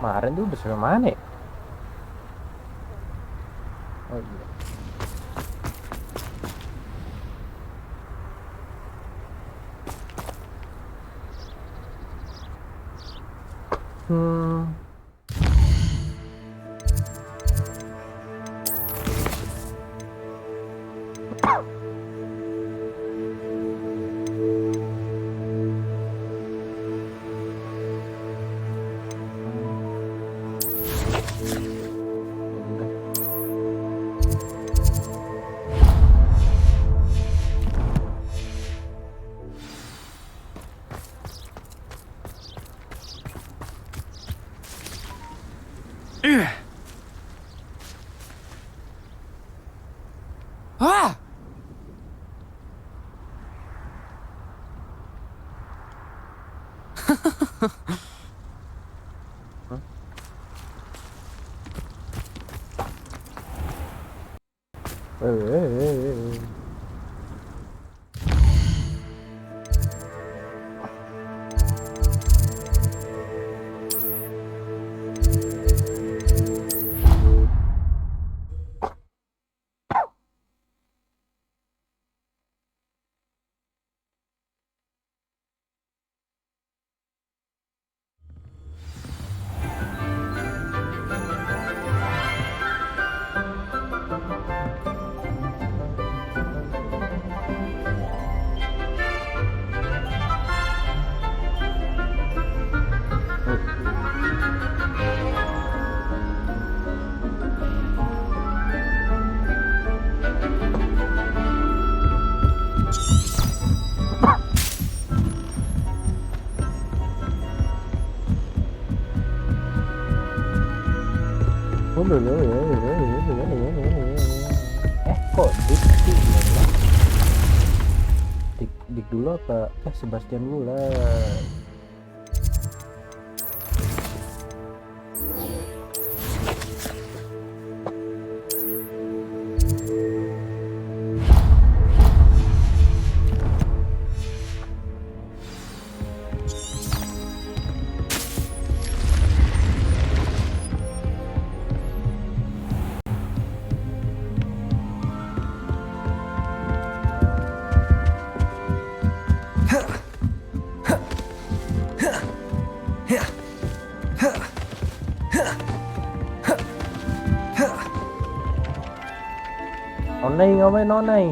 Kemarin tuh sampai mana ya? Oh iya. Ah! Kok dik sih? Dik dulu apa? Sebastian dulu lah. Nonai ngomong nonai.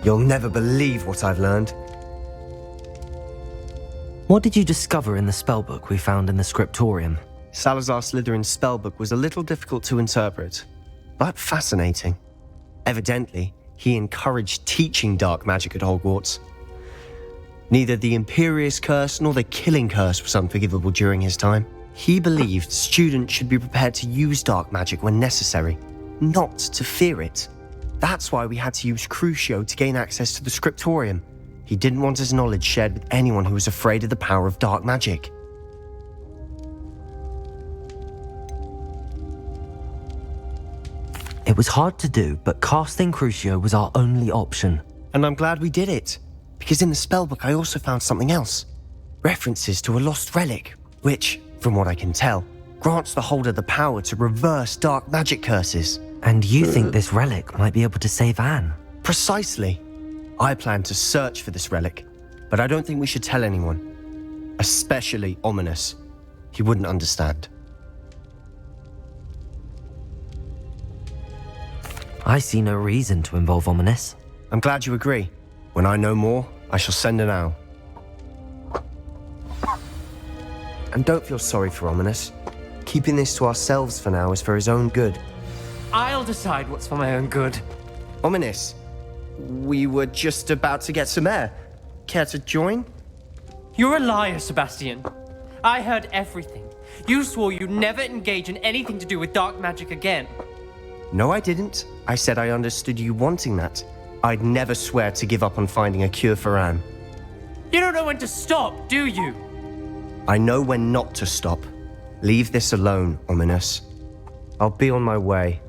You'll never believe what I've learned. What did you discover in the spellbook we found in the scriptorium? Salazar Slytherin's spellbook was a little difficult to interpret, but fascinating. Evidently, he encouraged teaching dark magic at Hogwarts. Neither the Imperious Curse nor the Killing Curse was unforgivable during his time. He believed students should be prepared to use dark magic when necessary, not to fear it. That's why we had to use Crucio to gain access to the scriptorium. He didn't want his knowledge shared with anyone who was afraid of the power of dark magic. It was hard to do, but casting Crucio was our only option. And I'm glad we did it, because in the spellbook I also found something else. References to a lost relic, which, from what I can tell, grants the holder the power to reverse dark magic curses. And you think this relic might be able to save Anne? Precisely. I plan to search for this relic, but I don't think we should tell anyone. Especially Ominous. He wouldn't understand. I see no reason to involve Ominous. I'm glad you agree. When I know more, I shall send an owl. And don't feel sorry for Ominous. Keeping this to ourselves for now is for his own good. I'll decide what's for my own good. Ominous, we were just about to get some air. Care to join? You're a liar, Sebastian. I heard everything. You swore you'd never engage in anything to do with dark magic again. No, I didn't. I said I understood you wanting that. I'd never swear to give up on finding a cure for Anne. You don't know when to stop, do you? I know when not to stop. Leave this alone, Ominous. I'll be on my way.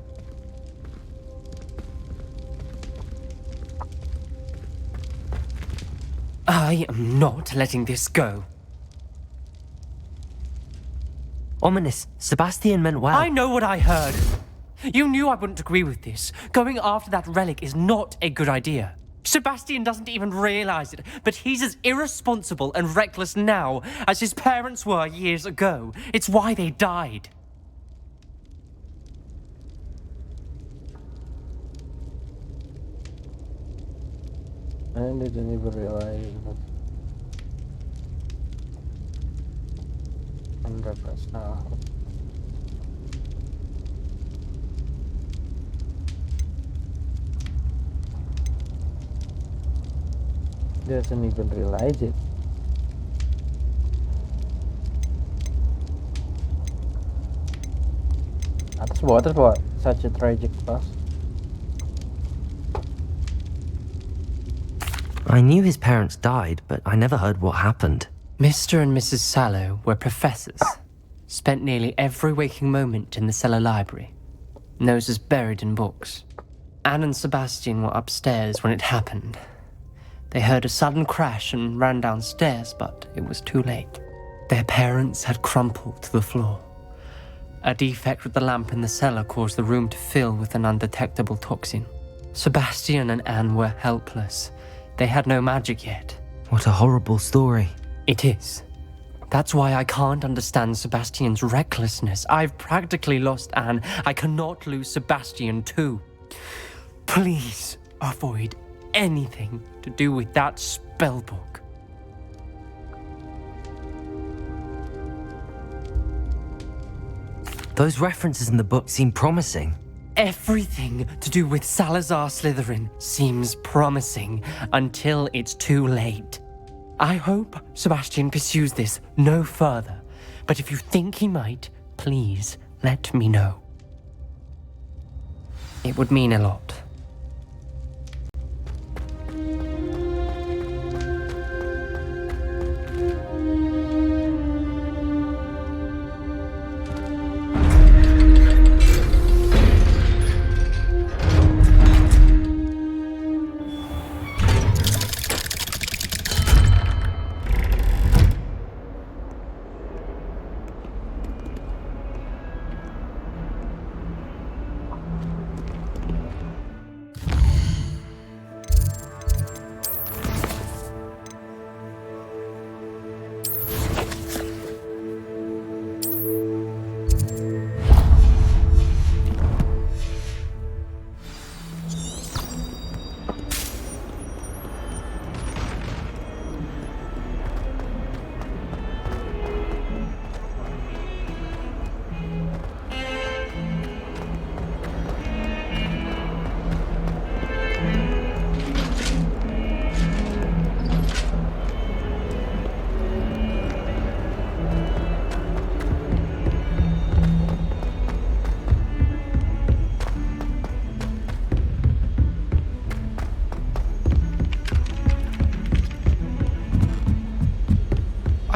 I am not letting this go. Ominous, Sebastian meant well. I know what I heard. You knew I wouldn't agree with this. Going after that relic is not a good idea. Sebastian doesn't even realize it, but he's as irresponsible and reckless now as his parents were years ago. It's why they died. I didn't even realize that. Doesn't even realize it. That's what such a tragic loss. I knew his parents died, but I never heard what happened. Mr. and Mrs. Sallow were professors. Spent nearly every waking moment in the cellar library. Noses buried in books. Anne and Sebastian were upstairs when it happened. They heard a sudden crash and ran downstairs, but it was too late. Their parents had crumpled to the floor. A defect with the lamp in the cellar caused the room to fill with an undetectable toxin. Sebastian and Anne were helpless. They had no magic yet. What a horrible story. It is. That's why I can't understand Sebastian's recklessness. I've practically lost Anne. I cannot lose Sebastian too. Please avoid anything to do with that spellbook. Those references in the book seem promising. Everything to do with Salazar Slytherin seems promising until it's too late. I hope Sebastian pursues this no further, but if you think he might, please let me know. It would mean a lot.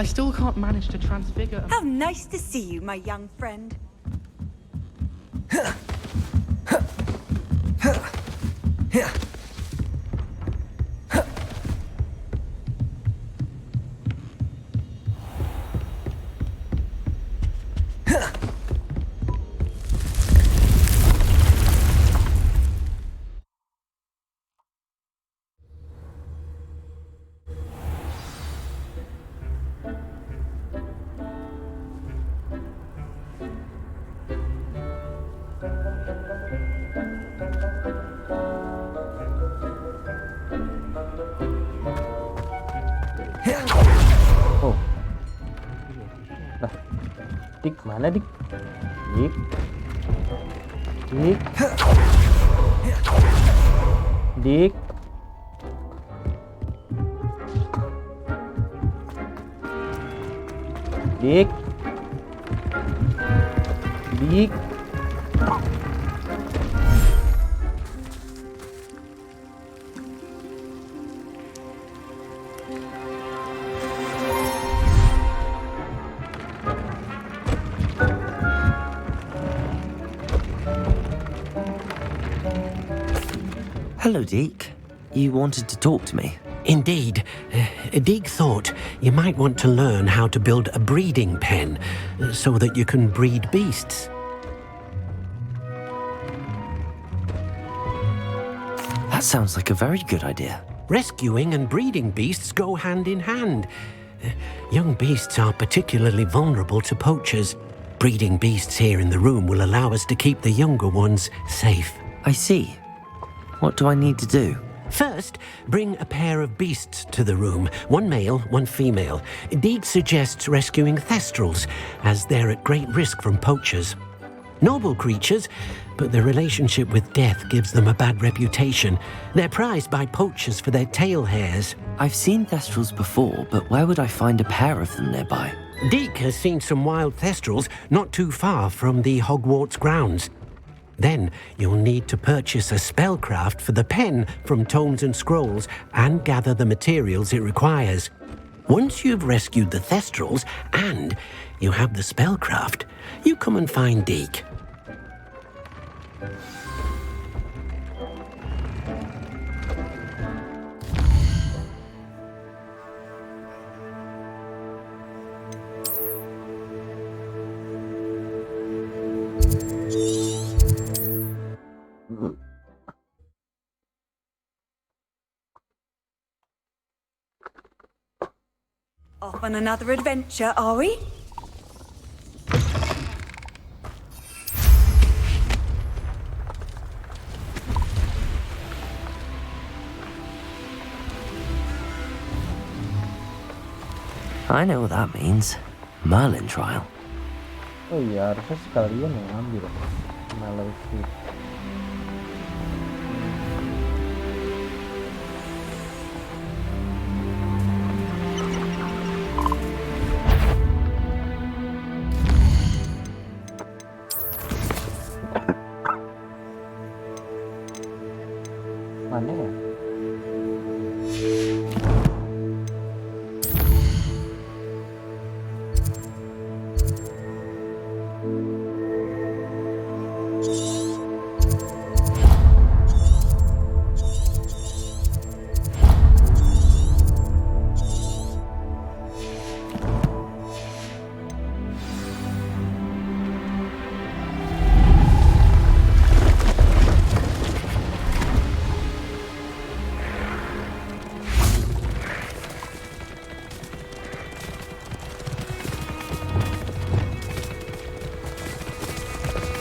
I still can't manage to transfigure. How nice to see you, my young friend. Mana dik? Dik. Dik. Dik. Dik. Dik. Hello, Deke. You wanted to talk to me? Indeed. Deke thought you might want to learn how to build a breeding pen so that you can breed beasts. That sounds like a very good idea. Rescuing and breeding beasts go hand in hand. Young beasts are particularly vulnerable to poachers. Breeding beasts here in the room will allow us to keep the younger ones safe. I see. What do I need to do? First, bring a pair of beasts to the room. One male, one female. Deke suggests rescuing thestrals, as they're at great risk from poachers. Noble creatures, but their relationship with death gives them a bad reputation. They're prized by poachers for their tail hairs. I've seen thestrals before, but where would I find a pair of them nearby? Deke has seen some wild thestrals not too far from the Hogwarts grounds. Then you'll need to purchase a spellcraft for the pen from Tomes and Scrolls and gather the materials it requires. Once you've rescued the thestrals and you have the spellcraft, you come and find Deke. Off on another adventure, are we? I know what that means. Merlin trial. Oh iya, harusnya sekalian yang ambil. Malah itu. Mana ya?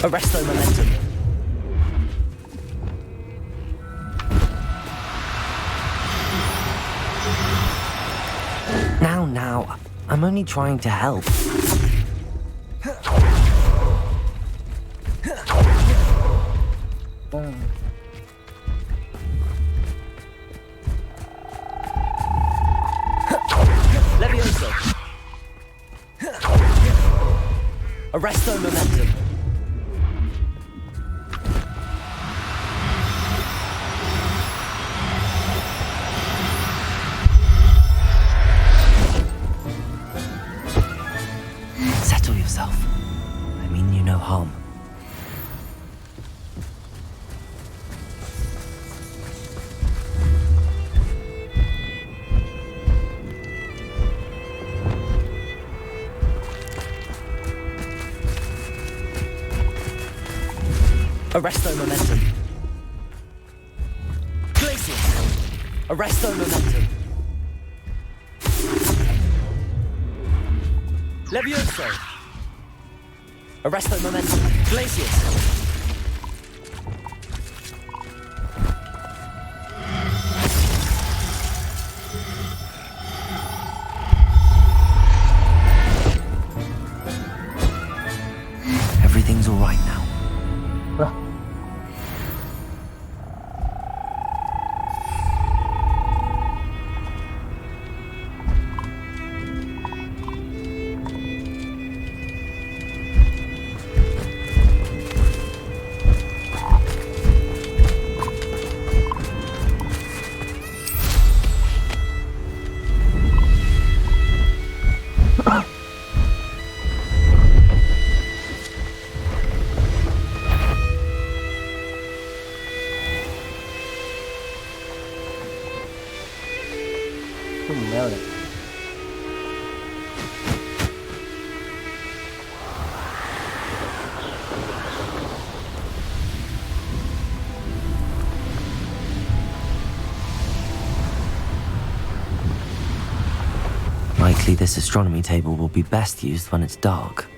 Arresto momentum. Now. I'm only trying to help. Levioso. Arresto momentum. Settle yourself. I mean you no harm. Arresto momentum. Glacius. Arresto momentum. Levioso. Arresto momentum. Glacius. Cumel ya. Likely this astronomy table will be best used when it's dark.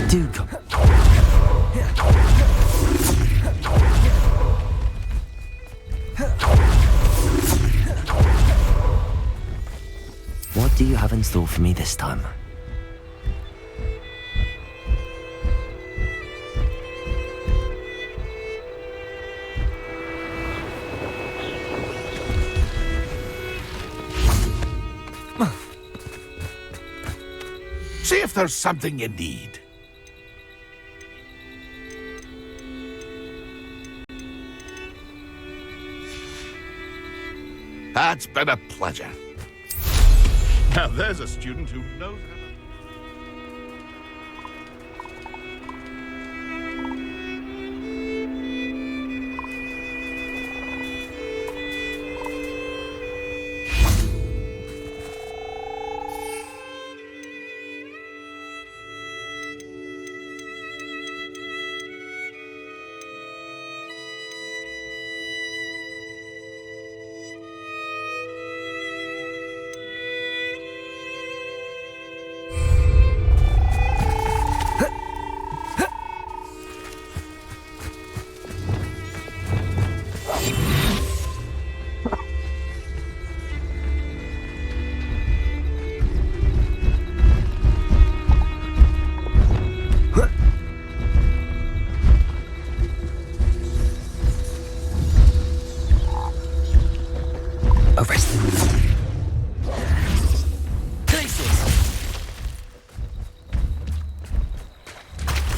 Do come. What do you have in store for me this time? See if there's something you need. It's been a pleasure. Now there's a student who knows how to...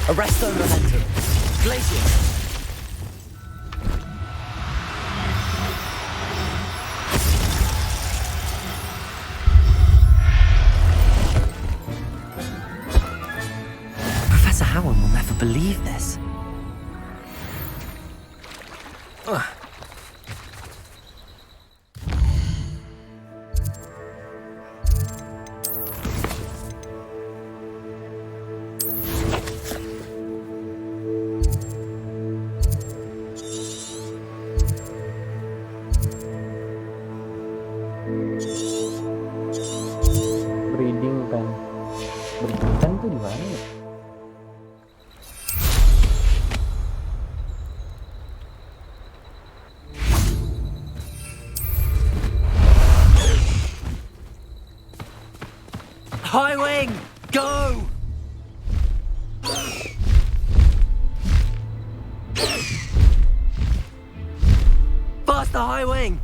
Arresto momentum. Glacier. Professor Howard will never believe this. breeding pen. Breeding pen tuh di mana ya? High wing, go! Faster, high wing!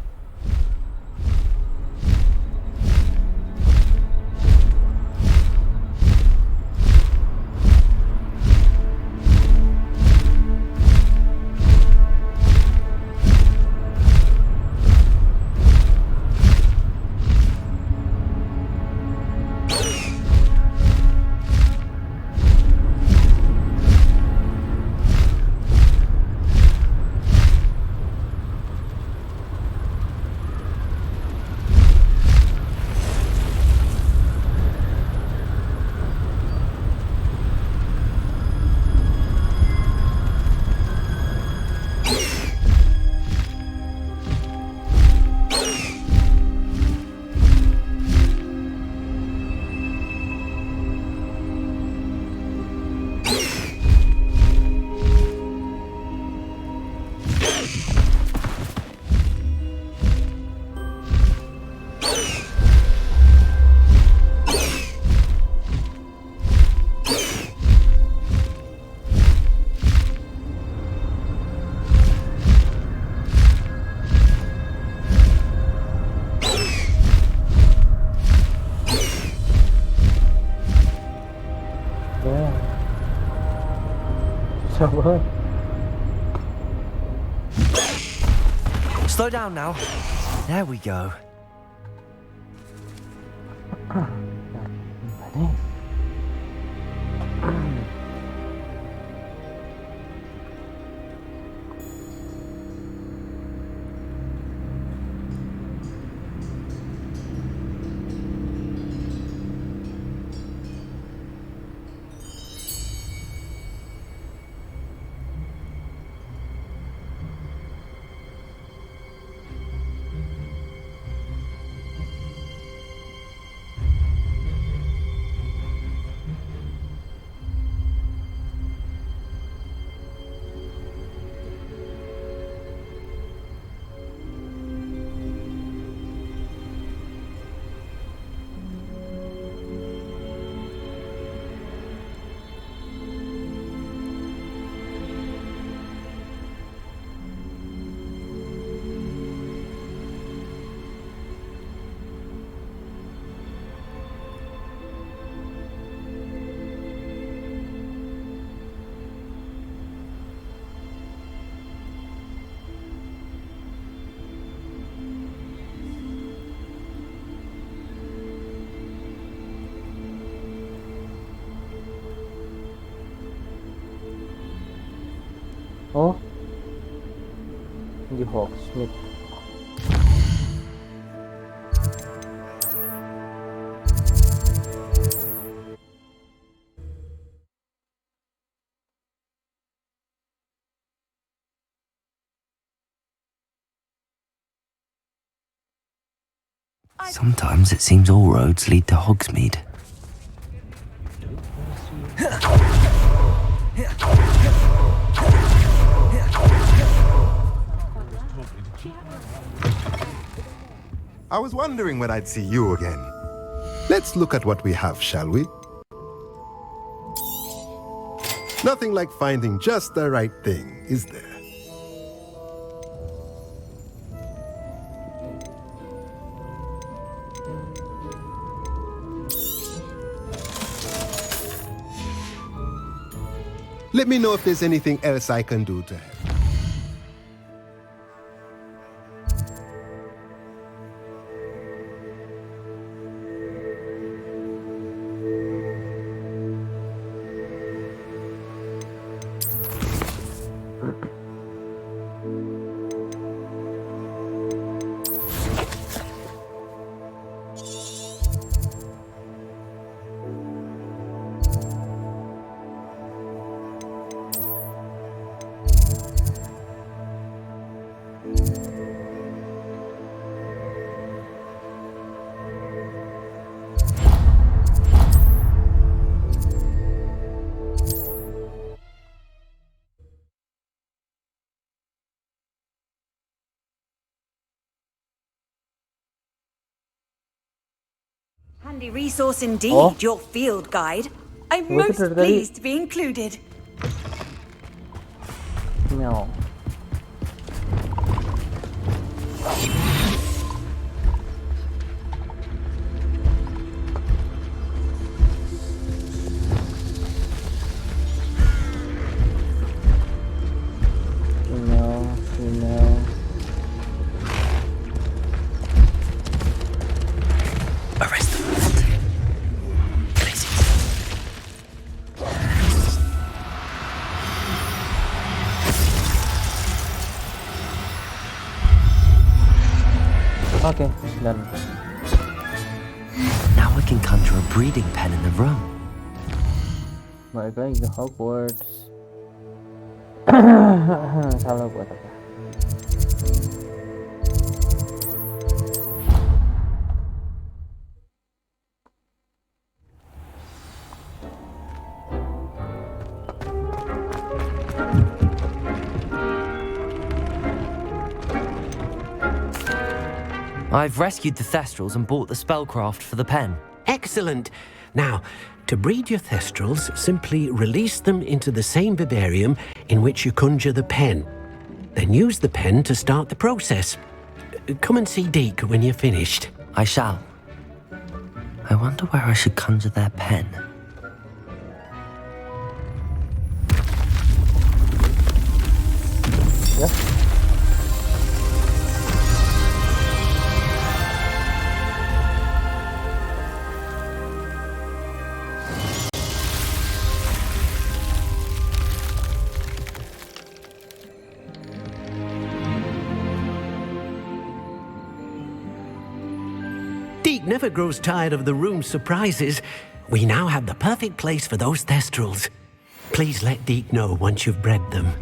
Sabar. Slow down now. There we go. Gimana? Oh, di Hogsmeade. Sometimes it seems all roads lead to Hogsmeade. I was wondering when I'd see you again. Let's look at what we have, shall we? Nothing like finding just the right thing, is there? Let me know if there's anything else I can do to help. Handy resource indeed, Oh. your field guide. I'm Gua tuh most dari tadi- pleased to be included. Meow. Email. Arrest them. Places. Oke, dan Now I can conjure a breeding pen in the room. balik lagi ke Hogwarts. Salah buat apa? I've rescued the Thestrals and bought the spellcraft for the pen. Excellent. Now, to breed your Thestrals, simply release them into the same vivarium in which you conjure the pen. Then use the pen to start the process. Come and see Deke when you're finished. I shall. I wonder where I should conjure their pen. Ya. Deke never grows tired of the room's surprises. We now have the perfect place for those Thestrals. Please let Deke know once you've bred them.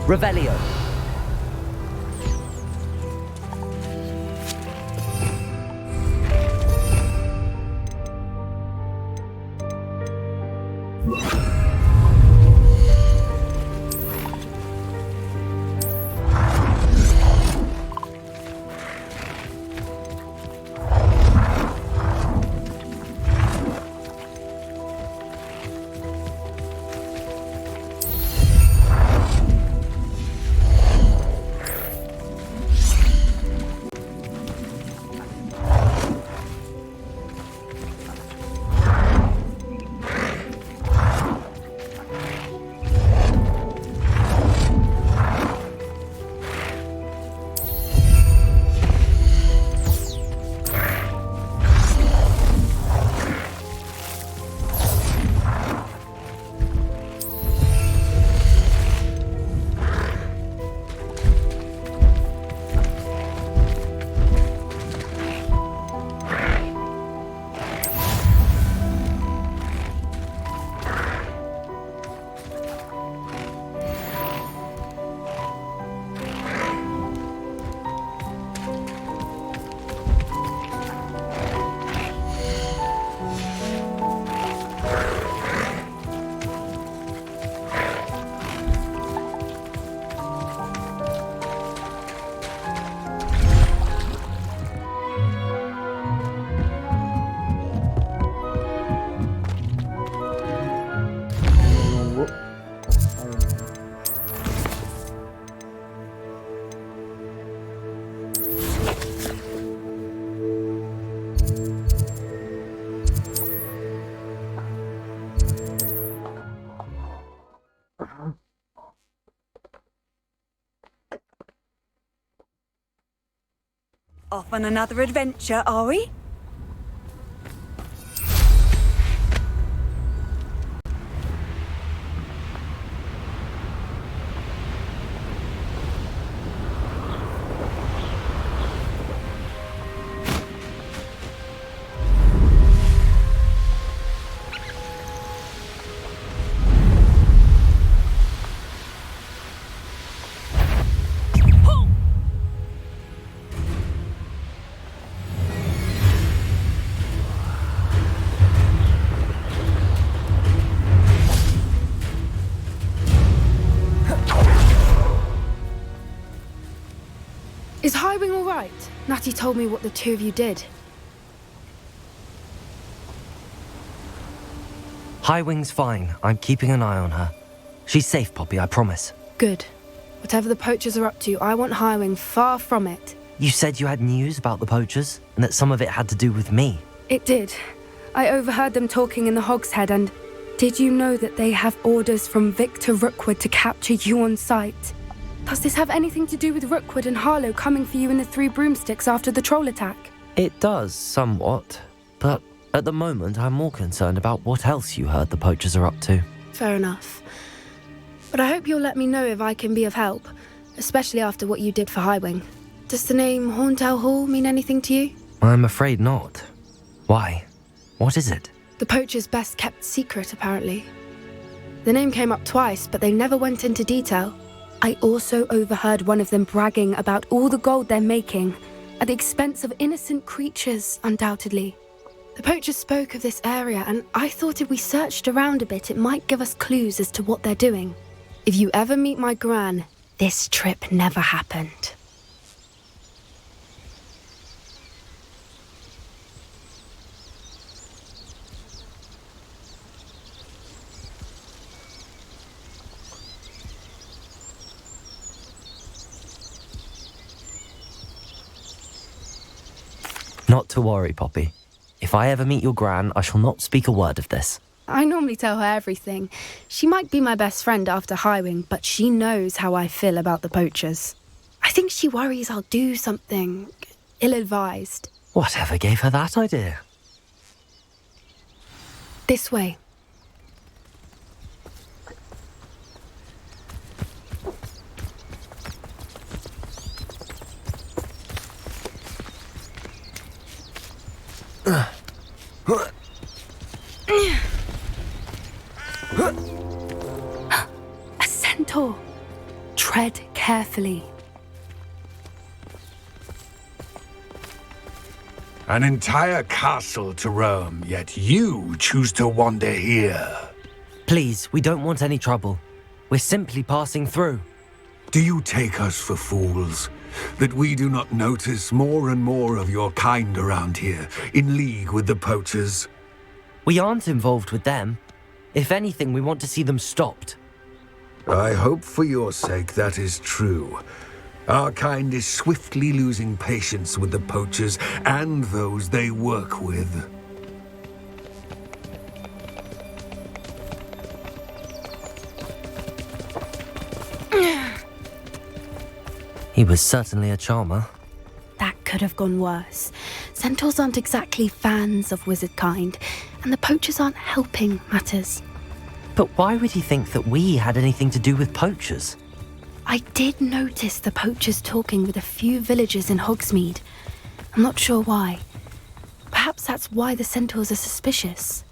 Revelio. Off on another adventure, are we? Is Highwing all right? Natty told me what the two of you did. Highwing's fine. I'm keeping an eye on her. She's safe, Poppy, I promise. Good. Whatever the poachers are up to, I want Highwing far from it. You said you had news about the poachers, and that some of it had to do with me. It did. I overheard them talking in the Hogshead, and did you know that they have orders from Victor Rookwood to capture you on sight? Does this have anything to do with Rookwood and Harlow coming for you in the Three Broomsticks after the troll attack? It does, somewhat. But at the moment, I'm more concerned about what else you heard the poachers are up to. Fair enough. But I hope you'll let me know if I can be of help, especially after what you did for Highwing. Does the name Horntail Hall mean anything to you? I'm afraid not. Why? What is it? The poachers' best kept secret, apparently. The name came up twice, but they never went into detail. I also overheard one of them bragging about all the gold they're making, at the expense of innocent creatures, undoubtedly. The poachers spoke of this area, and I thought if we searched around a bit, it might give us clues as to what they're doing. If you ever meet my gran, this trip never happened. Not to worry, Poppy. If I ever meet your gran, I shall not speak a word of this. I normally tell her everything. She might be my best friend after Highwing, but she knows how I feel about the poachers. I think she worries I'll do something ill-advised. Whatever gave her that idea? This way. A centaur. Tread carefully. An entire castle to roam, yet you choose to wander here. Please, we don't want any trouble. We're simply passing through. Do you take us for fools? That we do not notice more and more of your kind around here, in league with the poachers? We aren't involved with them. If anything, we want to see them stopped. I hope for your sake that is true. Our kind is swiftly losing patience with the poachers and those they work with. He was certainly a charmer. That could have gone worse. Centaurs aren't exactly fans of wizard kind, and the poachers aren't helping matters. But why would he think that we had anything to do with poachers? I did notice the poachers talking with a few villagers in Hogsmeade. I'm not sure why. Perhaps that's why the centaurs are suspicious.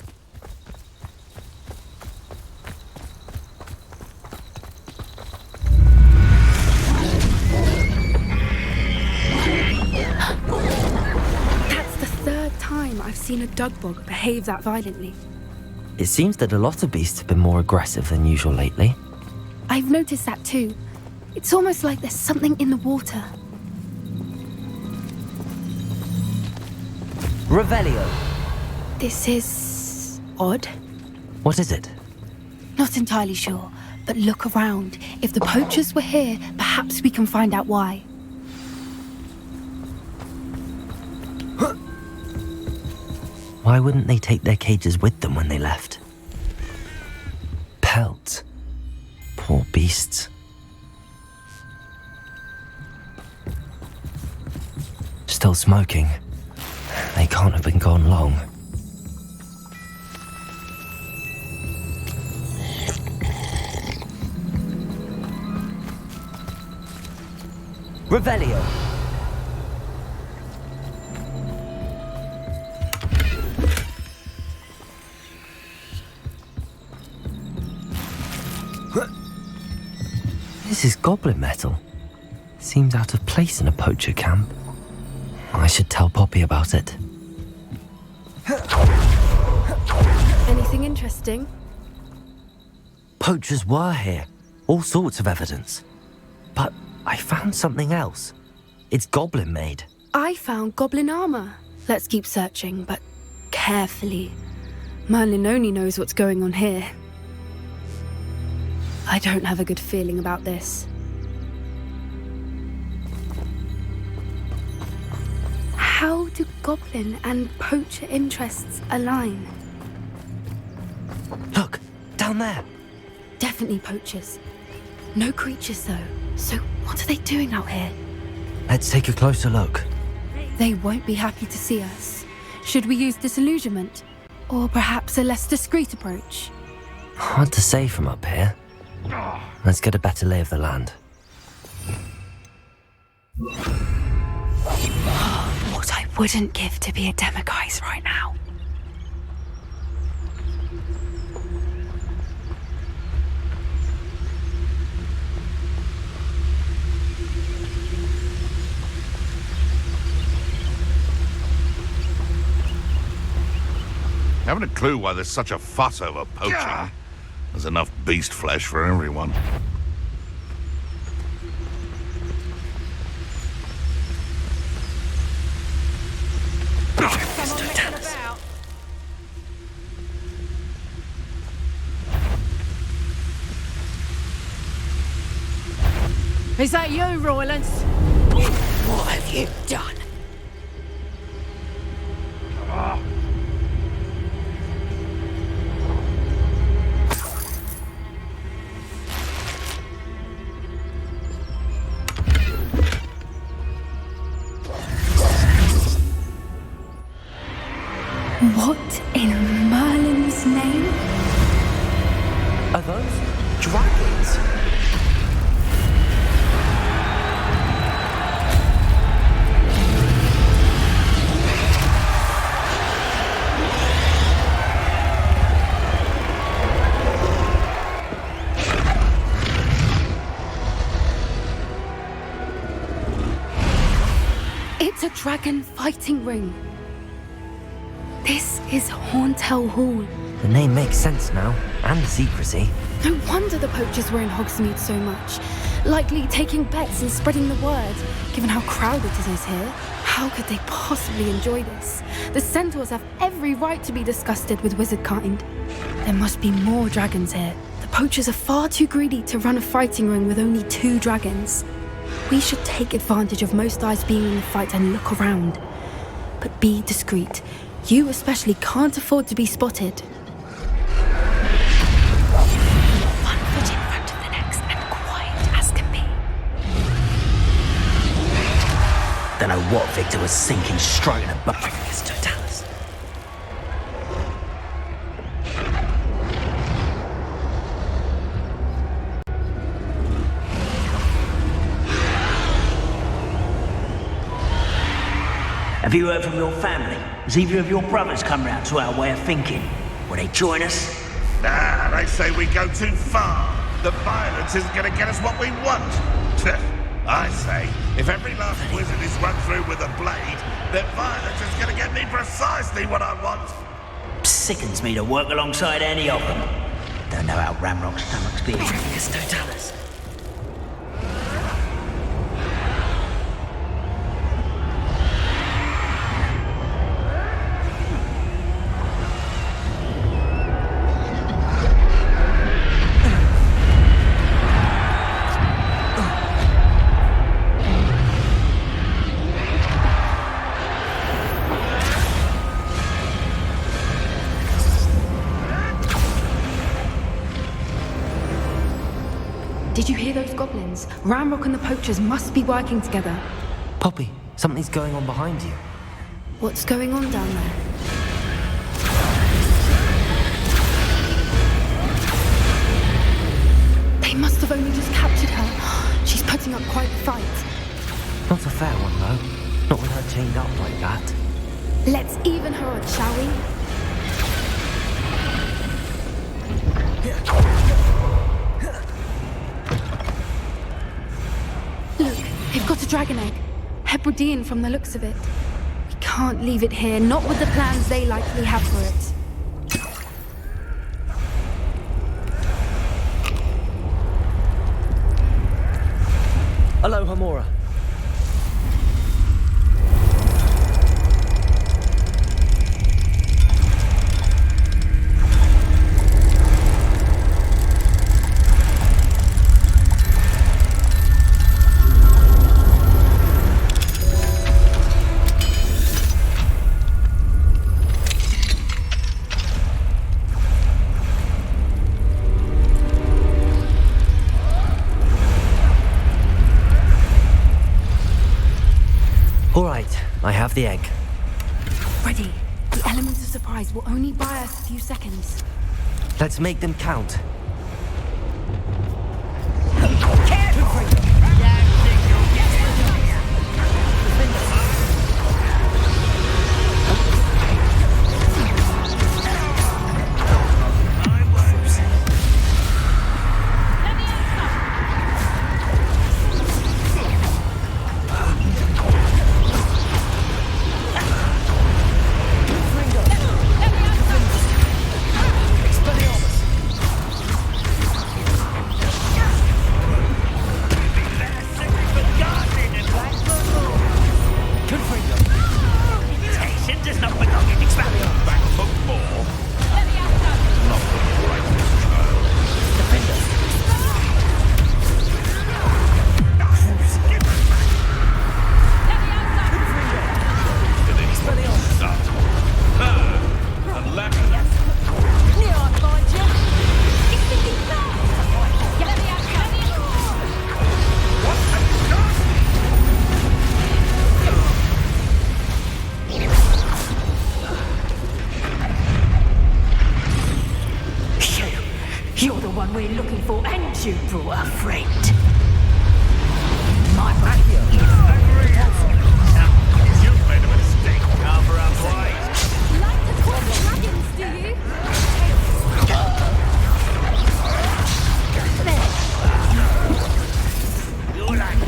That's the third time I've seen a dugbog behave that violently. It seems that a lot of beasts have been more aggressive than usual lately. I've noticed that too. It's almost like there's something in the water. Revelio. This is odd. What is it? Not entirely sure, but look around. If the poachers were here, perhaps we can find out why. Why wouldn't they take their cages with them when they left? Pelts. Poor still smoking. They can't have been gone long. Revelio. This is goblin metal. Seems out of place in a poacher camp. I should tell Poppy about it. Anything interesting? Poachers were here. All sorts of evidence. But I found something else. It's goblin made. I found goblin armor. Let's keep searching, but carefully. Merlin only knows what's going on here. I don't have a good feeling about this. How do goblin and poacher interests align? Look, down there. Definitely poachers. No creatures, though. So what are they doing out here? Let's take a closer look. They won't be happy to see us. Should we use disillusionment? Or perhaps a less discreet approach? Hard to say from up here. Let's get a better lay of the land. What I wouldn't give to be a demiguise right now. Haven't a clue why there's such a fuss over poaching. There's enough beast flesh for everyone. Is that you, Roylance? What have you done? What in Merlin's name? Are those dragons? It's a dragon fighting ring. This is Horntail Hall. The name makes sense now, and the secrecy. No wonder the poachers were in Hogsmeade so much. Likely taking bets and spreading the word, given how crowded it is here. How could they possibly enjoy this? The centaurs have every right to be disgusted with wizard kind. There must be more dragons here. The poachers are far too greedy to run a fighting ring with only 2 dragons. We should take advantage of most eyes being in the fight and look around. But be discreet. You especially can't afford to be spotted. One foot in front of the next and quiet as can be. Don't know what Victor was sinking straight in a butt. Totalis. Have you heard from your family? Has either of your brothers come round to our way of thinking? Will they join us? Nah, they say we go too far. The violence isn't going to get us what we want. I say, if every last wizard is run through with a blade, then violence is going to get me precisely what I want. Sickens me to work alongside any of them. Don't know how Ramrock's stomach's been. It's Totalis. Did you hear those goblins? Ramrock and the poachers must be working together. Poppy, Something's going on behind you. What's going on down there? They must have only just captured her. She's putting up quite the fight. Not a fair one, though. Not with her chained up like that. Let's even her odds, shall we? Look, they've got a dragon egg. Hebridean from the looks of it. We can't leave it here, not with the plans they likely have for it. Hello, Hamura. All right, I have the egg. Ready. The elements of surprise will only buy us a few seconds. Let's make them count. You're the one we're looking for, and you brought a friend. My brother You've made a mistake. Cover up wide. Like to talk dragons, do you? You're like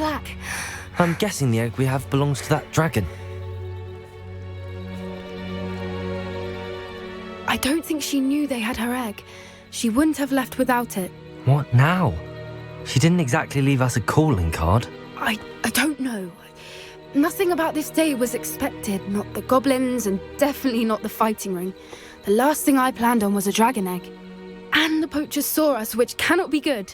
black. I'm guessing the egg we have belongs to that dragon. I don't think she knew they had her egg. She wouldn't have left without it. What now? She didn't exactly leave us a calling card. I don't know. Nothing about this day was expected. Not the goblins, and definitely not the fighting ring. The last thing I planned on was a dragon egg. And the poachers saw us, which cannot be good.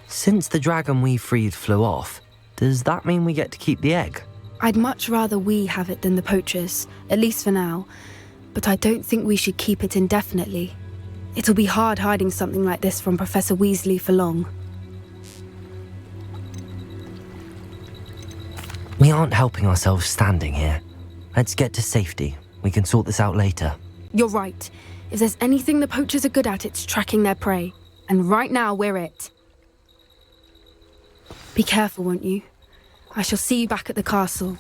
Since the dragon we freed flew off, does that mean we get to keep the egg? I'd much rather we have it than the poachers, at least for now. But I don't think we should keep it indefinitely. It'll be hard hiding something like this from Professor Weasley for long. We aren't helping ourselves standing here. Let's get to safety. We can sort this out later. You're right. If there's anything the poachers are good at, it's tracking their prey. And right now, we're it. Be careful, won't you? I shall see you back at the castle.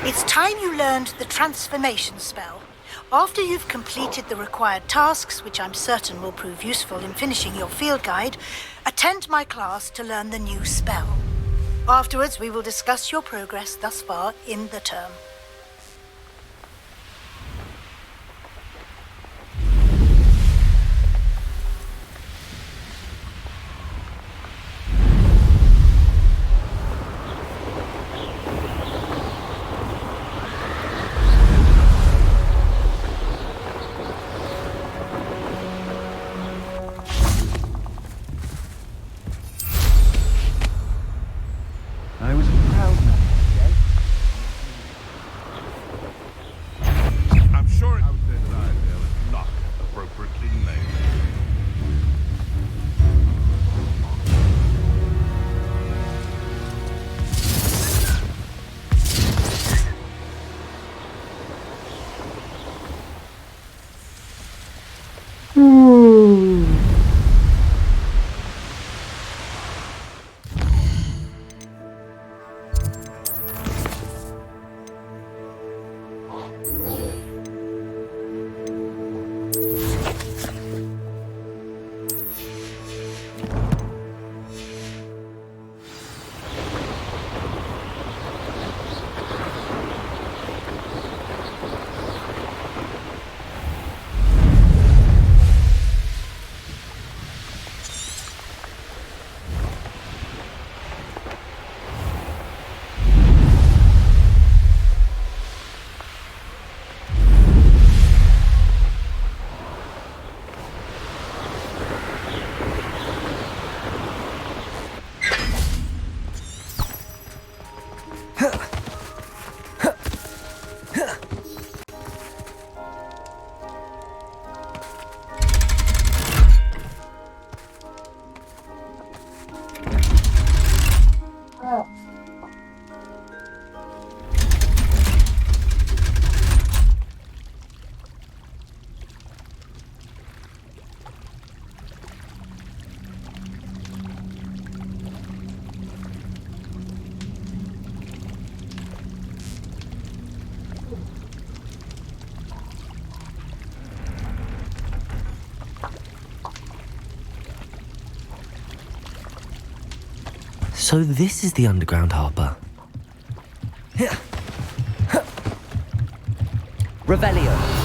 It's time you learned the transformation spell. After you've completed the required tasks, which I'm certain will prove useful in finishing your field guide, attend my class to learn the new spell. Afterwards, we will discuss your progress thus far in the term. So this is the underground harbour. Revelio.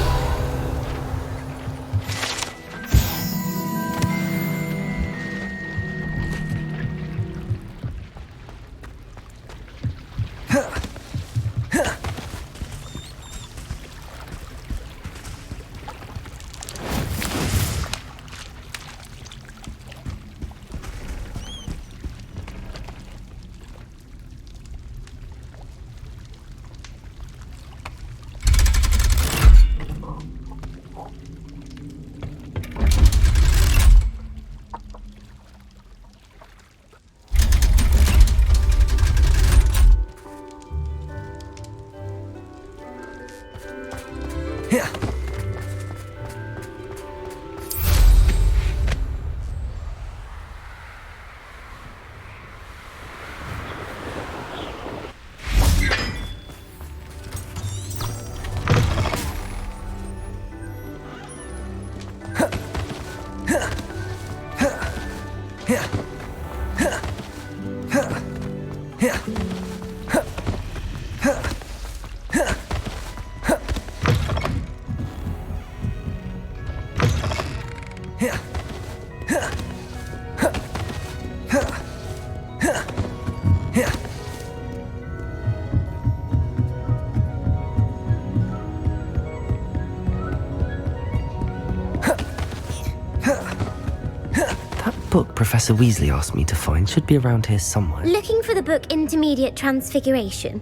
Book Professor Weasley asked me to find should be around here somewhere. Looking for the book Intermediate Transfiguration?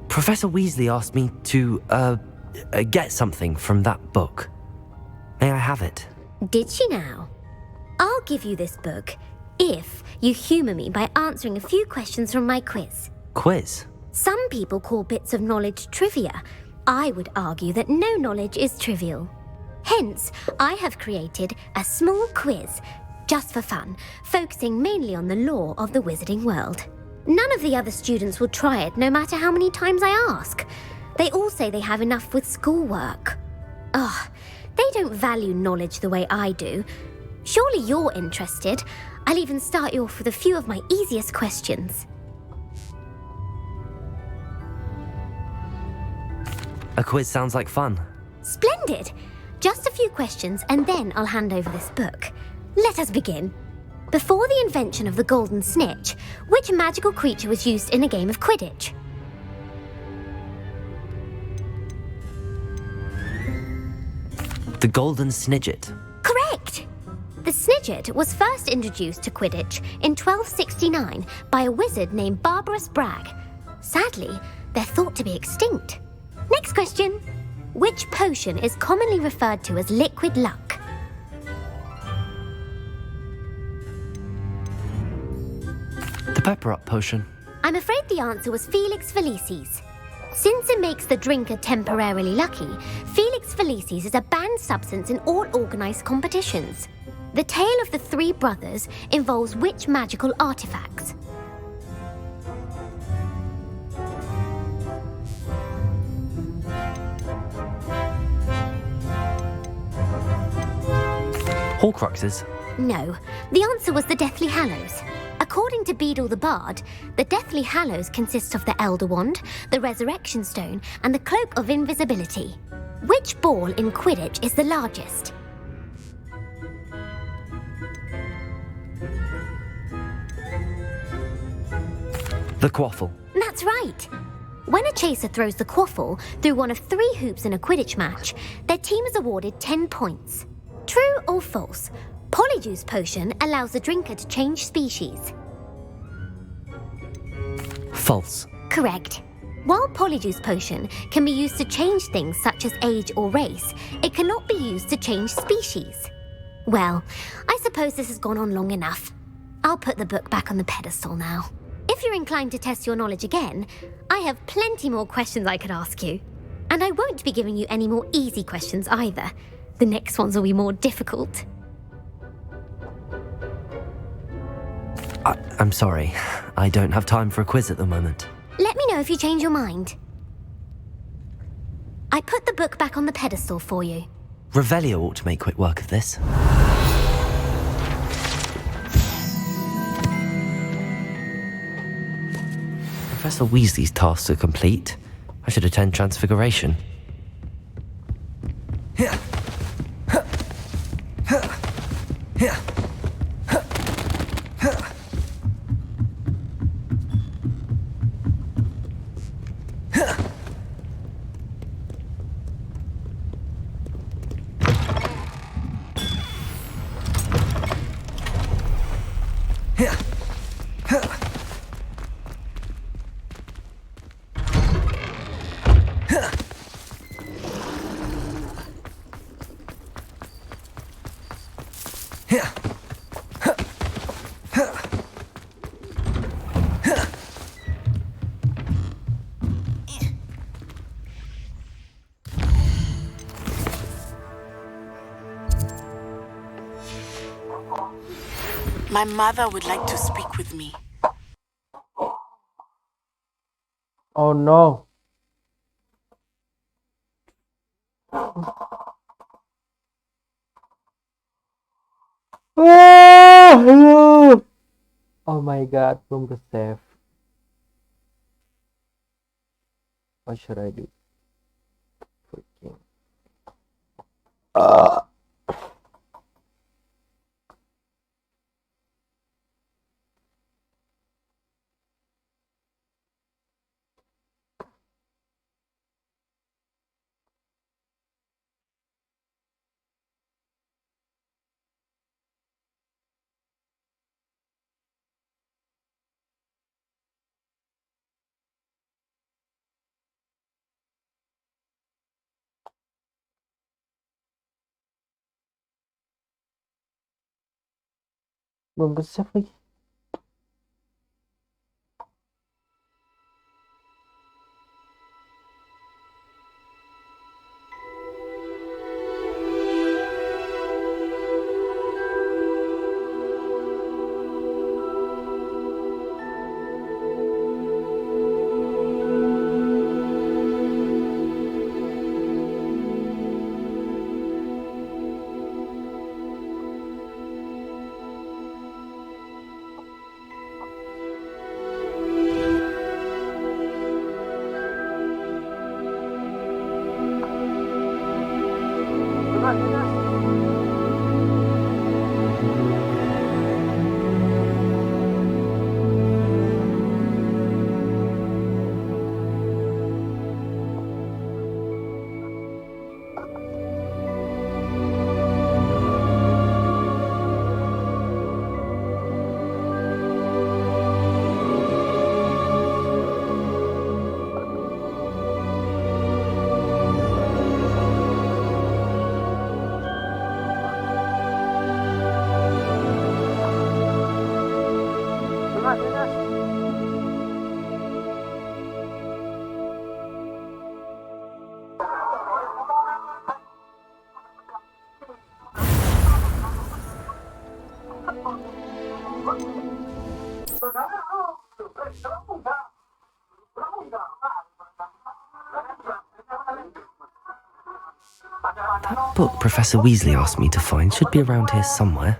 Professor Weasley asked me to, get something from that book. May I have it? Did she now? I'll give you this book if you humour me by answering a few questions from my quiz. Quiz? Some people call bits of knowledge trivia. I would argue that no knowledge is trivial. Hence, I have created a small quiz, just for fun, focusing mainly on the lore of the wizarding world. None of the other students will try it, no matter how many times I ask. They all say they have enough with schoolwork. Ugh, they don't value knowledge the way I do. Surely you're interested. I'll even start you off with a few of my easiest questions. A quiz sounds like fun. Splendid! Just a few questions and then I'll hand over this book. Let us begin. Before the invention of the golden snitch, which magical creature was used in a game of Quidditch? The golden snidget. Correct! The snidget was first introduced to Quidditch in 1269 by a wizard named Barbarous Bragg. Sadly, they're thought to be extinct. Next question. Which potion is commonly referred to as liquid luck? The pepper-up potion. I'm afraid the answer was Felix Felicis. Since it makes the drinker temporarily lucky, Felix Felicis is a banned substance in all organised competitions. The tale of the three brothers involves which magical artifacts? Horcruxes? No, the answer was the Deathly Hallows. According to Beadle the Bard, the Deathly Hallows consists of the Elder Wand, the Resurrection Stone, and the Cloak of Invisibility. Which ball in Quidditch is the largest? The quaffle. That's right. When a chaser throws the quaffle through one of 3 hoops in a Quidditch match, their team is awarded 10 points. True or false? Polyjuice potion allows the drinker to change species. False. Correct. While Polyjuice potion can be used to change things such as age or race, it cannot be used to change species. Well, I suppose this has gone on long enough. I'll put the book back on the pedestal now. If you're inclined to test your knowledge again, I have plenty more questions I could ask you. And I won't be giving you any more easy questions either. The next ones will be more difficult. I'm sorry. I don't have time for a quiz at the moment. Let me know if you change your mind. I put the book back on the pedestal for you. Revelio ought to make quick work of this. Professor Weasley's tasks are complete. I should attend Transfiguration. My mother would like to speak with me. Oh no. Oh my god, belum ke save. What should I do? Freaking. Belum ke save lagi. That book Professor Weasley asked me to find should be around here somewhere.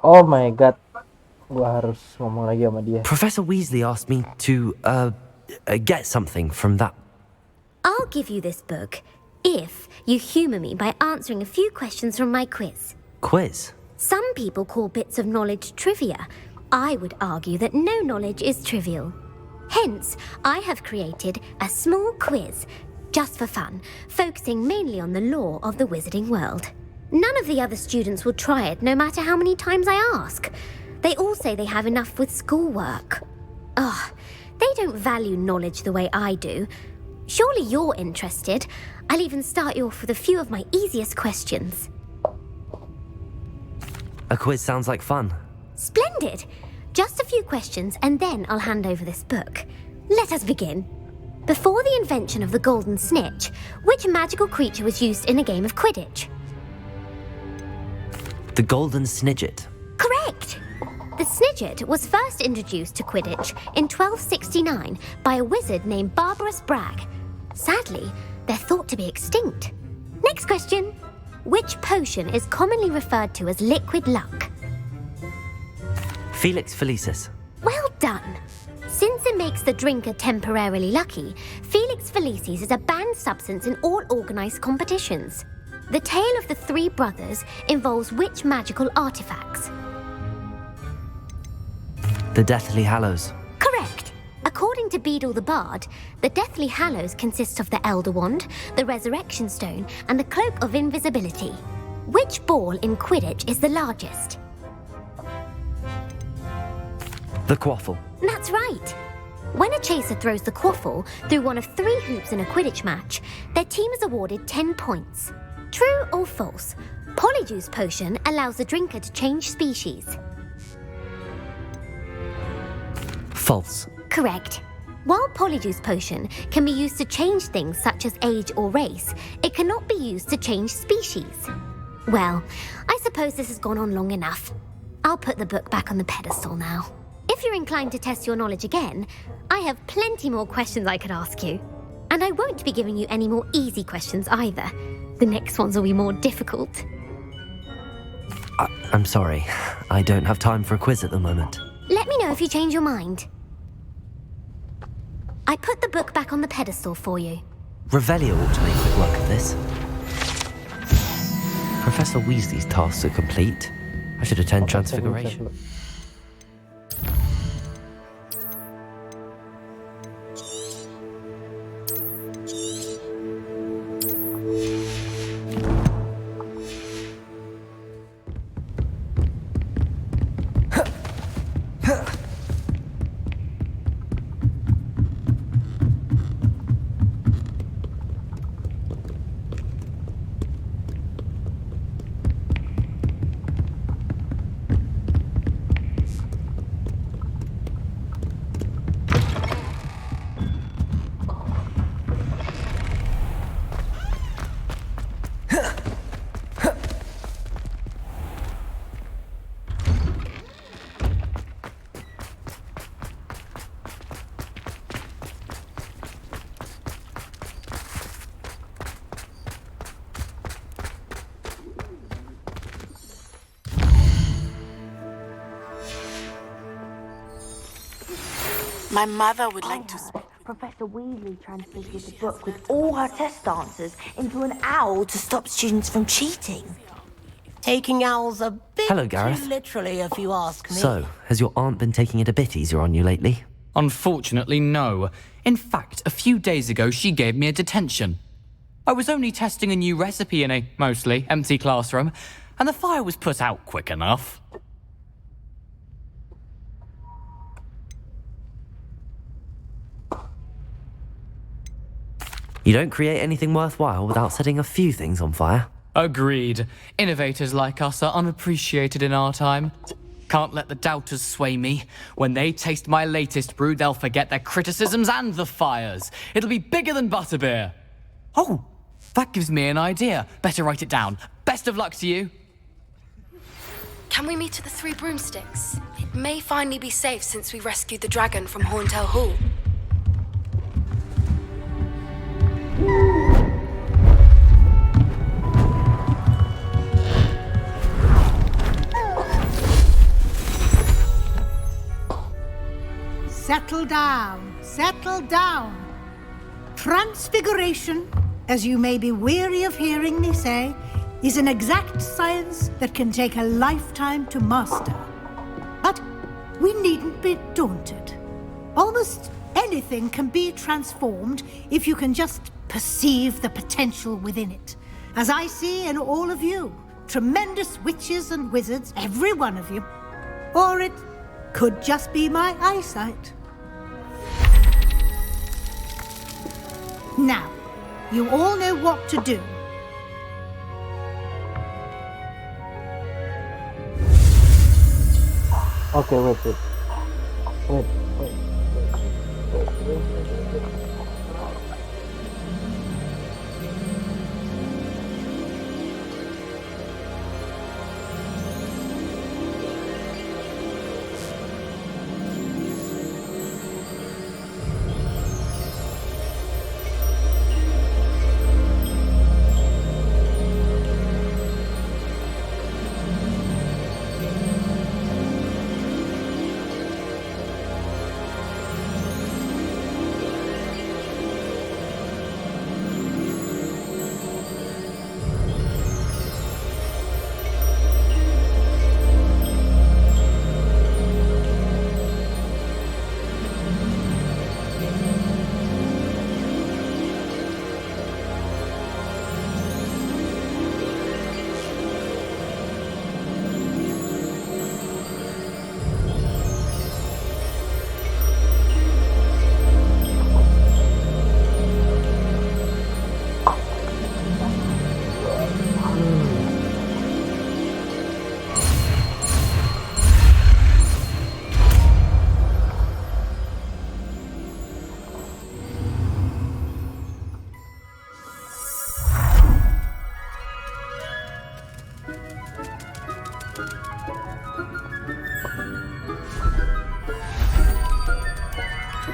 Oh my god. Gua harus ngomong lagi sama dia. Professor Weasley asked me to, get something from that. I'll give you this book if you humour me by answering a few questions from my quiz. Quiz? Some people call bits of knowledge trivia. I would argue that no knowledge is trivial. Hence, I have created a small quiz, just for fun, focusing mainly on the lore of the wizarding world. None of the other students will try it, no matter how many times I ask. They all say they have enough with schoolwork. Ugh, they don't value knowledge the way I do. Surely you're interested. I'll even start you off with a few of my easiest questions. A quiz sounds like fun. Splendid! Just a few questions and then I'll hand over this book. Let us begin. Before the invention of the golden snitch, which magical creature was used in a game of Quidditch? The golden snidget. Correct! The snidget was first introduced to Quidditch in 1269 by a wizard named Barbarous Bragg. Sadly, they're thought to be extinct. Next question. Which potion is commonly referred to as liquid luck? Felix Felicis. Well done. Since it makes the drinker temporarily lucky, Felix Felicis is a banned substance in all organised competitions. The tale of the three brothers involves which magical artifacts? The Deathly Hallows. Correct. According to Beadle the Bard, the Deathly Hallows consists of the Elder Wand, the Resurrection Stone, and the Cloak of Invisibility. Which ball in Quidditch is the largest? The Quaffle. That's right. When a chaser throws the quaffle through one of 3 hoops in a Quidditch match, their team is awarded 10 points. True or false? Polyjuice Potion allows the drinker to change species. False. Correct. While Polyjuice Potion can be used to change things such as age or race, it cannot be used to change species. Well, I suppose this has gone on long enough. I'll put the book back on the pedestal now. If you're inclined to test your knowledge again, I have plenty more questions I could ask you. And I won't be giving you any more easy questions either. The next ones will be more difficult. I'm sorry. I don't have time for a quiz at the moment. Let me know if you change your mind. I put the book back on the pedestal for you. Revelio ought to make quick work of this. Professor Weasley's tasks are complete. I should attend Transfiguration. My mother would like to speak. Professor Weasley translated the book with all her test answers into an owl to stop students from cheating. Taking owls a bit Hello, Gareth. too literally, if you ask me. So, has your aunt been taking it a bit easier on you lately? Unfortunately, no. In fact, a few days ago, she gave me a detention. I was only testing a new recipe in a mostly empty classroom, and the fire was put out quick enough. You don't create anything worthwhile without setting a few things on fire. Agreed. Innovators like us are unappreciated in our time. Can't let the doubters sway me. When they taste my latest brew, they'll forget their criticisms and the fires. It'll be bigger than butterbeer. Oh, that gives me an idea. Better write it down. Best of luck to you. Can we meet at the Three Broomsticks? It may finally be safe since we rescued the dragon from Horntail Hall. Settle down, settle down. Transfiguration, as you may be weary of hearing me say, is an exact science that can take a lifetime to master. But we needn't be daunted. Almost anything can be transformed if you can just perceive the potential within it. As I see in all of you, tremendous witches and wizards, every one of you. Or it could just be my eyesight. Now, you all know what to do. Okay, wait.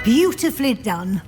Beautifully done.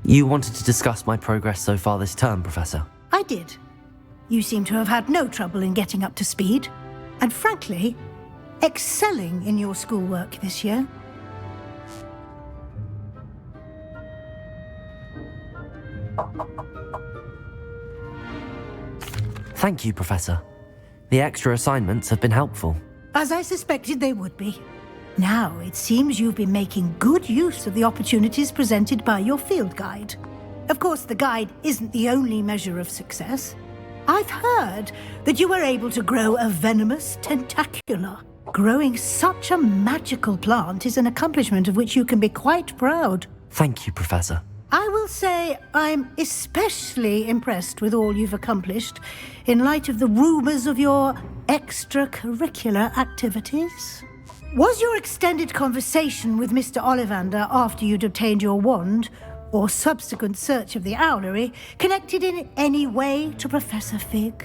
You wanted to discuss my progress so far this term, Professor? I did. You seem to have had no trouble in getting up to speed, and frankly, excelling in your schoolwork this year. Thank you, Professor. The extra assignments have been helpful. As I suspected they would be. Now, it seems you've been making good use of the opportunities presented by your field guide. Of course, the guide isn't the only measure of success. I've heard that you were able to grow a venomous tentacula. Growing such a magical plant is an accomplishment of which you can be quite proud. Thank you, Professor. I will say I'm especially impressed with all you've accomplished in light of the rumors of your extracurricular activities. Was your extended conversation with Mr. Ollivander after you'd obtained your wand, or subsequent search of the owlery, connected in any way to Professor Fig?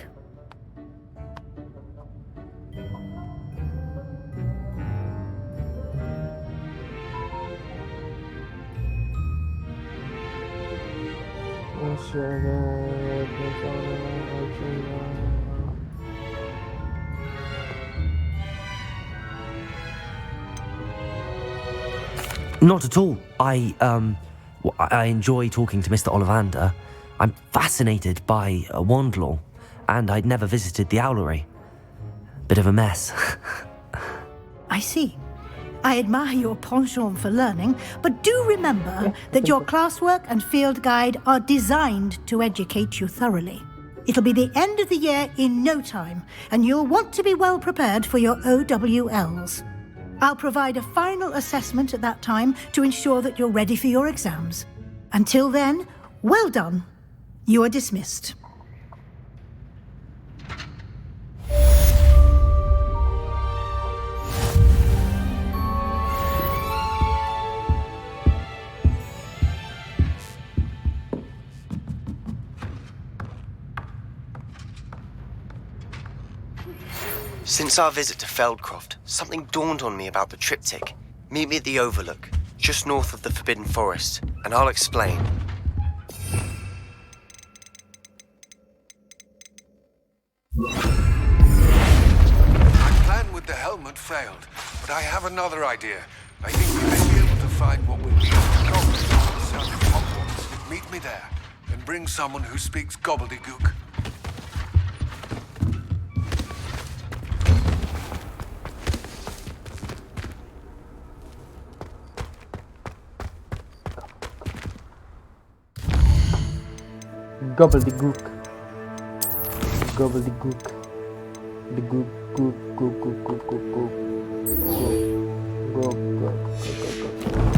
Not at all. I enjoy talking to Mr. Ollivander. I'm fascinated by wand law, and I'd never visited the owlery. Bit of a mess. I see. I admire your penchant for learning, but do remember that your classwork and field guide are designed to educate you thoroughly. It'll be the end of the year in no time, and you'll want to be well prepared for your OWLs. I'll provide a final assessment at that time to ensure that you're ready for your exams. Until then, well done. You are dismissed. Since our visit to Feldcroft, something dawned on me about the triptych. Meet me at the Overlook, just north of the Forbidden Forest, and I'll explain. My plan with the helmet failed, but I have another idea. I think we may be able to find what will be south of Hogwarts. Meet me there, and bring someone who speaks gobbledygook. Gobbledygook. Gobbledygook. The gook, gook, gook, gook, gook, gook, gook. Gook, gook, gook, gook, gook.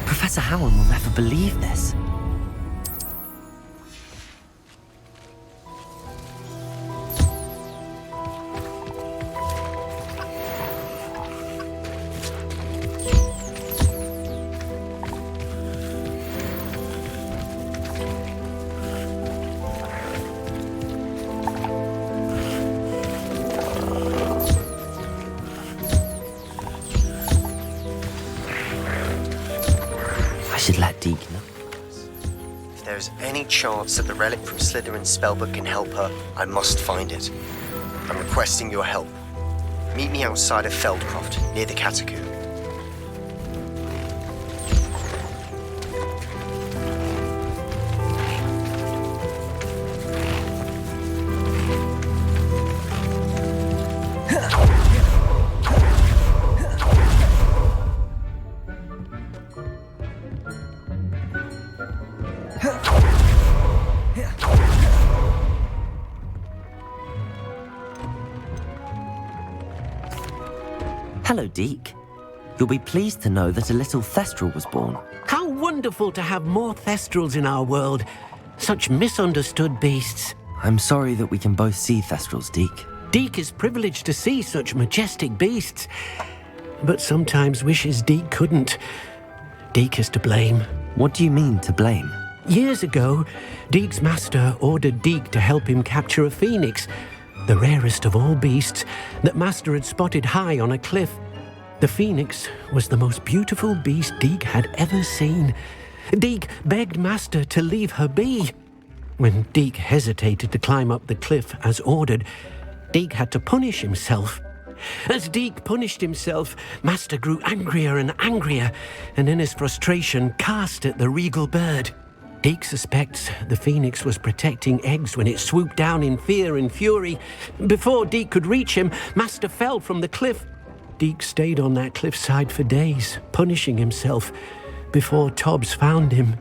Professor Howard will never believe this. Let Deke know. If there's any chance that the relic from Slytherin's spellbook can help her, I must find it. I'm requesting your help. Meet me outside of Feldcroft, near the catacomb. Hello, Deke. You'll be pleased to know that a little Thestral was born. How wonderful to have more Thestrals in our world. Such misunderstood beasts. I'm sorry that we can both see Thestrals, Deke. Deke is privileged to see such majestic beasts, but sometimes wishes Deke couldn't. Deke is to blame. What do you mean, to blame? Years ago, Deke's master ordered Deke to help him capture a phoenix, the rarest of all beasts, that Master had spotted high on a cliff. The phoenix was the most beautiful beast Deke had ever seen. Deke begged Master to leave her be. When Deke hesitated to climb up the cliff as ordered, Deke had to punish himself. As Deke punished himself, Master grew angrier and angrier, and in his frustration cast at the regal bird. Deke suspects the phoenix was protecting eggs when it swooped down in fear and fury. Before Deke could reach him, Master fell from the cliff. Deke stayed on that cliffside for days, punishing himself, before Tobbs found him.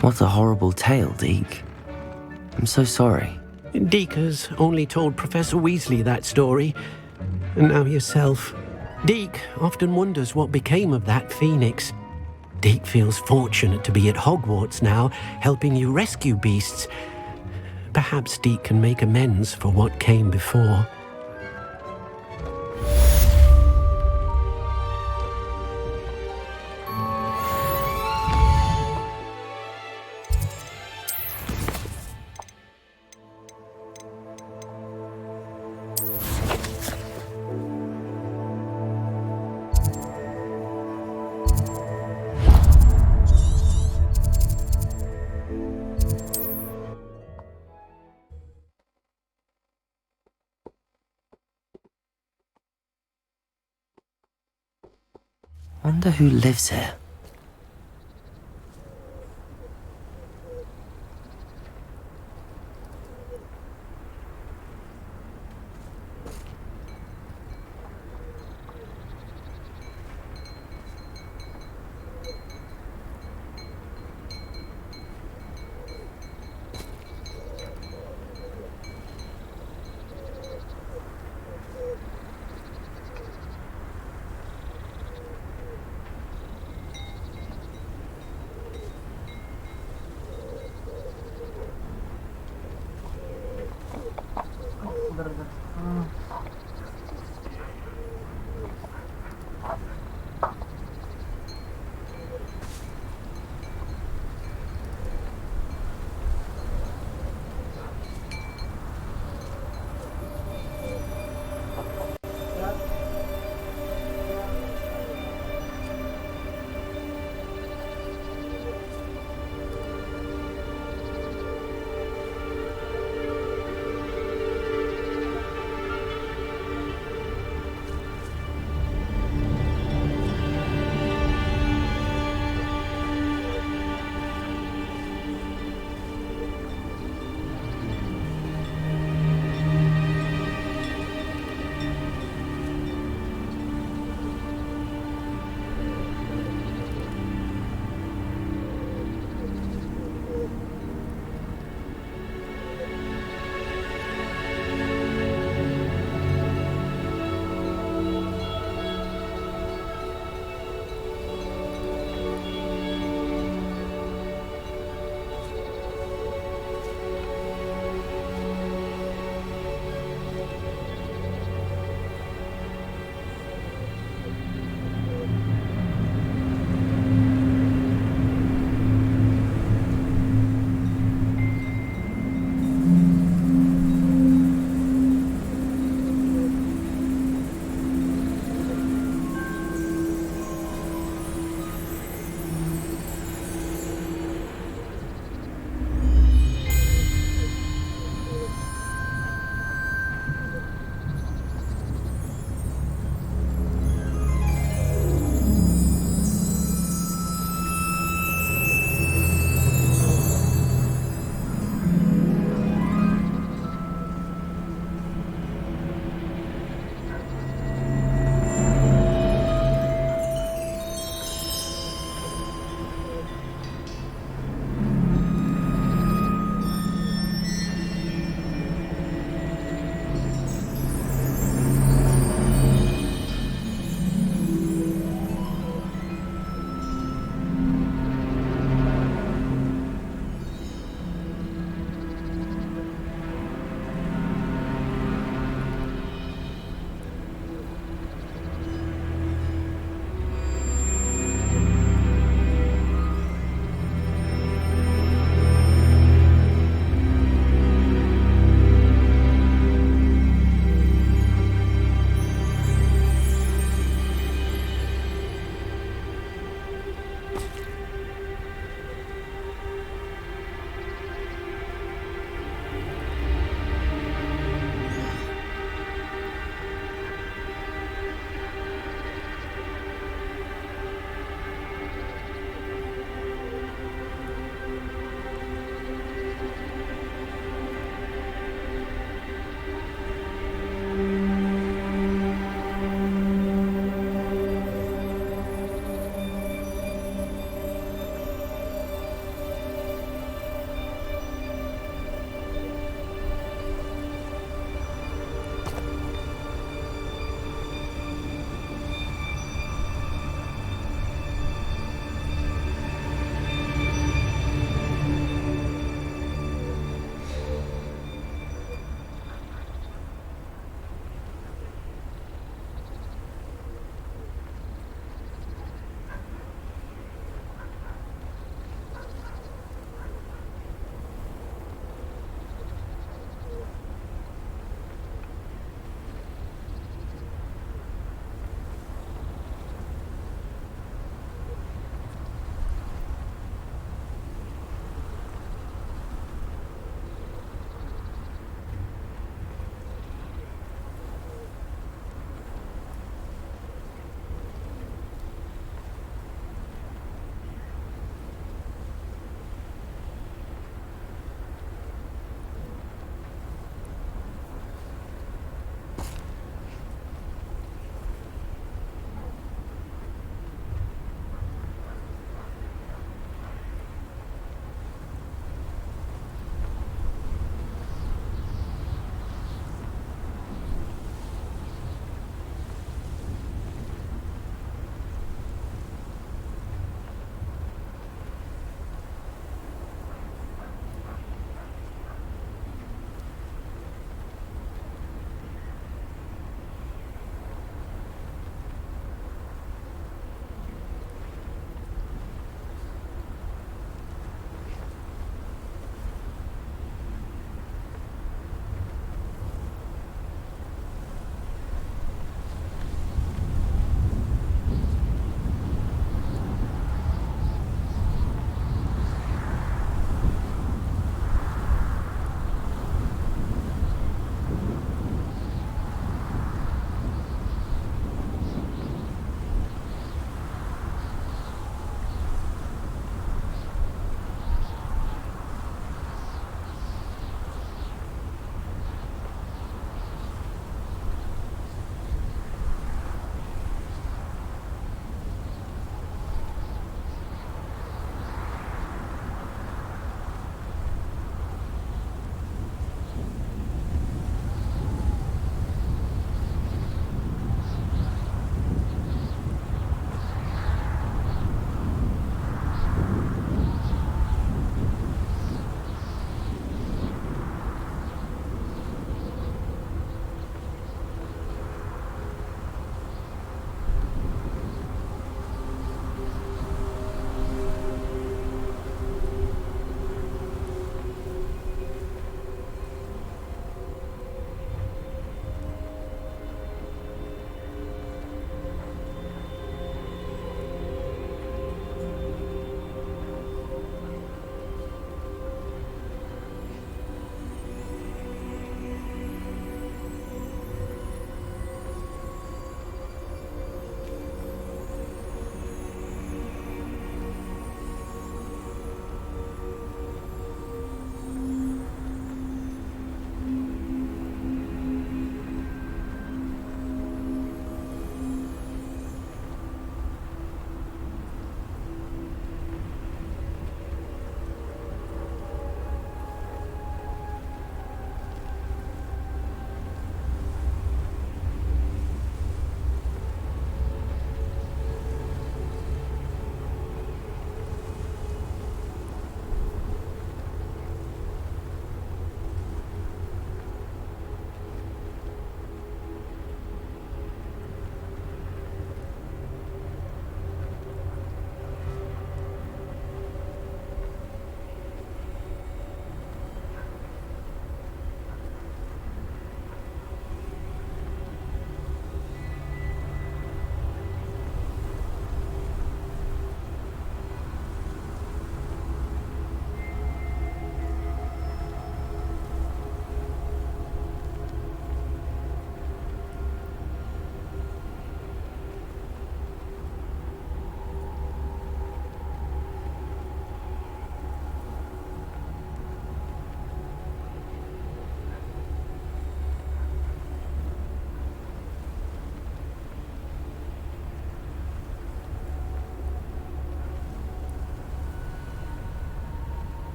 What a horrible tale, Deke. I'm so sorry. Deke has only told Professor Weasley that story, and now yourself. Deke often wonders what became of that phoenix. Deke feels fortunate to be at Hogwarts now, helping you rescue beasts. Perhaps Deke can make amends for what came before. Wonder who lives here.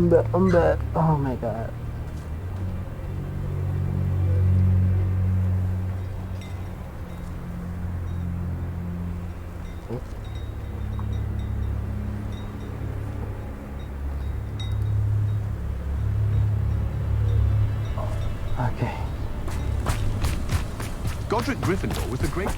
I'm back. Oh my god. Okay. Godric Gryffindor was the great...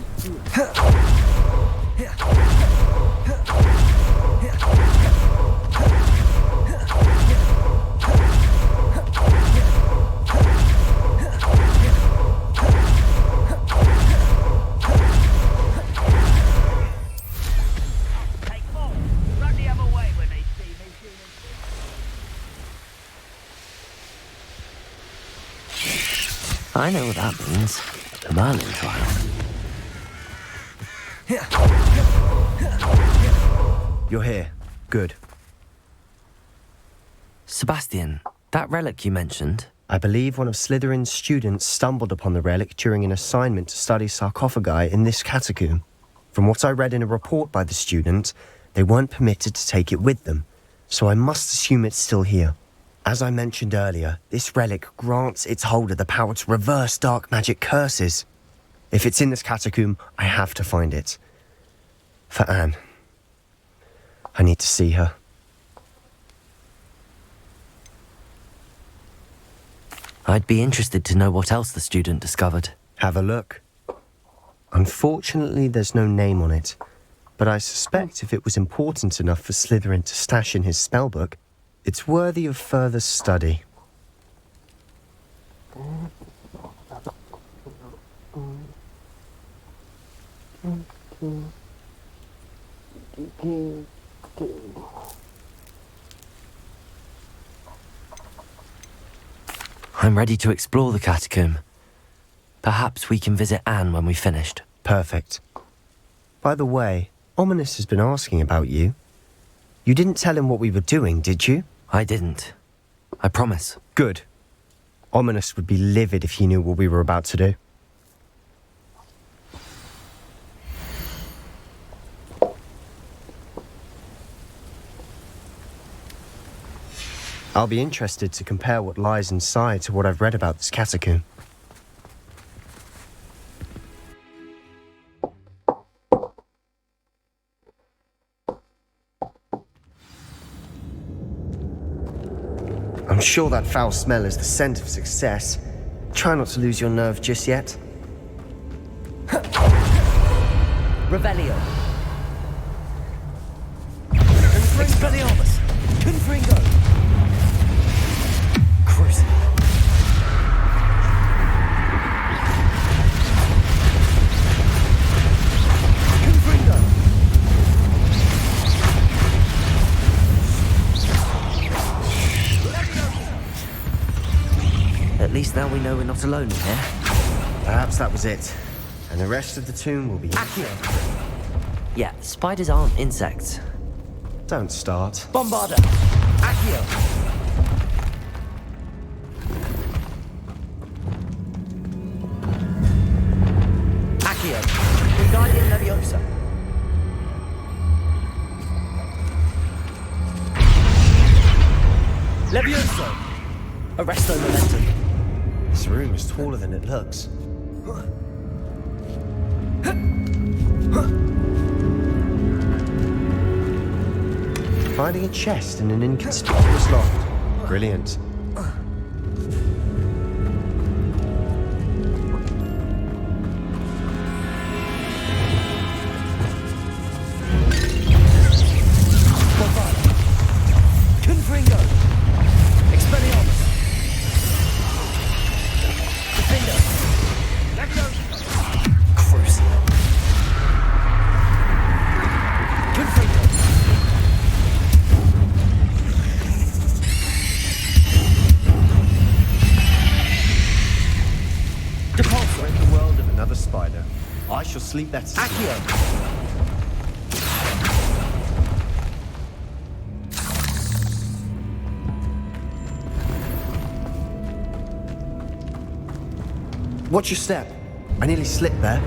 I know what that means. The Merlin trial. You're here. Good. Sebastian, that relic you mentioned... I believe one of Slytherin's students stumbled upon the relic during an assignment to study sarcophagi in this catacomb. From what I read in a report by the student, they weren't permitted to take it with them, so I must assume it's still here. As I mentioned earlier, this relic grants its holder the power to reverse dark magic curses. If it's in this catacomb, I have to find it. For Anne. I need to see her. I'd be interested to know what else the student discovered. Have a look. Unfortunately, there's no name on it, but I suspect if it was important enough for Slytherin to stash in his spellbook, it's worthy of further study. I'm ready to explore the catacomb. Perhaps we can visit Anne when we've finished. Perfect. By the way, Ominous has been asking about you. You didn't tell him what we were doing, did you? I didn't. I promise. Good. Ominous would be livid if he knew what we were about to do. I'll be interested to compare what lies inside to what I've read about this catacomb. I'm sure that foul smell is the scent of success. Try not to lose your nerve just yet. Revelio. Expelliarmus. Confringo. Crucible. Confringo. At least now we know we're not alone in here. Perhaps that was it. And the rest of the tomb will be... Accio. Yeah, spiders aren't insects. Don't start. Bombarda. Accio. Accio. Wingardium Leviosa. Levioso. Arresto Momentum. This room is taller than it looks. Finding a chest in an inconspicuous loft. Brilliant. Confringo. Expelliarmus. Defender. Leviosa. Crucible. Confringo. Repulsor in the world of another spider. I shall sleep better. Accio. Watch your step. I nearly slipped there.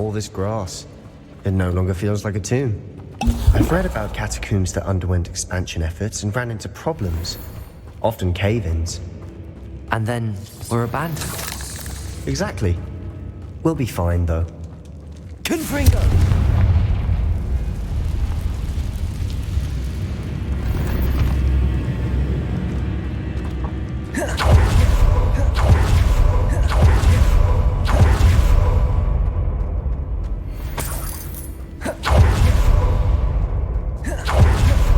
all this grass. It no longer feels like a tomb. I've read about catacombs that underwent expansion efforts and ran into problems, often cave-ins. And then were abandoned. Exactly. We'll be fine, though. Confringo!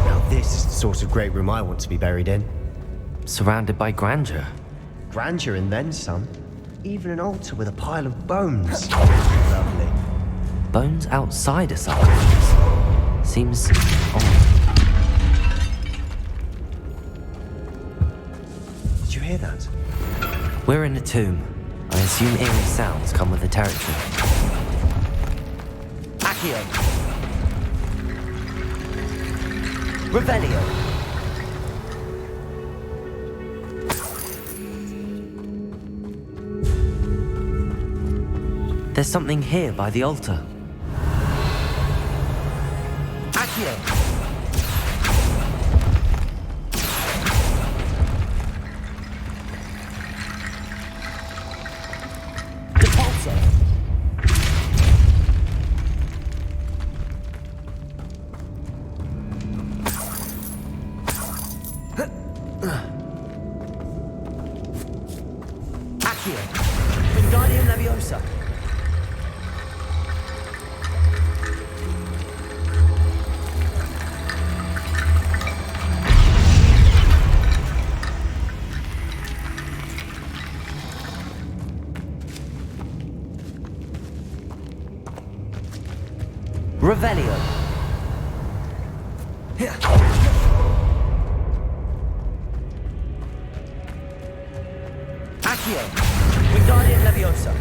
Now this is the sort of great room I want to be buried in. Surrounded by grandeur. Grandeur and then some. Even an altar with a pile of bones. Lovely. Bones outside a sarcophagus. Seems odd. Did you hear that? We're in a tomb. I assume eerie sounds come with the territory. Accio! Revelio! There's something here by the altar. Accio! Revelio. Accio. Wingardium Leviosa.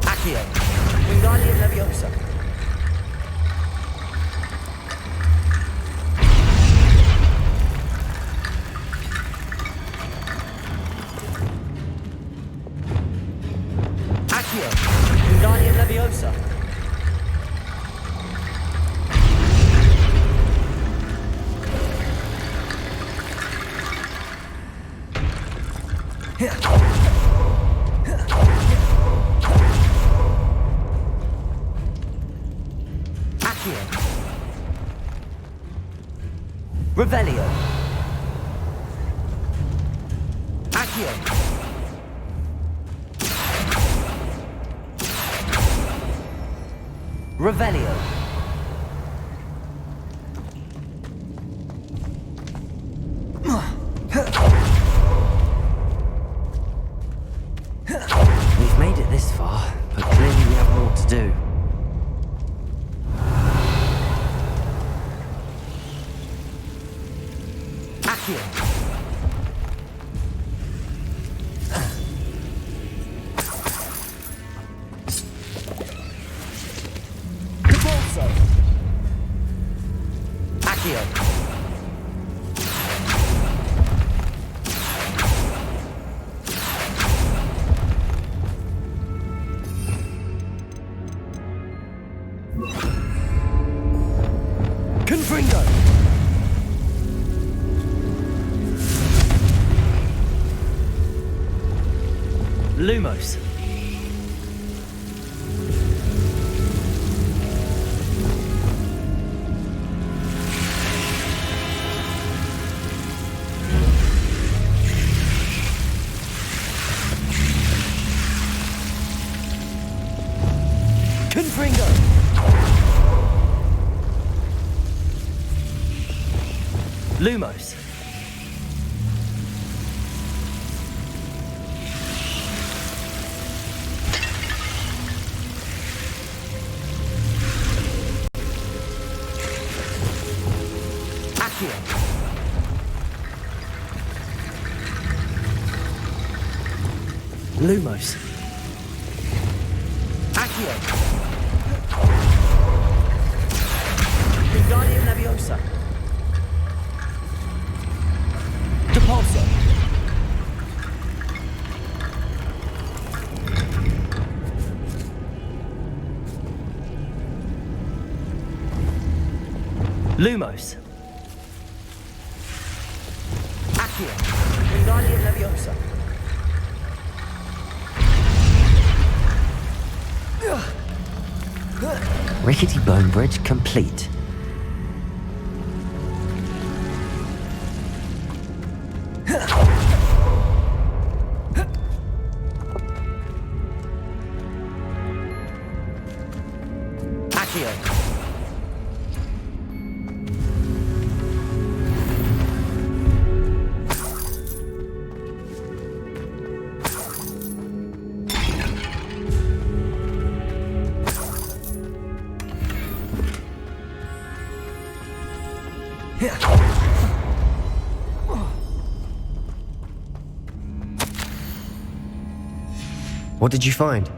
Accio. Wingardium Leviosa. Wingardium Leviosa. Accio. Revelio. Accio. Revelio. We've made it this far, but clearly we have more to do. Accio. Accio. Confringo. Lumos. Confringo. Lumos. Accio. Lumos. Accio. Wingardium Leviosa. Repulsor. Lumos. Accio. Wingardium Leviosa. Rickety bone bridge complete. Accio. What did you find?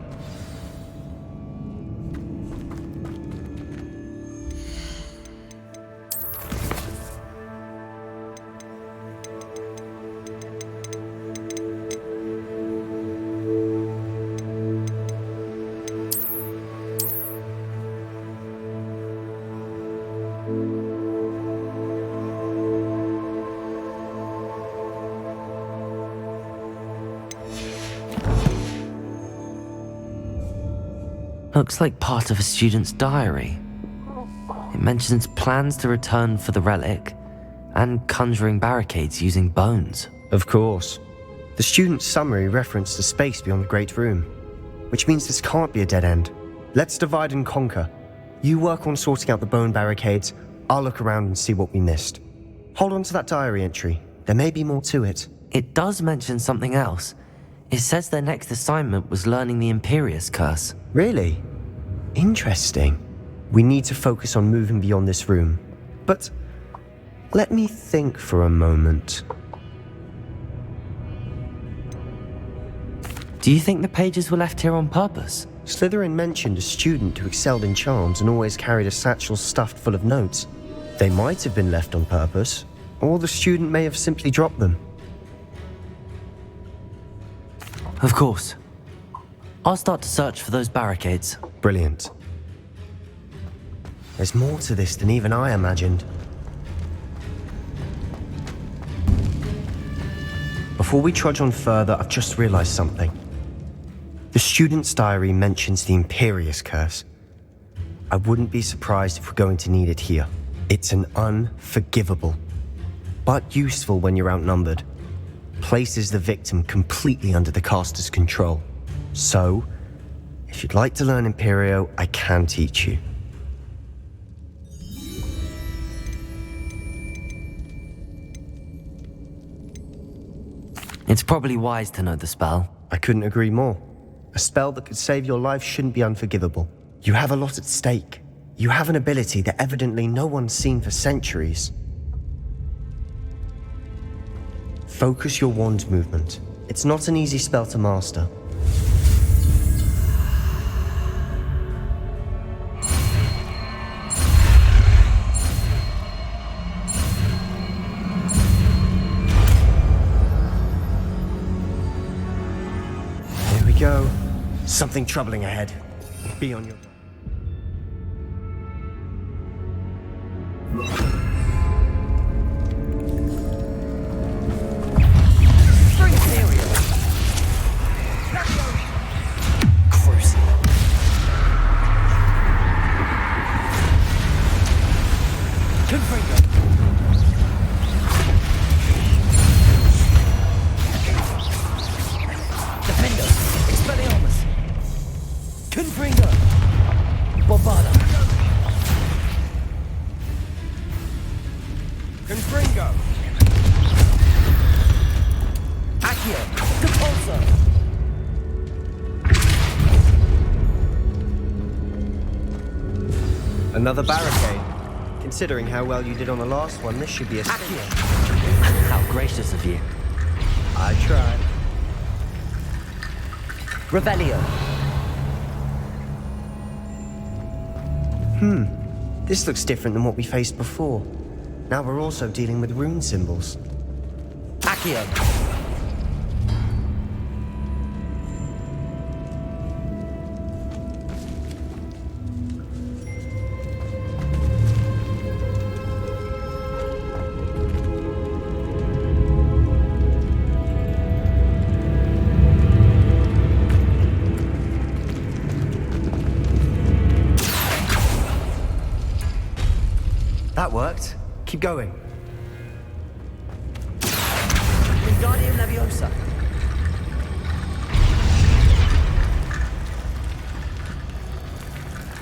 Looks like part of a student's diary. It mentions plans to return for the relic and conjuring barricades using bones. Of course. The student's summary referenced a space beyond the Great Room, which means this can't be a dead end. Let's divide and conquer. You work on sorting out the bone barricades, I'll look around and see what we missed. Hold on to that diary entry. There may be more to it. It does mention something else. It says their next assignment was learning the Imperius Curse. Really? Interesting. We need to focus on moving beyond this room. But let me think for a moment. Do you think the pages were left here on purpose? Slytherin mentioned a student who excelled in charms and always carried a satchel stuffed full of notes. They might have been left on purpose, or the student may have simply dropped them. Of course. I'll start to search for those barricades. Brilliant. There's more to this than even I imagined. Before we trudge on further, I've just realized something. The student's diary mentions the Imperius Curse. I wouldn't be surprised if we're going to need it here. It's an unforgivable, but useful when you're outnumbered. Places the victim completely under the caster's control. So, if you'd like to learn Imperio, I can teach you. It's probably wise to know the spell. I couldn't agree more. A spell that could save your life shouldn't be unforgivable. You have a lot at stake. You have an ability that evidently no one's seen for centuries. Focus your wand movement. It's not an easy spell to master. Here we go. Something troubling ahead. Be on your... Another barricade. Considering how well you did on the last one, this should be a cinch. How gracious of you. I tried. Revelio. This looks different than what we faced before. Now we're also dealing with rune symbols. Accio. Accio. That worked. Keep going. Wingardium Leviosa.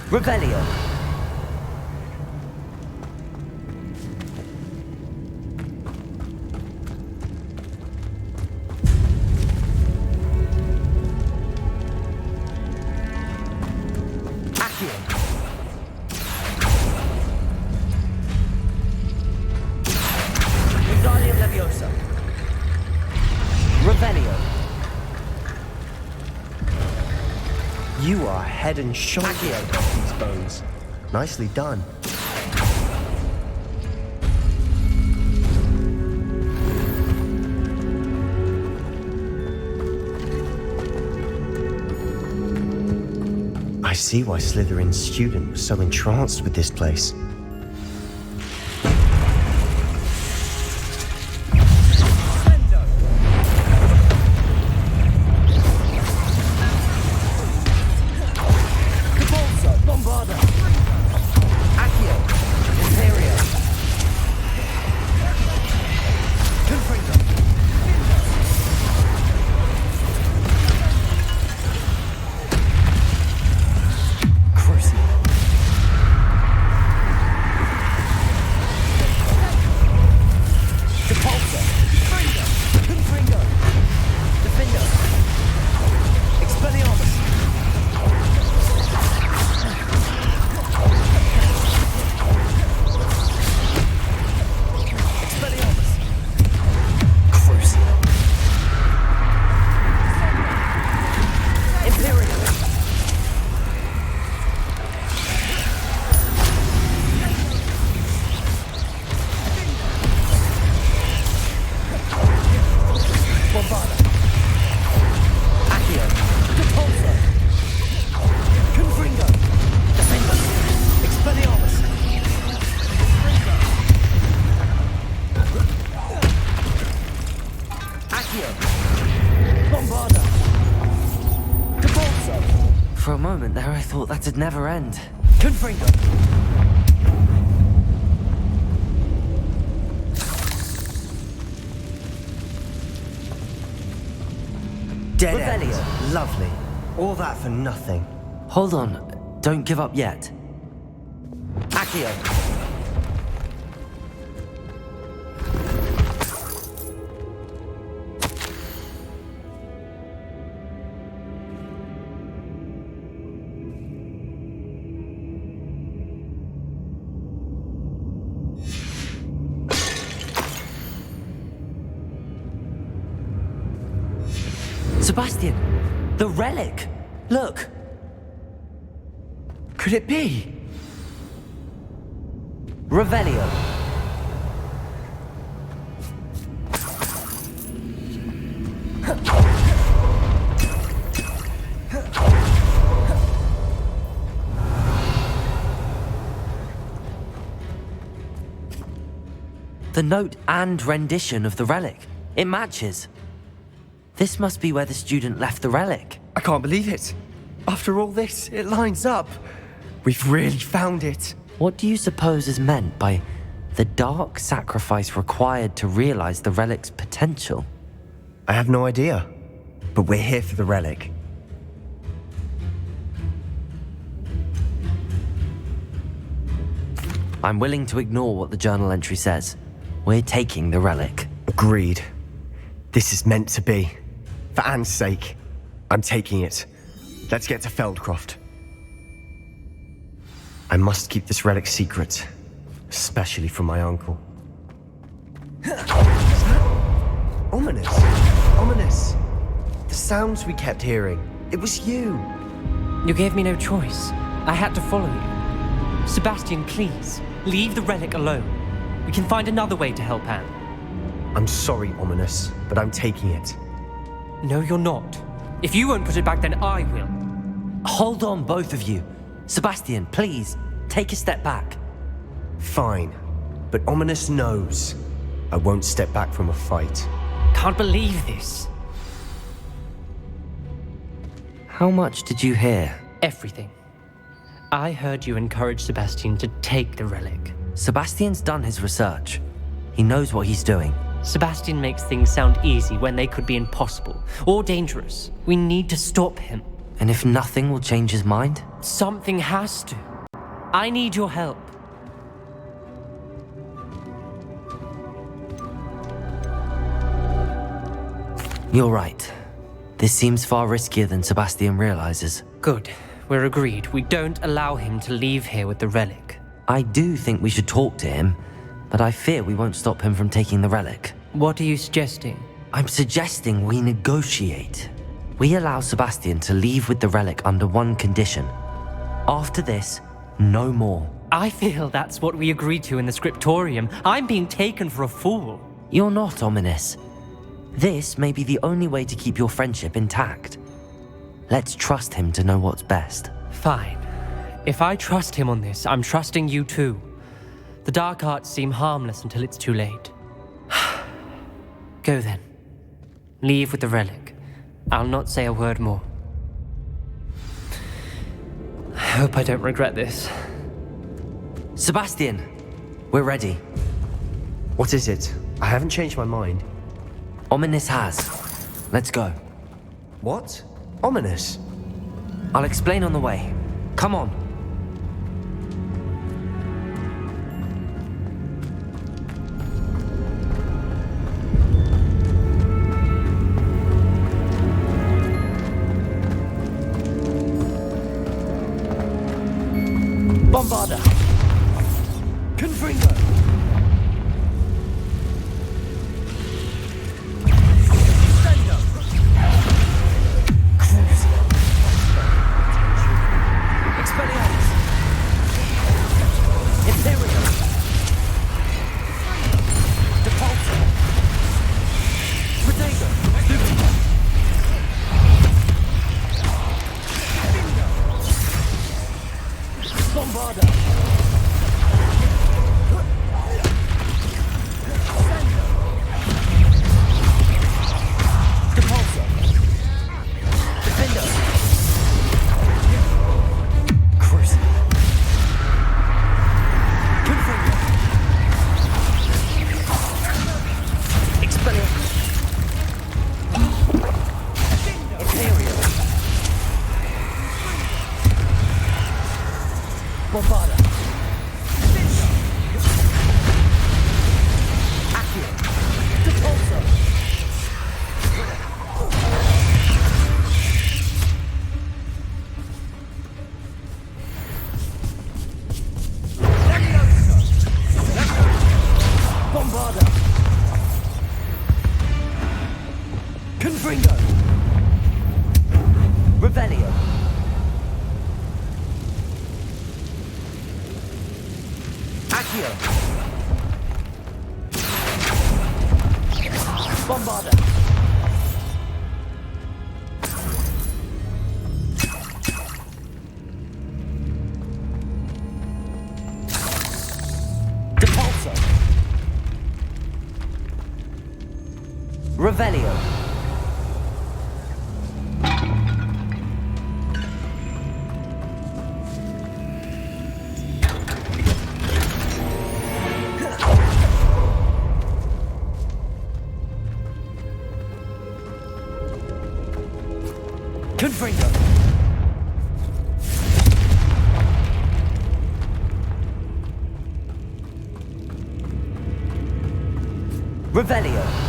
Revelio. Accio. Wingardium Leviosa. Revelio. You are head and shoulders above these bones. Nicely done. I see why Slytherin's student was so entranced with this place. For a moment there, I thought that'd never end. Confringo! Dead end. Lovely. All that for nothing. Hold on. Don't give up yet. Accio! Sebastian! The relic! Look! Could it be? Revelio. The note and rendition of the relic. It matches. This must be where the student left the relic. I can't believe it. After all this, it lines up. We've really found it. What do you suppose is meant by the dark sacrifice required to realize the relic's potential? I have no idea, but we're here for the relic. I'm willing to ignore what the journal entry says. We're taking the relic. Agreed. This is meant to be. For Anne's sake, I'm taking it. Let's get to Feldcroft. I must keep this relic secret, especially from my uncle. Ominous. Ominous. The sounds we kept hearing. It was you. You gave me no choice. I had to follow you. Sebastian, please, leave the relic alone. We can find another way to help Anne. I'm sorry, Ominous, but I'm taking it. No, you're not. If you won't put it back, then I will. Hold on, both of you. Sebastian, please, take a step back. Fine, but Ominous knows I won't step back from a fight. Can't believe this. How much did you hear? Everything. I heard you encourage Sebastian to take the relic. Sebastian's done his research. He knows what he's doing. Sebastian makes things sound easy when they could be impossible or dangerous. We need to stop him. And if nothing will change his mind? Something has to. I need your help. You're right. This seems far riskier than Sebastian realizes. Good. We're agreed. We don't allow him to leave here with the relic. I do think we should talk to him, but I fear we won't stop him from taking the relic. What are you suggesting? I'm suggesting we negotiate. We allow Sebastian to leave with the relic under one condition. After this, no more. I feel that's what we agreed to in the scriptorium. I'm being taken for a fool. You're not, Ominous. This may be the only way to keep your friendship intact. Let's trust him to know what's best. Fine. If I trust him on this, I'm trusting you too. The dark arts seem harmless until it's too late. Go then. Leave with the relic. I'll not say a word more. I hope I don't regret this. Sebastian, we're ready. What is it? I haven't changed my mind. Ominous has. Let's go. What? Ominous? I'll explain on the way. Come on. Bombarder! Confringo! Revelio. Confringo. Revelio.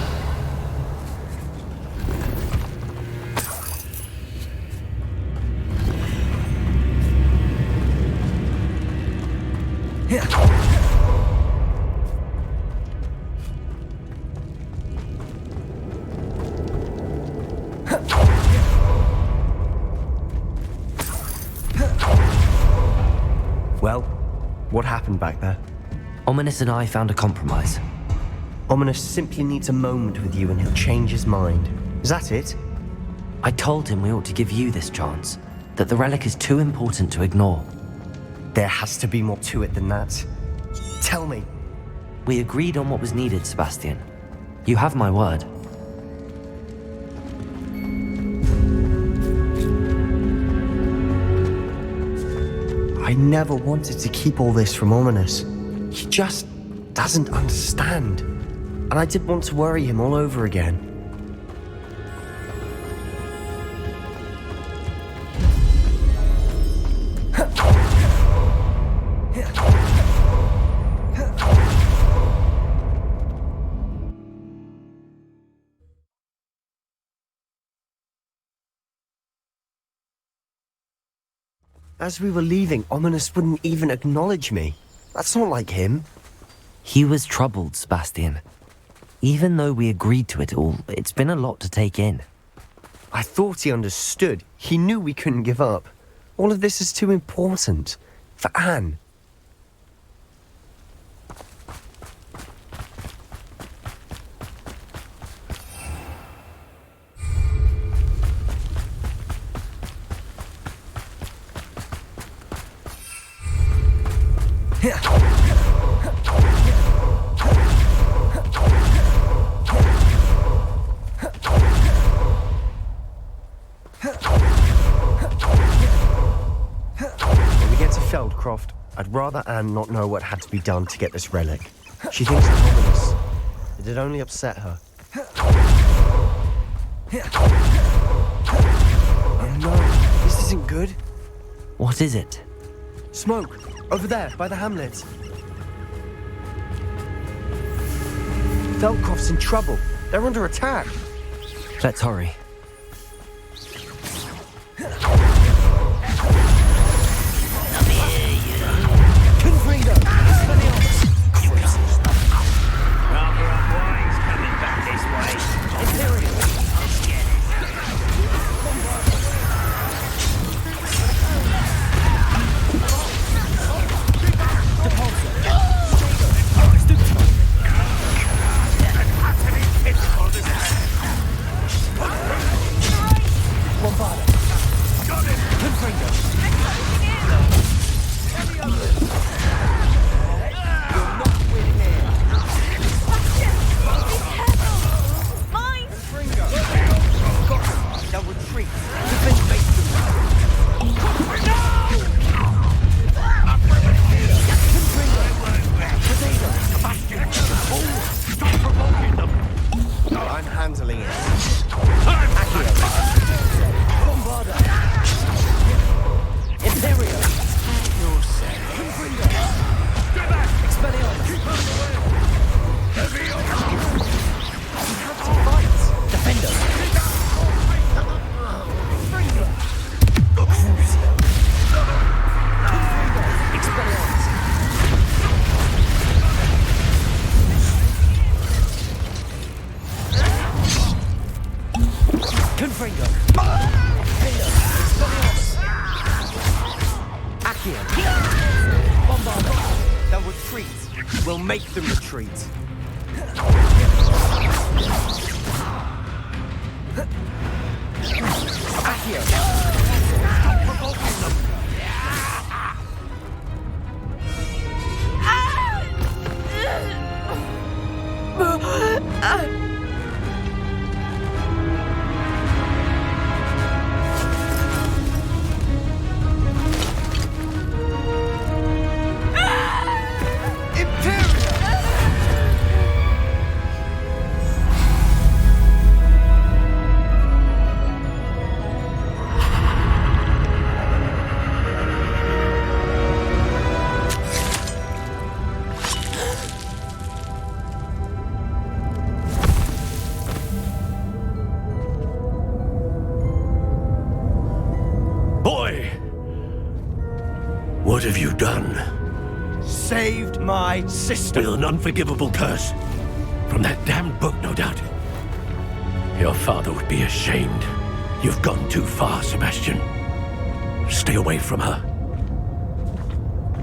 Well, what happened back there? Ominous and I found a compromise. Ominous simply needs a moment with you and he'll change his mind. Is that it? I told him we ought to give you this chance, that the relic is too important to ignore. There has to be more to it than that. Tell me. We agreed on what was needed, Sebastian. You have my word. I never wanted to keep all this from Ominous. He just doesn't understand. And I didn't want to worry him all over again. As we were leaving, Ominous wouldn't even acknowledge me. That's not like him. He was troubled, Sebastian. Even though we agreed to it all, it's been a lot to take in. I thought he understood. He knew we couldn't give up. All of this is too important. For Anne. I'd rather Anne not know what had to be done to get this relic. She thinks it's ominous. It'd only upset her. Oh no, this isn't good. What is it? Smoke, over there, by the hamlet. Feldcroft's in trouble. They're under attack. Let's hurry. What have you done? Saved my sister. With an unforgivable curse. From that damned book, no doubt. Your father would be ashamed. You've gone too far, Sebastian. Stay away from her.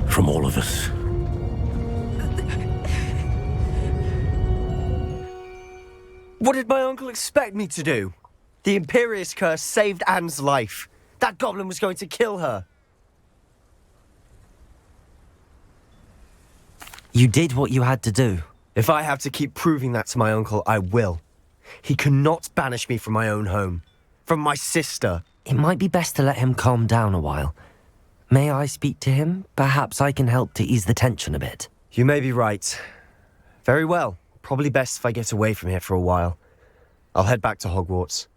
From all of us. What did my uncle expect me to do? The Imperious curse saved Anne's life. That goblin was going to kill her. You did what you had to do. If I have to keep proving that to my uncle, I will. He cannot banish me from my own home. From my sister. It might be best to let him calm down a while. May I speak to him? Perhaps I can help to ease the tension a bit. You may be right. Very well. Probably best if I get away from here for a while. I'll head back to Hogwarts.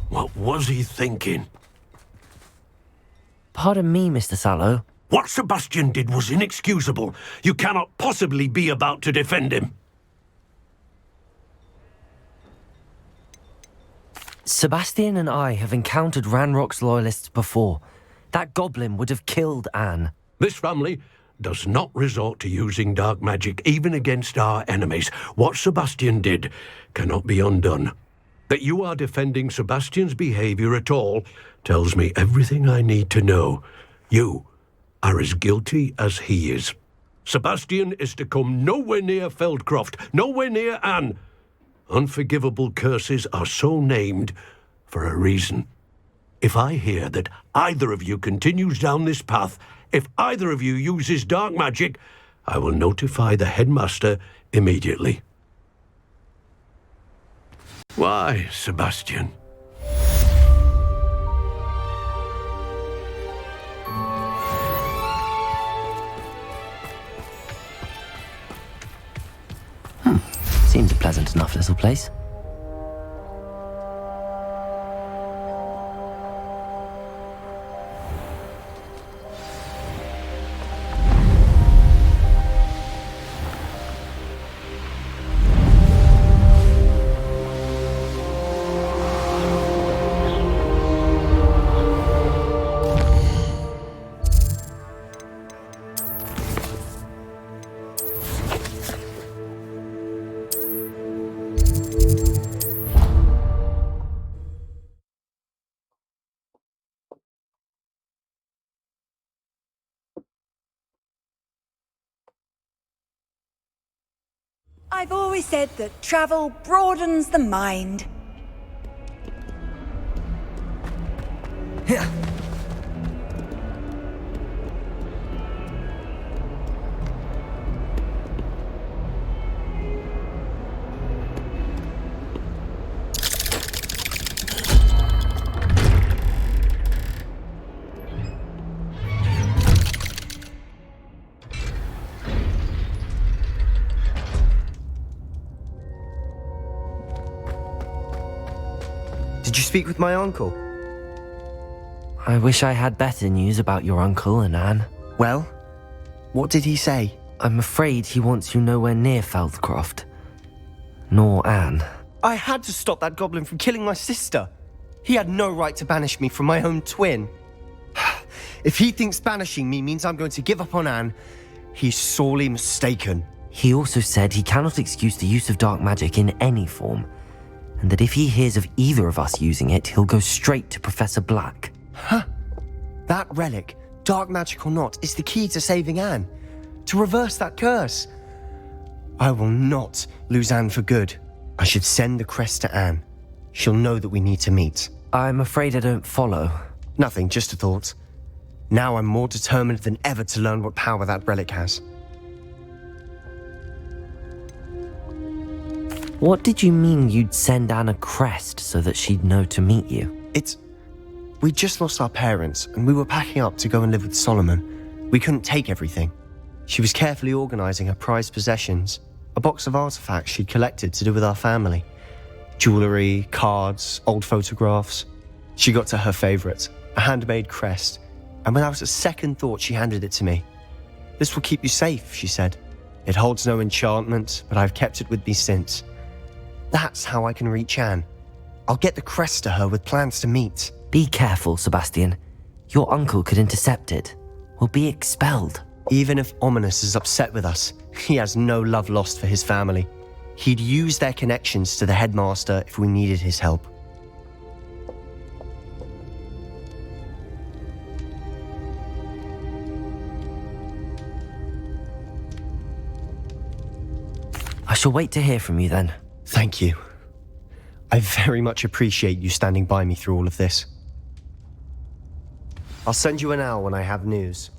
What was he thinking? Pardon me, Mr. Sallow. What Sebastian did was inexcusable. You cannot possibly be about to defend him. Sebastian and I have encountered Ranrock's loyalists before. That goblin would have killed Anne. This family does not resort to using dark magic even against our enemies. What Sebastian did cannot be undone. That you are defending Sebastian's behavior at all tells me everything I need to know. You are as guilty as he is. Sebastian is to come nowhere near Feldcroft, nowhere near Anne. Unforgivable curses are so named for a reason. If I hear that either of you continues down this path, if either of you uses dark magic, I will notify the headmaster immediately. Why, Sebastian? Seems a pleasant enough little place. I've always said that travel broadens the mind. Did you speak with my uncle? I wish I had better news about your uncle and Anne. Well, what did he say? I'm afraid he wants you nowhere near Feldcroft. Nor Anne. I had to stop that goblin from killing my sister. He had no right to banish me from my own twin. If he thinks banishing me means I'm going to give up on Anne, he's sorely mistaken. He also said he cannot excuse the use of dark magic in any form, and that if he hears of either of us using it, he'll go straight to Professor Black. Huh? That relic, dark magic or not, is the key to saving Anne. To reverse that curse. I will not lose Anne for good. I should send the crest to Anne. She'll know that we need to meet. I'm afraid I don't follow. Nothing, just a thought. Now I'm more determined than ever to learn what power that relic has. What did you mean you'd send Anne a crest so that she'd know to meet you? We'd just lost our parents, and we were packing up to go and live with Solomon. We couldn't take everything. She was carefully organising her prized possessions, a box of artifacts she'd collected to do with our family. Jewellery, cards, old photographs. She got to her favourite, a handmade crest, and without a second thought she handed it to me. "This will keep you safe," she said. "It holds no enchantment, but I've kept it with me since. That's how I can reach Anne. I'll get the crest to her with plans to meet." Be careful, Sebastian. Your uncle could intercept it. We'll be expelled. Even if Ominous is upset with us, he has no love lost for his family. He'd use their connections to the headmaster if we needed his help. I shall wait to hear from you then. Thank you. I very much appreciate you standing by me through all of this. I'll send you an owl when I have news.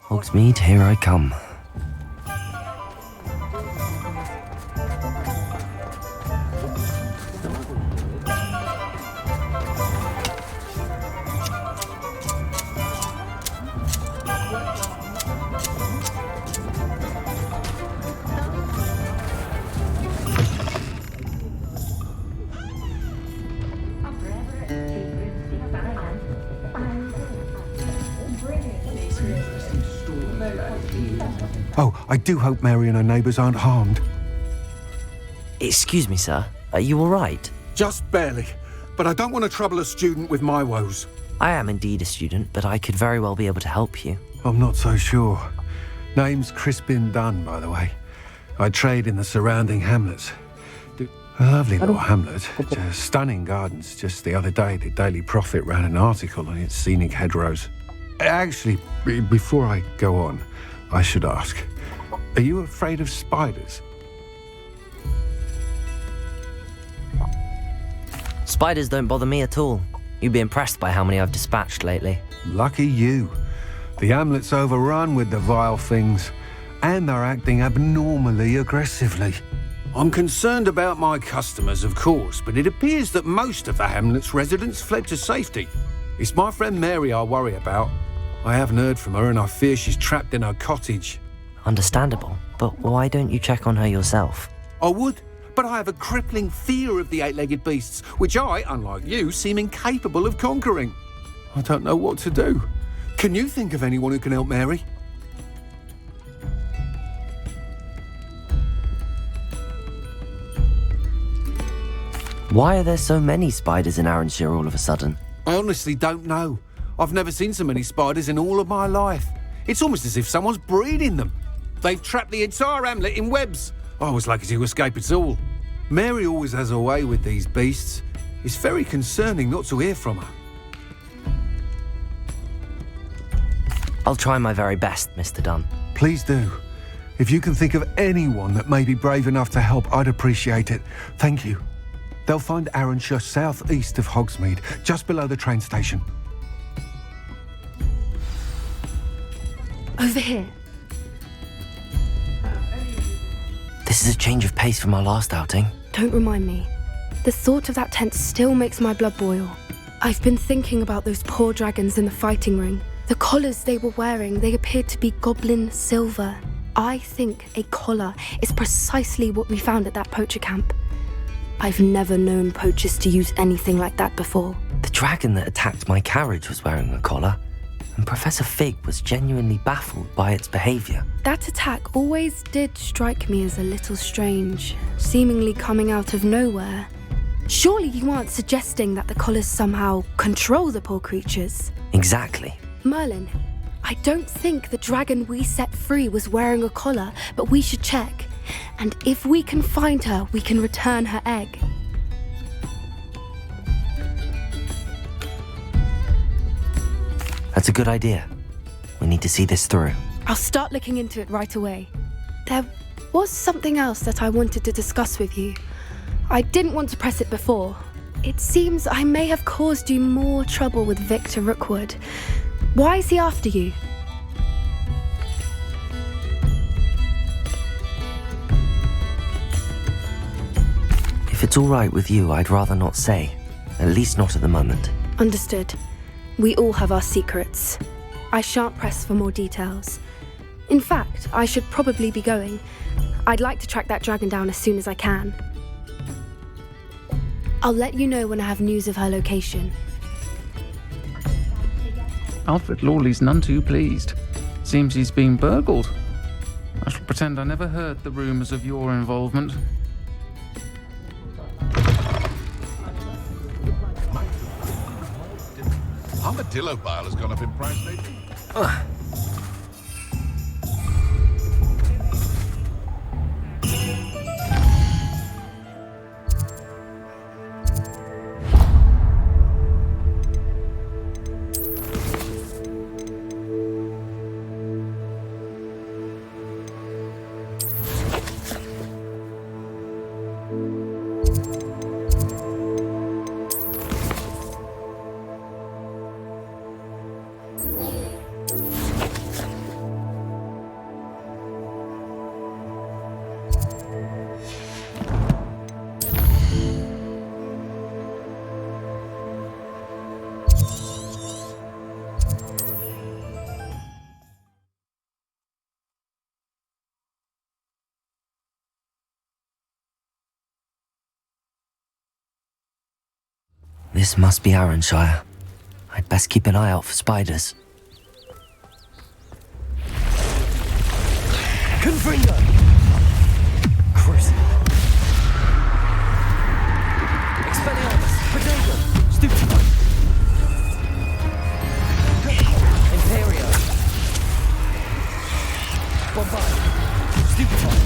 Hogsmeade, here I come. Oh, I do hope Mary and her neighbours aren't harmed. Excuse me, sir. Are you all right? Just barely. But I don't want to trouble a student with my woes. I am indeed a student, but I could very well be able to help you. I'm not so sure. Name's Crispin Dunn, by the way. I trade in the surrounding hamlets. A lovely little hamlet. Just stunning gardens. Just the other day, the Daily Prophet ran an article on its scenic hedgerows. Actually, before I go on, I should ask, are you afraid of spiders? Spiders don't bother me at all. You'd be impressed by how many I've dispatched lately. Lucky you. The hamlet's overrun with the vile things, and they're acting abnormally aggressively. I'm concerned about my customers, of course, but it appears that most of the hamlet's residents fled to safety. It's my friend Mary I worry about. I haven't heard from her and I fear she's trapped in her cottage. Understandable, but why don't you check on her yourself? I would, but I have a crippling fear of the eight-legged beasts, which I, unlike you, seem incapable of conquering. I don't know what to do. Can you think of anyone who can help Mary? Why are there so many spiders in Arranshire all of a sudden? I honestly don't know. I've never seen so many spiders in all of my life. It's almost as if someone's breeding them. They've trapped the entire hamlet in webs. I was lucky to escape it all. Mary always has a way with these beasts. It's very concerning not to hear from her. I'll try my very best, Mr. Dunn. Please do. If you can think of anyone that may be brave enough to help, I'd appreciate it. Thank you. They'll find Arranshire southeast of Hogsmeade, just below the train station. Over here. This is a change of pace from our last outing. Don't remind me. The thought of that tent still makes my blood boil. I've been thinking about those poor dragons in the fighting ring. The collars they were wearing, they appeared to be goblin silver. I think a collar is precisely what we found at that poacher camp. I've never known poachers to use anything like that before. The dragon that attacked my carriage was wearing a collar, and Professor Fig was genuinely baffled by its behaviour. That attack always did strike me as a little strange, seemingly coming out of nowhere. Surely you aren't suggesting that the collars somehow control the poor creatures? Exactly. Merlin, I don't think the dragon we set free was wearing a collar, but we should check. And if we can find her, we can return her egg. That's a good idea. We need to see this through. I'll start looking into it right away. There was something else that I wanted to discuss with you. I didn't want to press it before. It seems I may have caused you more trouble with Victor Rookwood. Why is he after you? If it's all right with you, I'd rather not say. At least not at the moment. Understood. We all have our secrets. I shan't press for more details. In fact, I should probably be going. I'd like to track that dragon down as soon as I can. I'll let you know when I have news of her location. Alfred Lawley's none too pleased. Seems he's been burgled. I shall pretend I never heard the rumours of your involvement. Armadillo bile has gone up in price lately. This must be Arranshire. I'd best keep an eye out for spiders. Confringo! Cruising. Expelliarmus! Potato! Stupefy! Imperio! Bombard! Stupefy!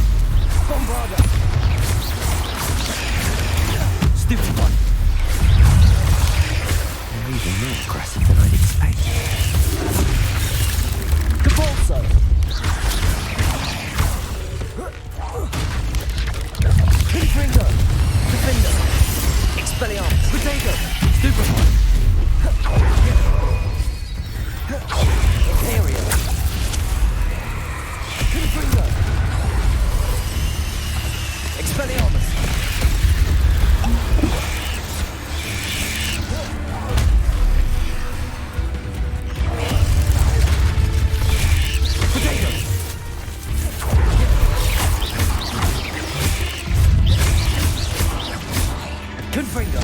Bombarda! Stupefy! Even more aggressive than I'd expected. Capulso! Confringo! Defender! Expelliarmus! Potato! Stupefy! Imperio! Confringo! Expelliarmus! Confringo!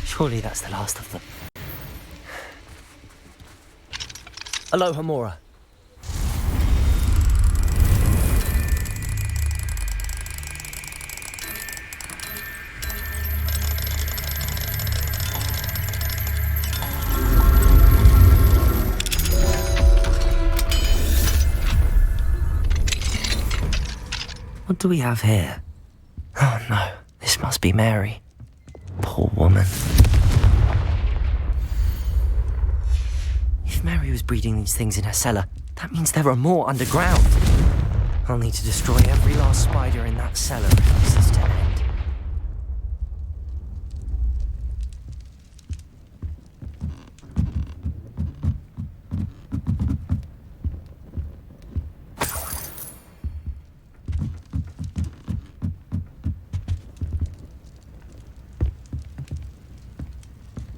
Surely that's the last of them. Aloha Mora. What do we have here? Oh no, this must be Mary. Poor woman. If Mary was breeding these things in her cellar, that means there are more underground. I'll need to destroy every last spider in that cellar if this is to end.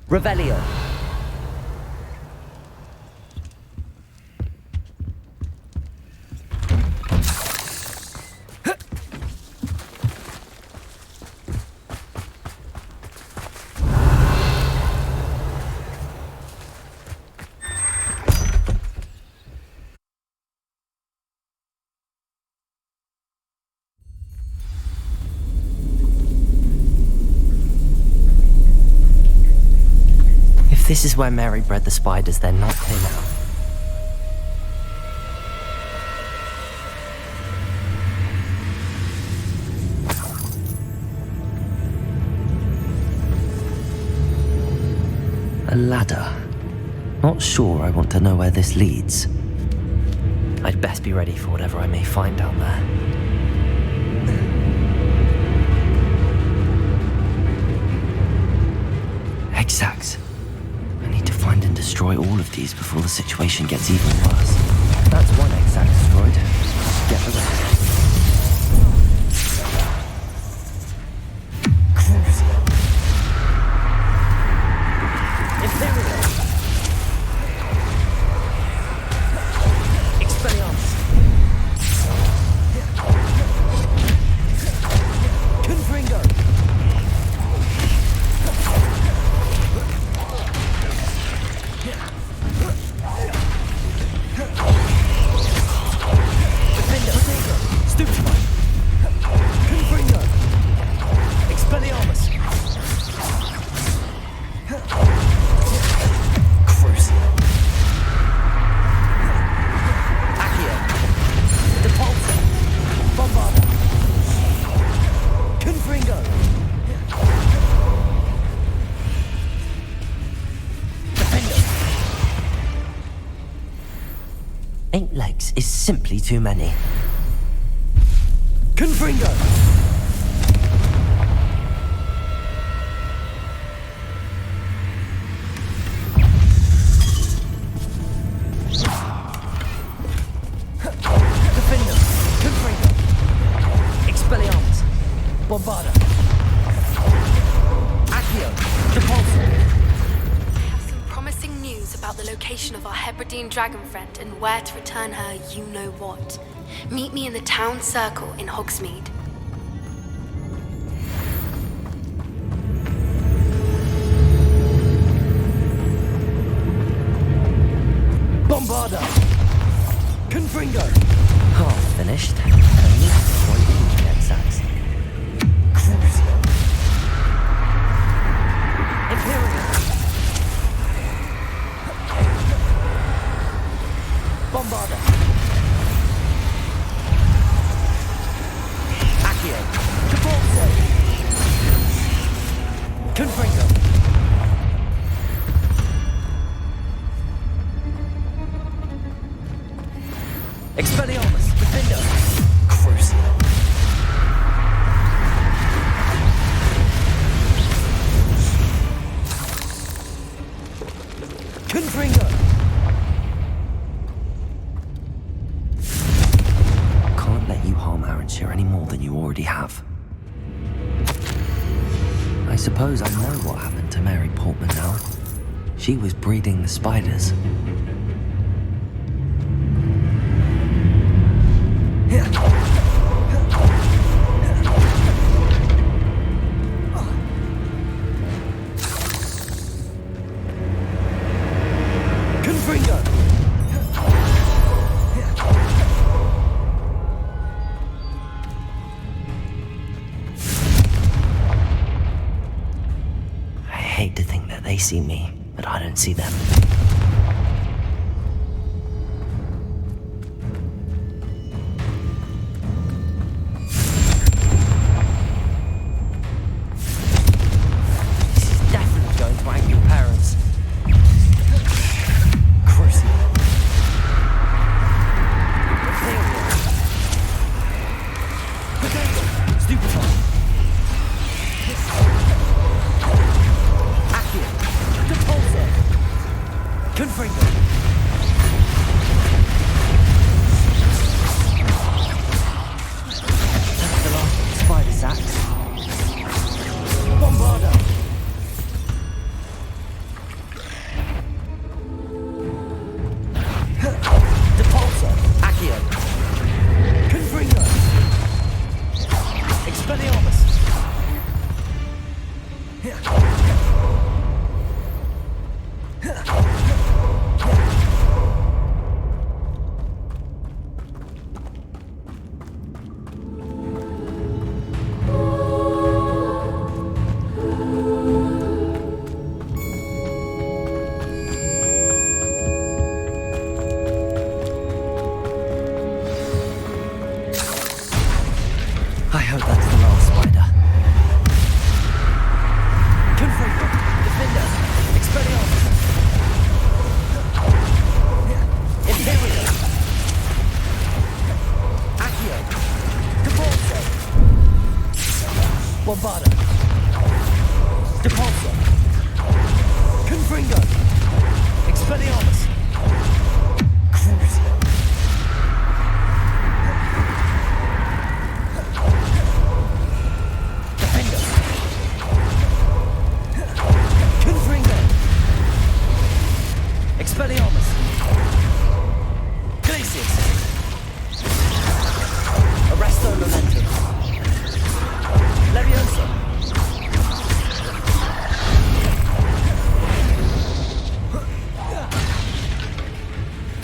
Revelio. If this is where Mary bred the spiders, they're not here now. A ladder. Not sure I want to know where this leads. I'd best be ready for whatever I may find down there. Exact. I need to find and destroy all of these before the situation gets even worse. That's one exact destroyed. Get the rest. Expelliarmus! is simply too many. Confringo! Defender! Confringo! Expelliarmus! Bombarda! Accio! Depulso! Promising news about the location of our Hebridean dragon friend and where to return her you-know-what. Meet me in the town circle in Hogsmeade. Bombarda! Confringo! Half finished. Only one internet sacks. Crucio! Imperial! Bombarda! Accio! Depulso! Confringo! Expelliarmus! Defender! Crucio! Confringo! Can't let you harm Aranshire any more than you already have. I suppose I know what happened to Mary Portman now. She was breeding the spiders. Confringo! I hate to think that they see me, but I don't see them. This is definitely going to anger your parents. Crucio! Stupefy! Accio! Depulso! Confringo! That's the last of the spider sacks. Bombarda! Depulso! Accio! Confringo! Expelliarmus! I hope that's the last spider. Confringo! Defender! Expelliarmus! Imperial! Accio! Depulso! Bombarda! Depulso! Confringo! Expelliarmus! Crucio! Defender! Confringo! Expelliarmus! Glacius! Arresto Momentum! Leviosa!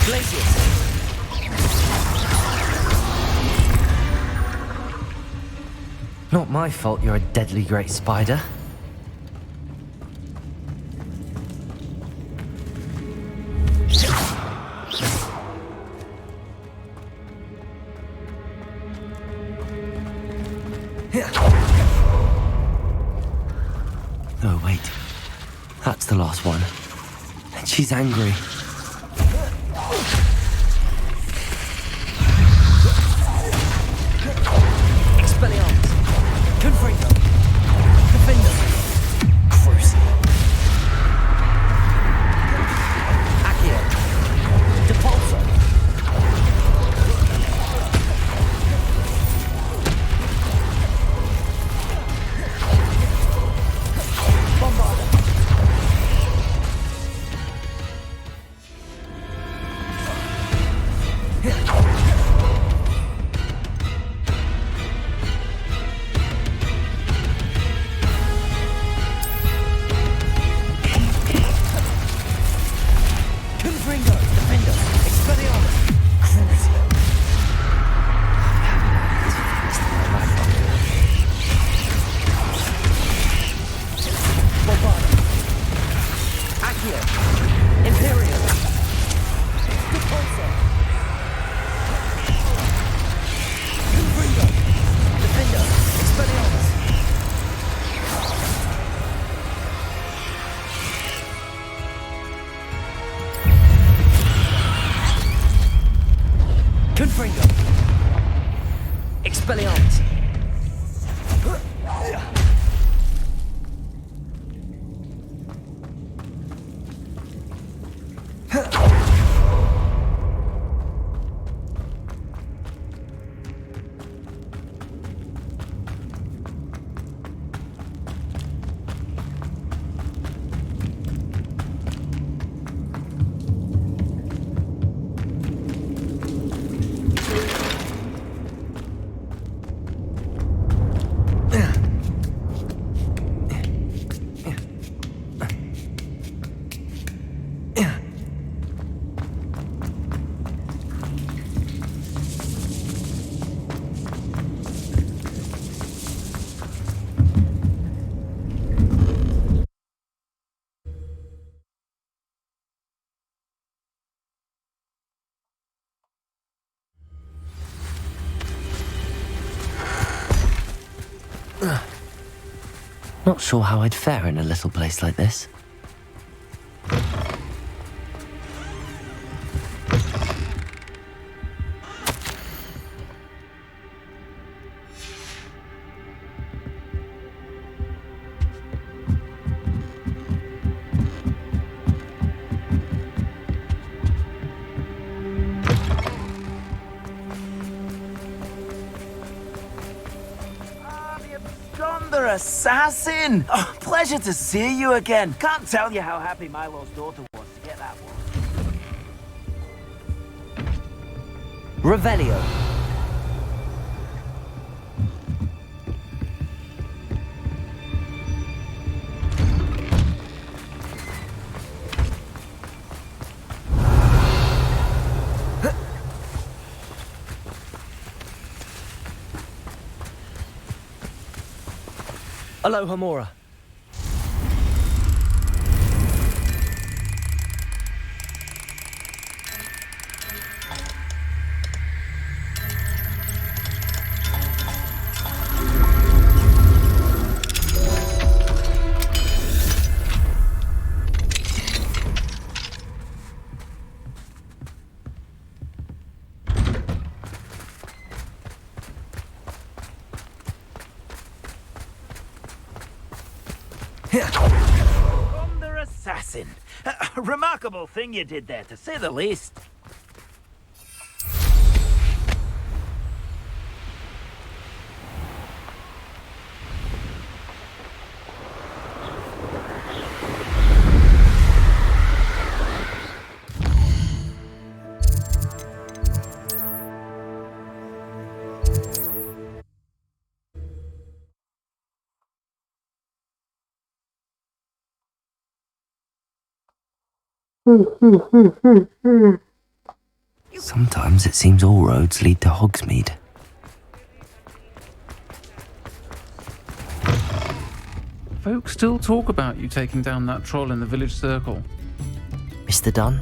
Glacius! Not my fault you're a deadly great spider. Oh, wait. That's the last one. And she's angry. Expelliarmus! Not sure how I'd fare in a little place like this. Assassin! Oh, pleasure to see you again. Can't tell you how happy my lost daughter was to get that one. Revelio. Aloha Mora. Assassin. A remarkable thing you did there, to say the least. Sometimes it seems all roads lead to Hogsmeade. Folks still talk about you taking down that troll in the village circle. Mr. Dunn,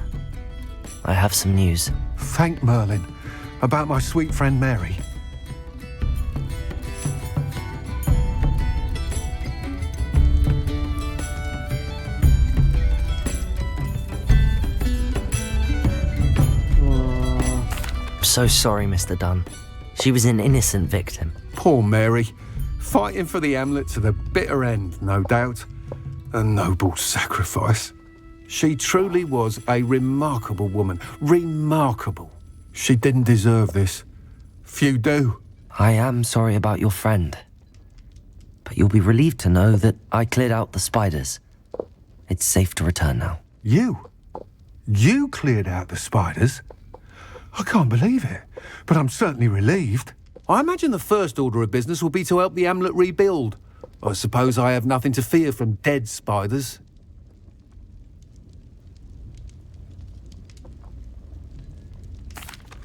I have some news. Thank Merlin. About my sweet friend Mary. So sorry, Mr. Dunn. She was an innocent victim. Poor Mary. Fighting for the Hamlet to the bitter end, no doubt. A noble sacrifice. She truly was a remarkable woman. Remarkable. She didn't deserve this. Few do. I am sorry about your friend. But you'll be relieved to know that I cleared out the spiders. It's safe to return now. You? You cleared out the spiders? I can't believe it, but I'm certainly relieved. I imagine the first order of business will be to help the Hamlet rebuild. I suppose I have nothing to fear from dead spiders.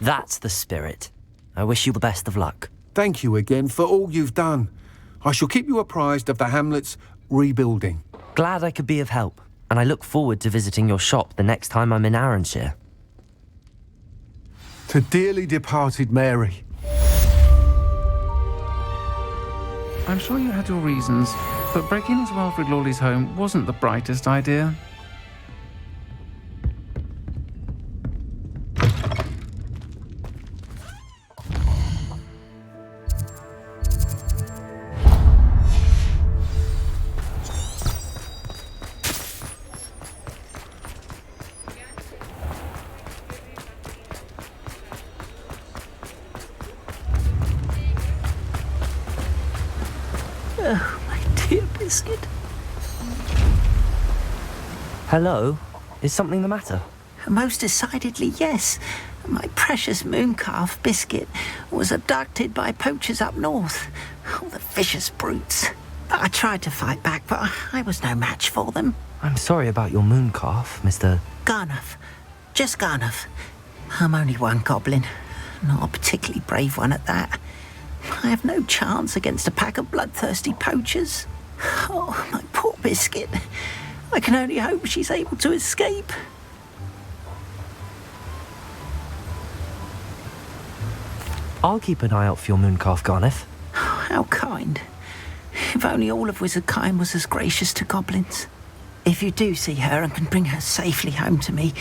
That's the spirit. I wish you the best of luck. Thank you again for all you've done. I shall keep you apprised of the Hamlet's rebuilding. Glad I could be of help, and I look forward to visiting your shop the next time I'm in Arranshire. To dearly departed Mary. I'm sure you had your reasons, but breaking into Alfred Lawley's home wasn't the brightest idea. Oh, my dear Biscuit. Hello? Is something the matter? Most decidedly, yes. My precious moon calf, Biscuit, was abducted by poachers up north. Oh, the vicious brutes. I tried to fight back, but I was no match for them. I'm sorry about your moon calf, Mr. Garnuff. Just Garnuff. I'm only one goblin. Not a particularly brave one at that. I have no chance against a pack of bloodthirsty poachers. Oh, my poor Biscuit. I can only hope she's able to escape. I'll keep an eye out for your moon calf, Garnuff. How kind. If only all of Wizardkind was as gracious to goblins. If you do see her and can bring her safely home to me,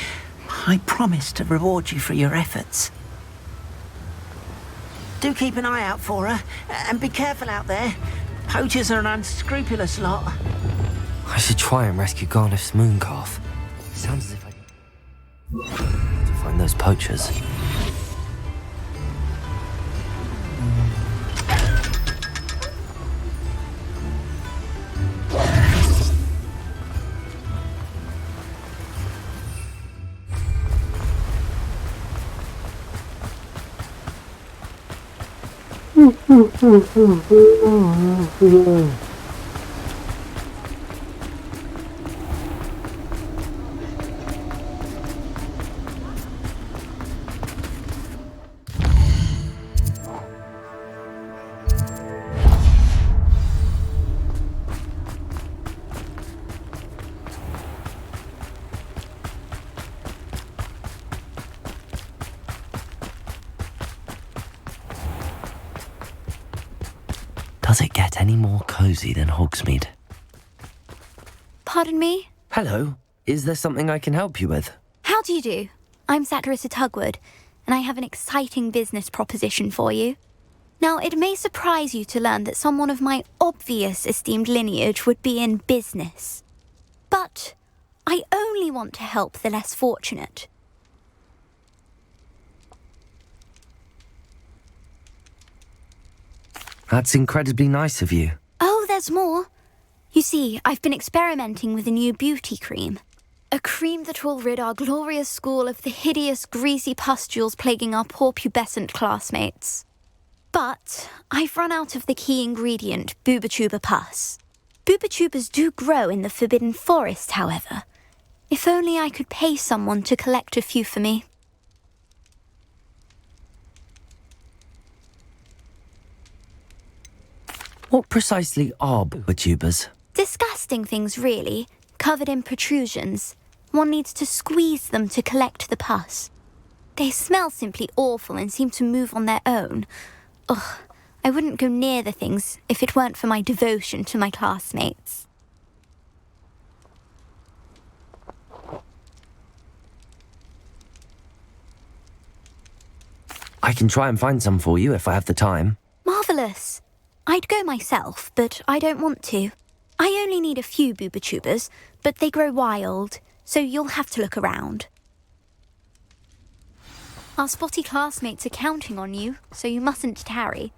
I promise to reward you for your efforts. Do keep an eye out for her, and be careful out there. Poachers are an unscrupulous lot. I should try and rescue Garnuff's moon calf. Sounds as if I to find those poachers. Does it get any more cozy than Hogsmeade? Pardon me? Hello. Is there something I can help you with? How do you do? I'm Satirissa Tugwood, and I have an exciting business proposition for you. Now, it may surprise you to learn that someone of my obvious esteemed lineage would be in business. But I only want to help the less fortunate. That's incredibly nice of you. Oh, there's more. You see, I've been experimenting with a new beauty cream. A cream that will rid our glorious school of the hideous, greasy pustules plaguing our poor pubescent classmates. But I've run out of the key ingredient, boobotuber pus. Boobotubers do grow in the Forbidden Forest, however. If only I could pay someone to collect a few for me. What precisely are boobotubers? Disgusting things, really, covered in protrusions. One needs to squeeze them to collect the pus. They smell simply awful and seem to move on their own. Ugh, I wouldn't go near the things if it weren't for my devotion to my classmates. I can try and find some for you if I have the time. Marvellous. I'd go myself, but I don't want to. I only need a few boobotubers, but they grow wild, so you'll have to look around. Our spotty classmates are counting on you, so you mustn't tarry.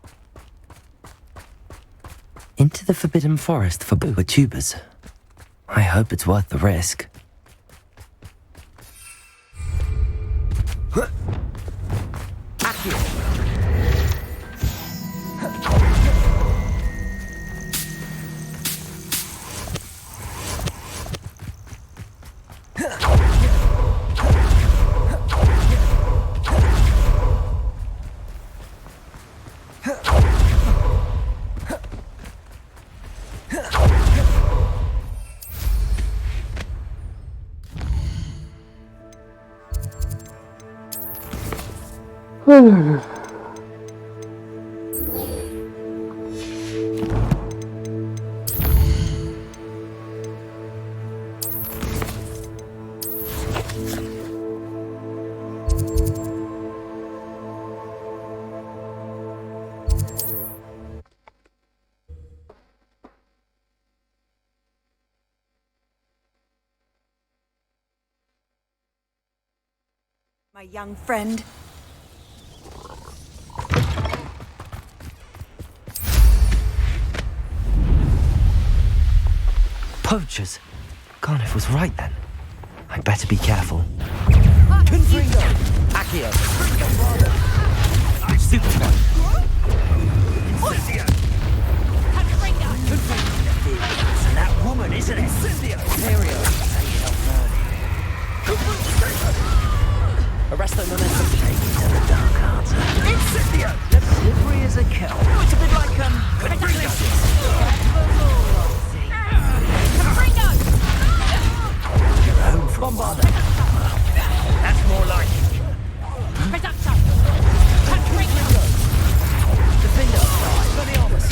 Into the Forbidden Forest for boobotubers. I hope it's worth the risk. My young friend. Poachers? Garniff was right then. I'd better be careful. Confringo! Accio! Superman! Incendio! It's that woman, isn't it? Incendio! Imperio! Arresto momentum. Take it to the dark arts. Incendio! That's slippery as a cow. Oh, it's a bit like, Confringo! Your own from Bombarder. That's more like it. Defender. Expelliarmus.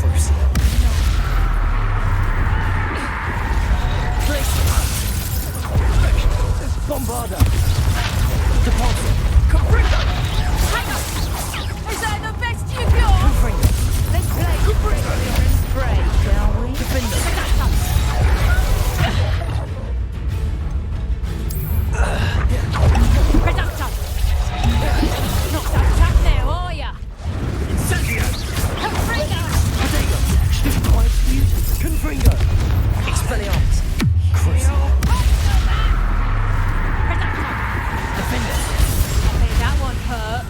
Crucial. Bombarder. Deposit. Confringo. Is that the best you've got? Confringo. Let's play. Confringo. Spray, shall we? Defender. Not so tough now, are ya? Incendio. Confringo! Potato. Quiet fusion. Confringo. Expelliarmus. Crucial. Defender. I think that one hurt.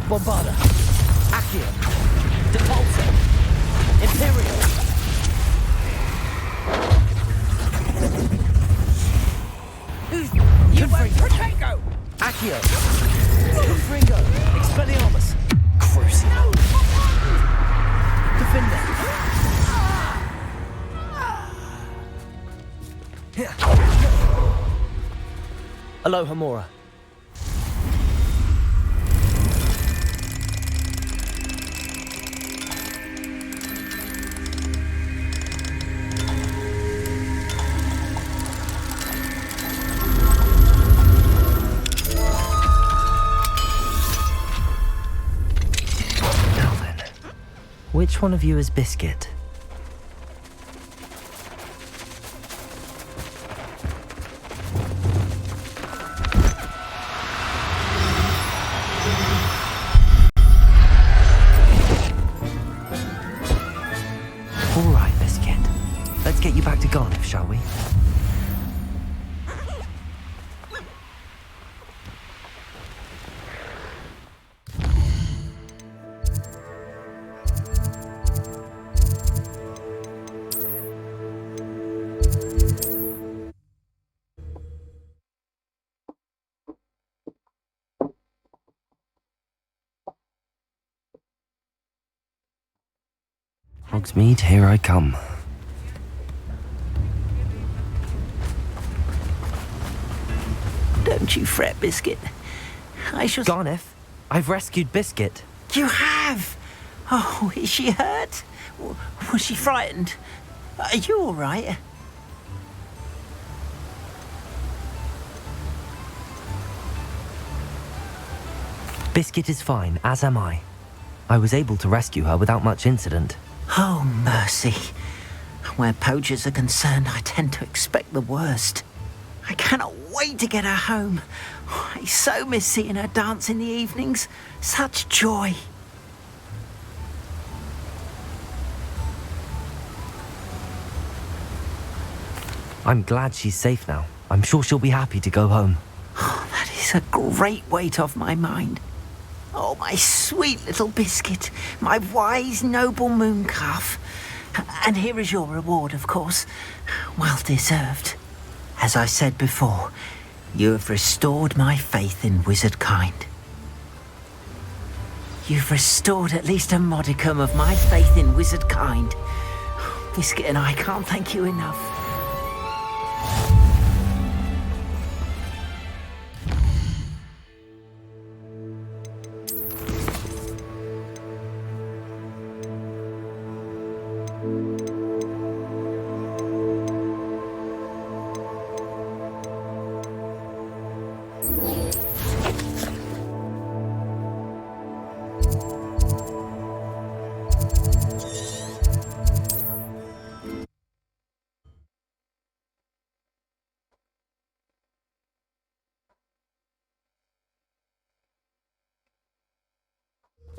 Bombarder. Accio. Depulso. Imperial. Confringo. Accio. Confringo. Expelliarmus. Crucial. Defender. Aloha Mora. Which one of you is Biscuit? All right, Biscuit. Let's get you back to Garniff, shall we? Hogsmeade, here I come. Don't you fret, Biscuit. I shall... Garniff, I've rescued Biscuit. You have? Oh, is she hurt? Was she frightened? Are you all right? Biscuit is fine, as am I. I was able to rescue her without much incident. Oh, mercy. Where poachers are concerned, I tend to expect the worst. I cannot wait to get her home. I so miss seeing her dance in the evenings. Such joy. I'm glad she's safe now. I'm sure she'll be happy to go home. Oh, that is a great weight off my mind. Oh, my sweet little Biscuit, my wise, noble moon calf. And here is your reward, of course. Well deserved. As I said before, you have restored my faith in wizard kind. You've restored at least a modicum of my faith in wizard kind. Biscuit and I can't thank you enough.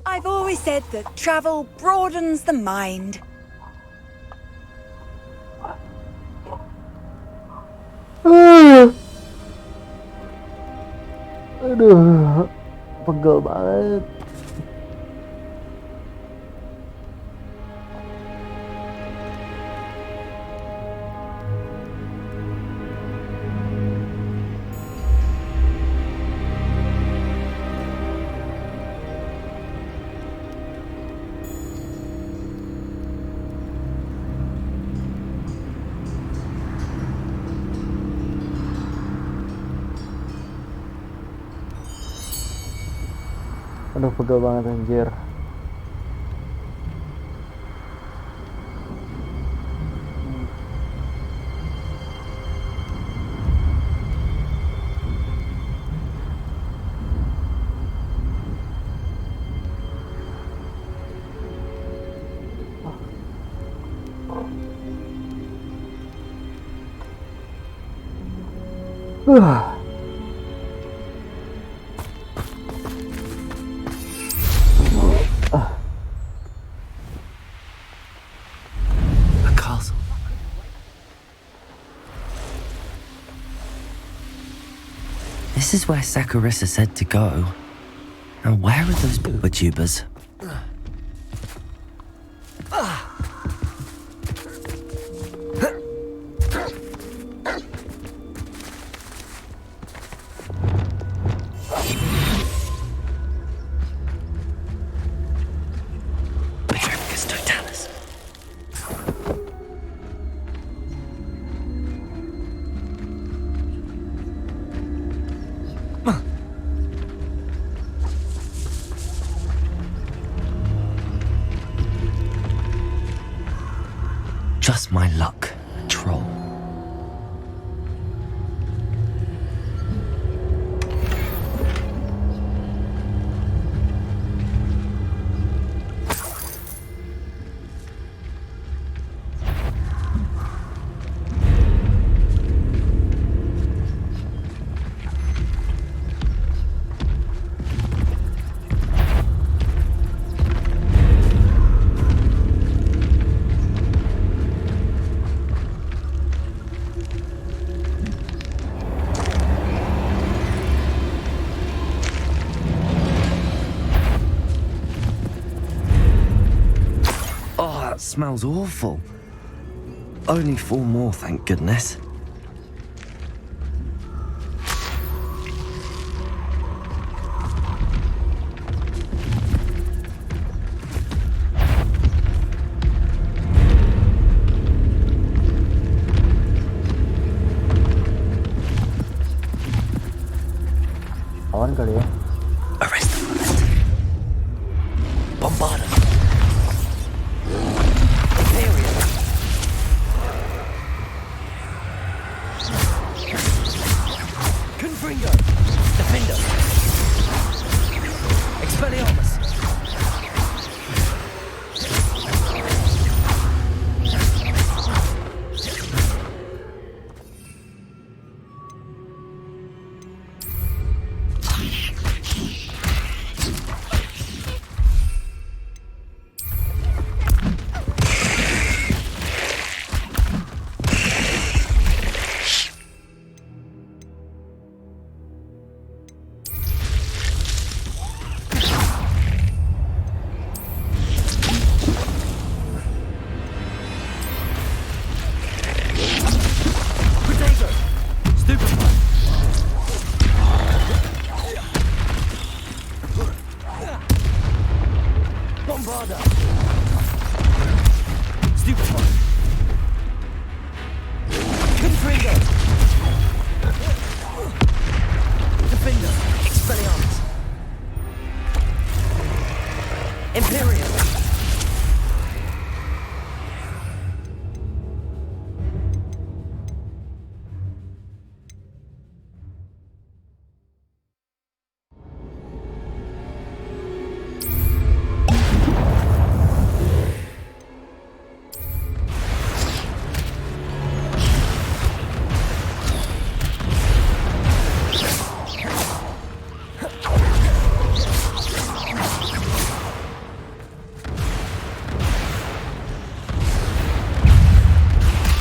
I've always said that travel broadens the mind. Aduh, pegel banget. Aduh, pegel banget anjir. A castle. This is where Saccharissa said to go. Now where are those booba tubers? Just my luck, troll. Smells awful. Only 4 more, thank goodness. Awan kali ya. Arrest the bullet. Bombard him. Confringo! Defender! Expelliarmus!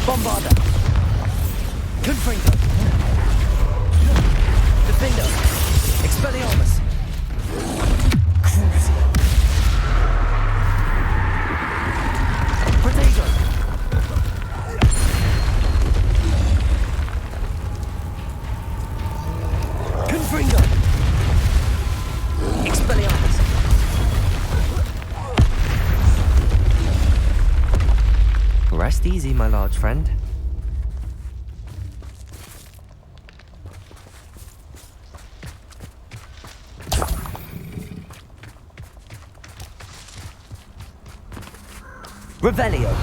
Bombarder! Confringo! Rest easy, my large friend. Revelio.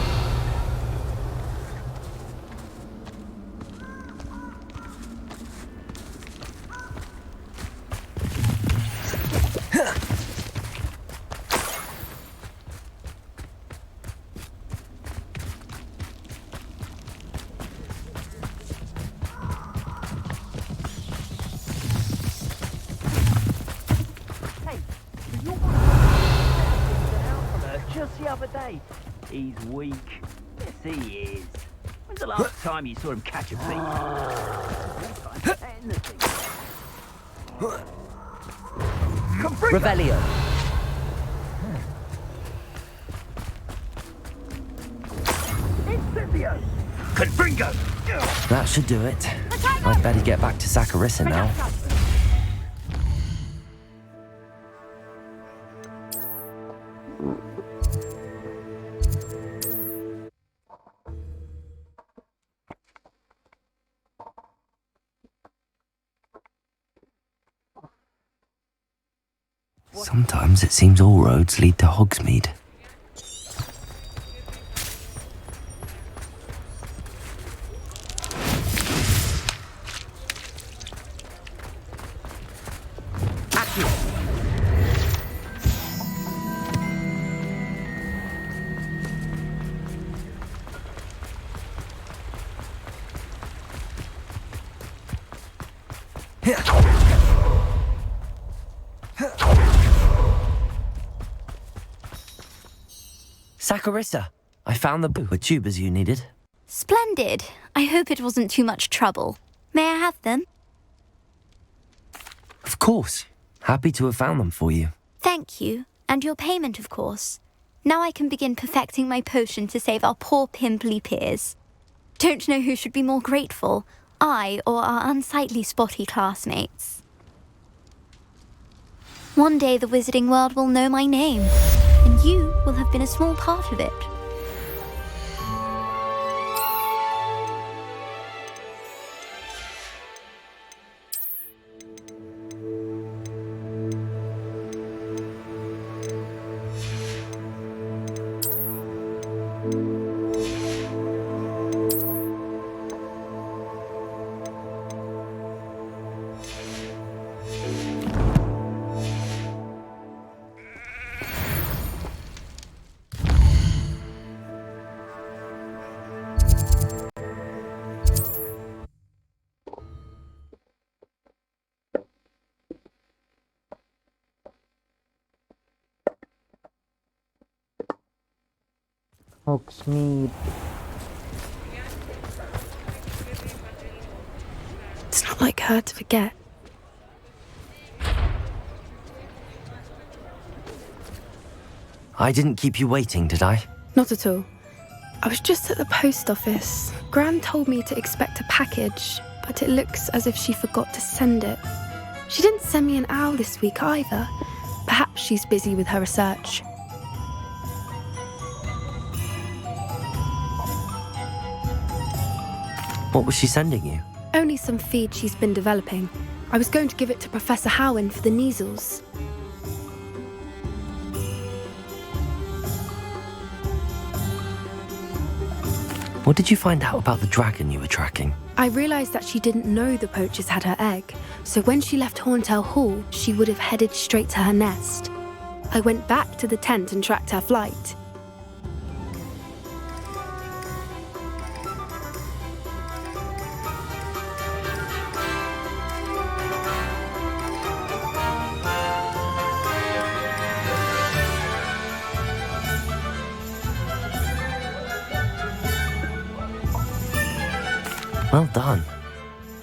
Just the other day. He's weak. Yes, he is. When's the last time you saw him catch a beat? Revelio. Incendio! Confringo! That should do it. I'd better get back to Saccharissa now. Sometimes it seems all roads lead to Hogsmeade. Saccharissa, I found the tubers you needed. Splendid. I hope it wasn't too much trouble. May I have them? Of course. Happy to have found them for you. Thank you. And your payment, of course. Now I can begin perfecting my potion to save our poor pimply peers. Don't know who should be more grateful, I or our unsightly spotty classmates. One day the wizarding world will know my name, and you will have been a small part of it. Hogsmeade. It's not like her to forget. I didn't keep you waiting, did I? Not at all. I was just at the post office. Gran told me to expect a package, but it looks as if she forgot to send it. She didn't send me an owl this week either. Perhaps she's busy with her research. What was she sending you? Only some feed she's been developing. I was going to give it to Professor Howen for the measles. What did you find out about the dragon you were tracking? I realised that she didn't know the poachers had her egg, so when she left Horntail Hall, she would have headed straight to her nest. I went back to the tent and tracked her flight. Well done.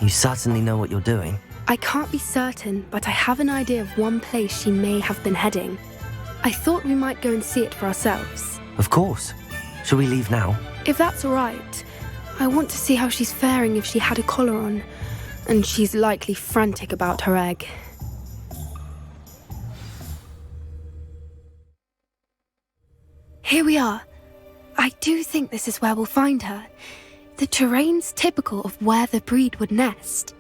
You certainly know what you're doing. I can't be certain, but I have an idea of one place she may have been heading. I thought we might go and see it for ourselves. Of course. Shall we leave now? If that's all right. I want to see how she's faring if she had a collar on. And she's likely frantic about her egg. Here we are. I I do think this is where we'll find her. The terrain's typical of where the breed would nest.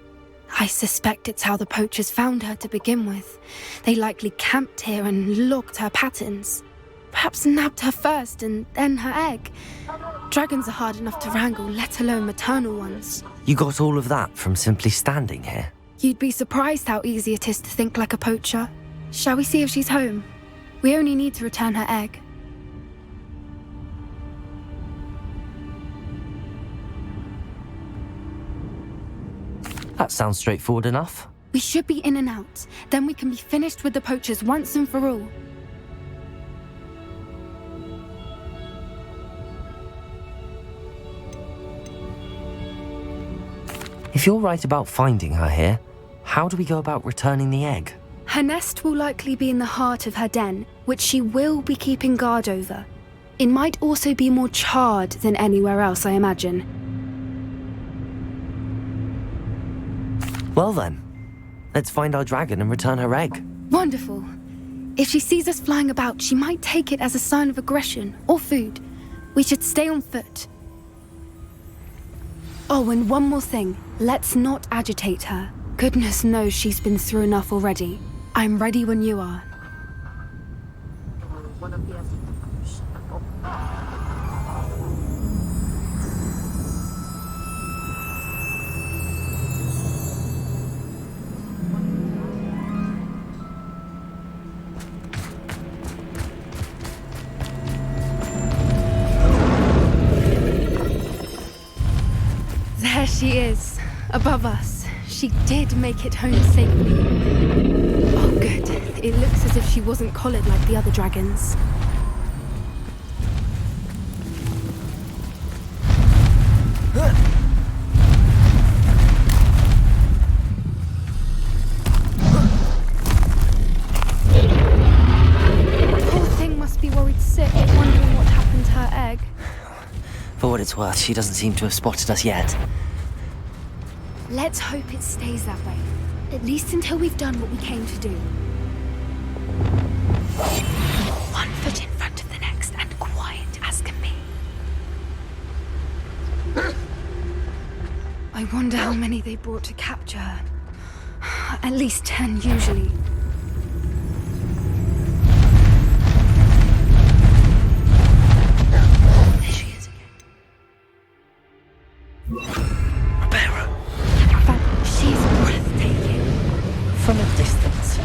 I suspect it's how the poachers found her to begin with. They likely camped here and logged her patterns. Perhaps nabbed her first and then her egg. Dragons are hard enough to wrangle, let alone maternal ones. You got all of that from simply standing here? You'd be surprised how easy it is to think like a poacher. Shall we see if she's home? We only need to return her egg. That sounds straightforward enough. We should be in and out. Then we can be finished with the poachers once and for all. If you're right about finding her here, how do we go about returning the egg? Her nest will likely be in the heart of her den, which she will be keeping guard over. It might also be more charred than anywhere else, I imagine. Well then, let's find our dragon and return her egg. Wonderful. If she sees us flying about, she might take it as a sign of aggression or food. We should stay on foot. Oh, and one more thing. Let's not agitate her. Goodness knows she's been through enough already. I'm ready when you are. There she is, above us. She did make it home safely. Oh, good. It looks as if she wasn't collared like the other dragons. Poor thing must be worried sick, wondering what happened to her egg. For what it's worth, she doesn't seem to have spotted us yet. Let's hope it stays that way. At least until we've done what we came to do. One foot in front of the next and quiet as can be. I wonder how many they brought to capture her. At least 10 usually. There she is again. She's breathtaking. From a distance.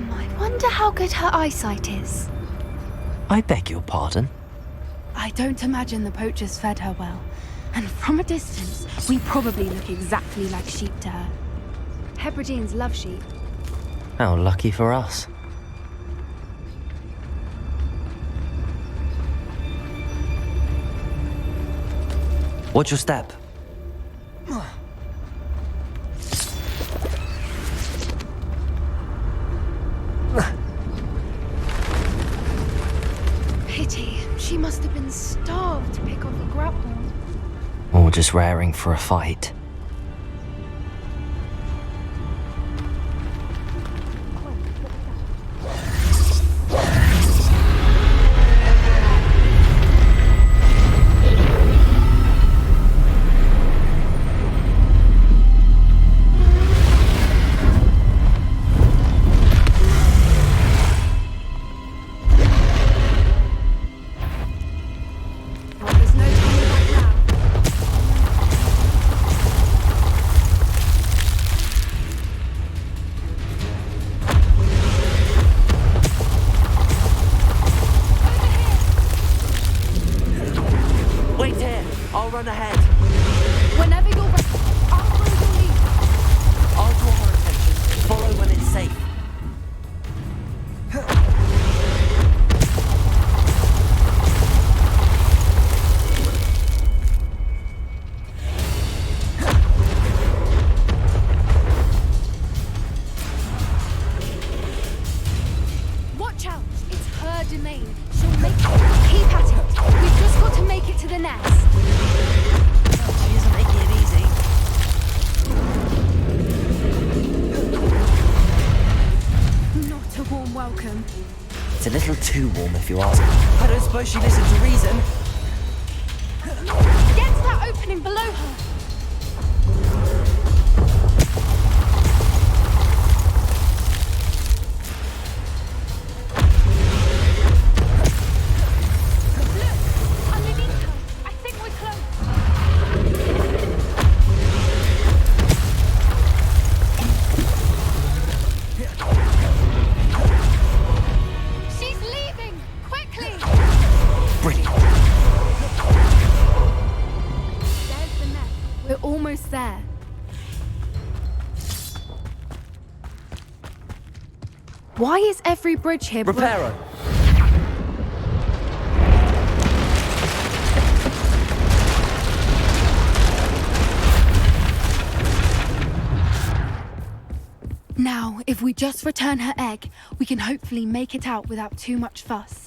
I wonder how good her eyesight is. I beg your pardon? I don't imagine the poachers fed her well. And from a distance, we probably look exactly like sheep to her. Hebrideans love sheep. How lucky for us. Watch your step. Pity. She must have been starved to pick off a grapple. Or just raring for a fight. domain. She'll make it. Keep at it. We've just got to make it to the nest. too warm if you ask. I don't suppose she listened to reason. Get to that opening below her! Look! Underneath her! I think we're close! She's leaving! Quickly! Brilliant. There's the net. We're almost there. Why is every bridge here Reparo. Now, if we just return her egg, we can hopefully make it out without too much fuss.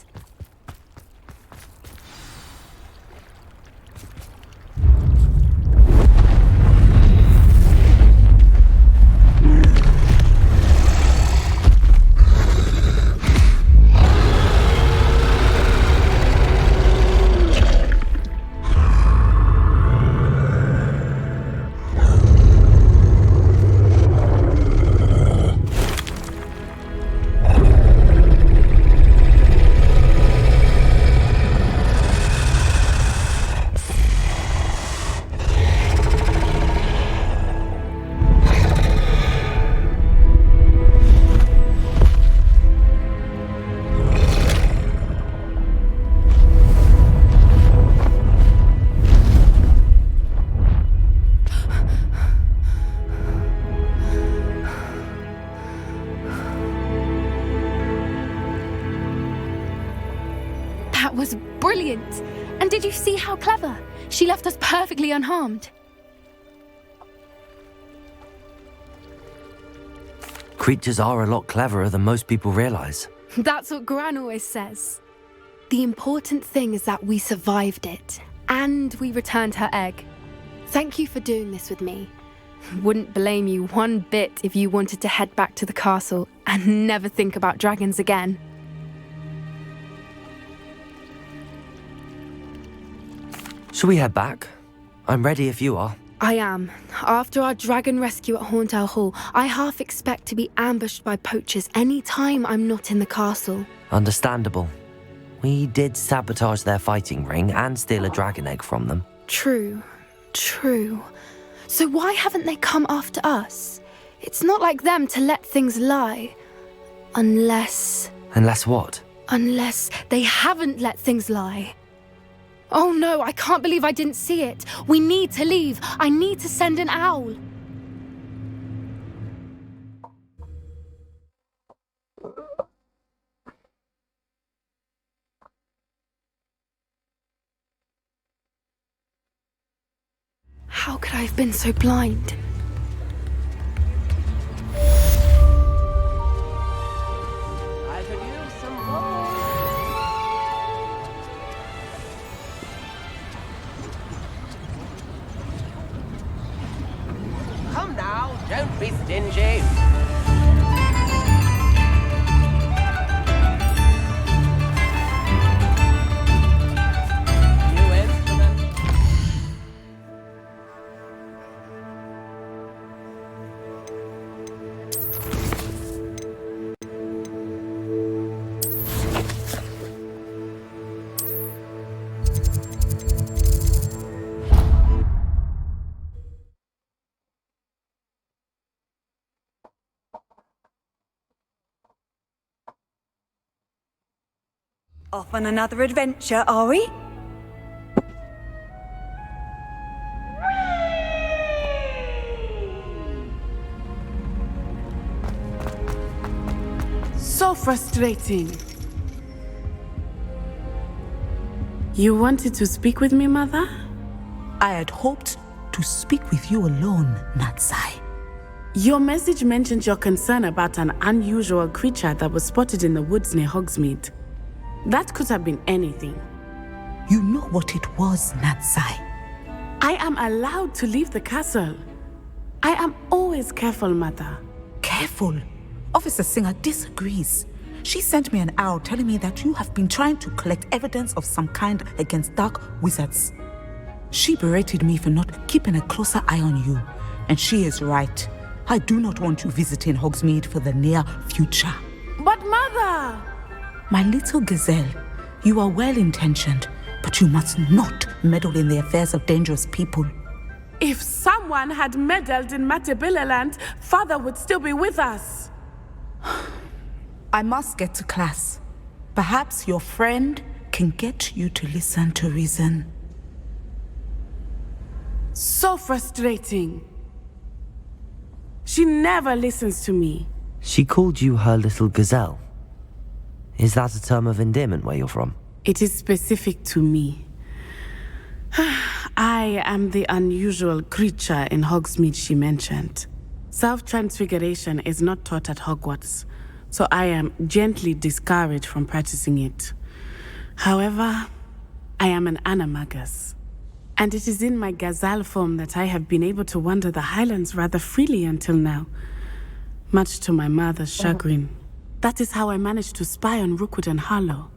That was brilliant! And did you see how clever? She left us perfectly unharmed. Creatures are a lot cleverer than most people realize. That's what Gran always says. The important thing is that we survived it, and we returned her egg. Thank you for doing this with me. Wouldn't blame you one bit if you wanted to head back to the castle and never think about dragons again. Shall we head back? I'm ready if you are. I am. After our dragon rescue at Hauntel Hall, I half expect to be ambushed by poachers any time I'm not in the castle. Understandable. We did sabotage their fighting ring and steal a dragon egg from them. True. So why haven't they come after us? It's not like them to let things lie. Unless what? Unless they haven't let things lie. Oh no, I can't believe I didn't see it. We need to leave. I need to send an owl. How could I have been so blind? I could use some more. Come now, don't be stingy. New instrument. Off on another adventure, are we? So frustrating. You wanted to speak with me, Mother? I had hoped to speak with you alone, Natsai. Your message mentioned your concern about an unusual creature that was spotted in the woods near Hogsmeade. That could have been anything. You know what it was, Natsai. I am allowed to leave the castle. I am always careful, Mother. Careful? Officer Singer disagrees. She sent me an owl telling me that you have been trying to collect evidence of some kind against dark wizards. She berated me for not keeping a closer eye on you, and she is right. I do not want you visiting Hogsmeade for the near future. But Mother! My little gazelle, you are well-intentioned, but you must not meddle in the affairs of dangerous people. If someone had meddled in Matabeleland, Father would still be with us. I must get to class. Perhaps your friend can get you to listen to reason. So frustrating. She never listens to me. She called you her little gazelle. Is that a term of endearment where you're from? It is specific to me. I am the unusual creature in Hogsmeade she mentioned. Self-transfiguration is not taught at Hogwarts, so I am gently discouraged from practicing it. However, I am an animagus, and it is in my gazelle form that I have been able to wander the Highlands rather freely until now, much to my mother's chagrin. That is how I managed to spy on Rookwood and Harlow.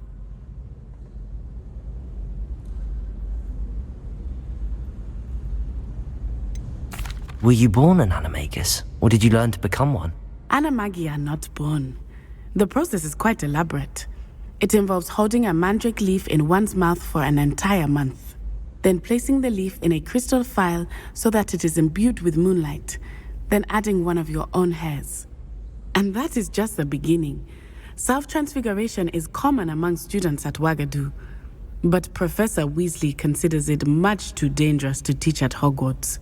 Were you born an animagus, or did you learn to become one? Animagi are not born. The process is quite elaborate. It involves holding a mandrake leaf in one's mouth for an entire month, then placing the leaf in a crystal phial so that it is imbued with moonlight, then adding one of your own hairs. And that is just the beginning. Self-transfiguration is common among students at Wagadu, but Professor Weasley considers it much too dangerous to teach at Hogwarts.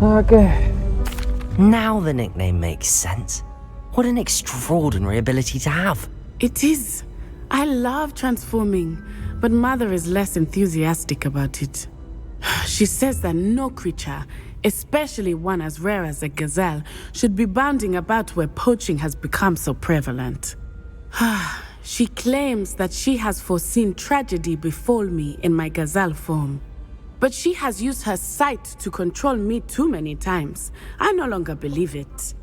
Okay. Now the nickname makes sense. What an extraordinary ability to have. It is. I love transforming, but Mother is less enthusiastic about it. She says that no creature, especially one as rare as a gazelle, should be bounding about where poaching has become so prevalent. She claims that she has foreseen tragedy befall me in my gazelle form. But she has used her sight to control me too many times. I no longer believe it.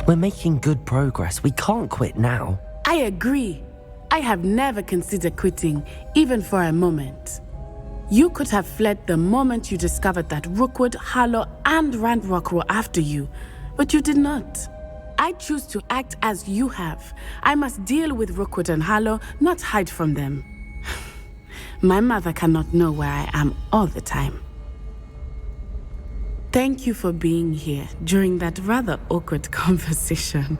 We're making good progress. We can't quit now. I agree. I have never considered quitting, even for a moment. You could have fled the moment you discovered that Rookwood, Harlow, and Randrock were after you, but you did not. I choose to act as you have. I must deal with Rookwood and Harlow, not hide from them. My mother cannot know where I am all the time. Thank you for being here during that rather awkward conversation.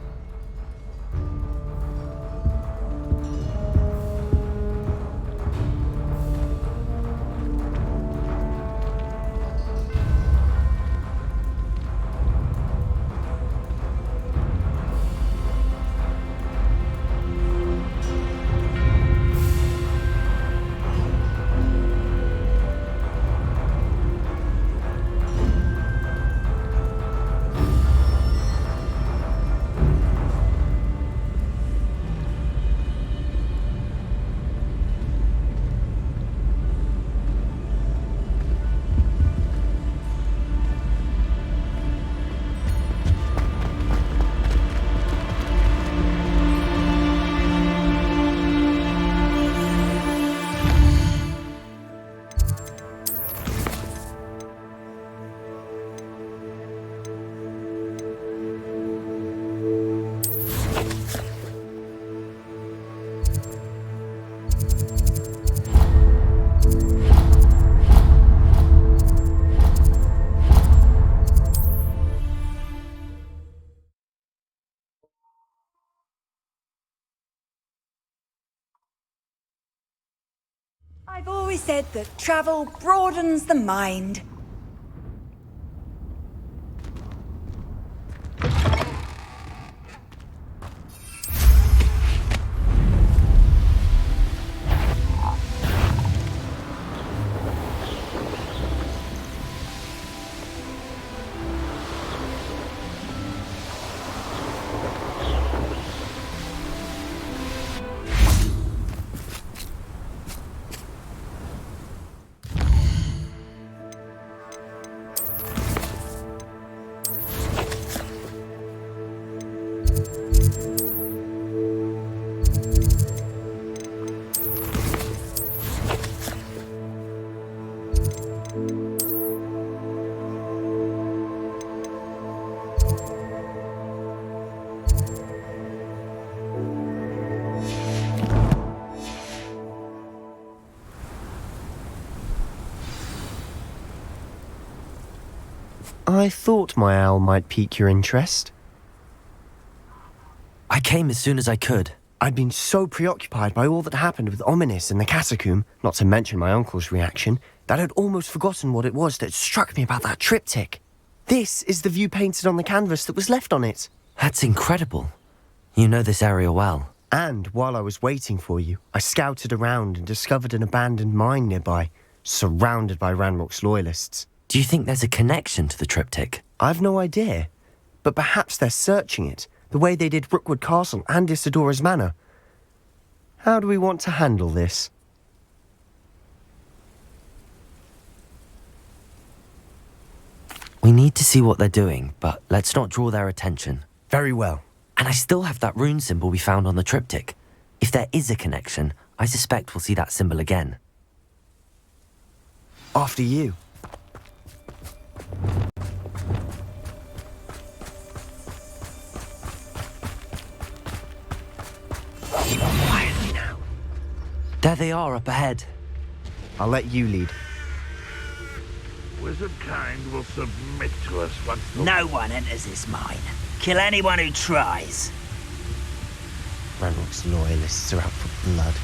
I've always said that travel broadens the mind. I thought my owl might pique your interest. I came as soon as I could. I'd been so preoccupied by all that happened with Ominis in the catacomb, not to mention my uncle's reaction, that I'd almost forgotten what it was that struck me about that triptych. This is the view painted on the canvas that was left on it. That's incredible. You know this area well. And while I was waiting for you, I scouted around and discovered an abandoned mine nearby, surrounded by Ranrock's loyalists. Do you think there's a connection to the triptych? I've no idea, but perhaps they're searching it, the way they did Rookwood Castle and Isidora's Manor. How do we want to handle this? We need to see what they're doing, but let's not draw their attention. Very well. And I still have that rune symbol we found on the triptych. If there is a connection, I suspect we'll see that symbol again. After you. Quietly now. There they are up ahead. I'll let you lead. Wizard kind will submit to us once the... No one enters this mine. Kill anyone who tries. Ranrock's loyalists are out for blood.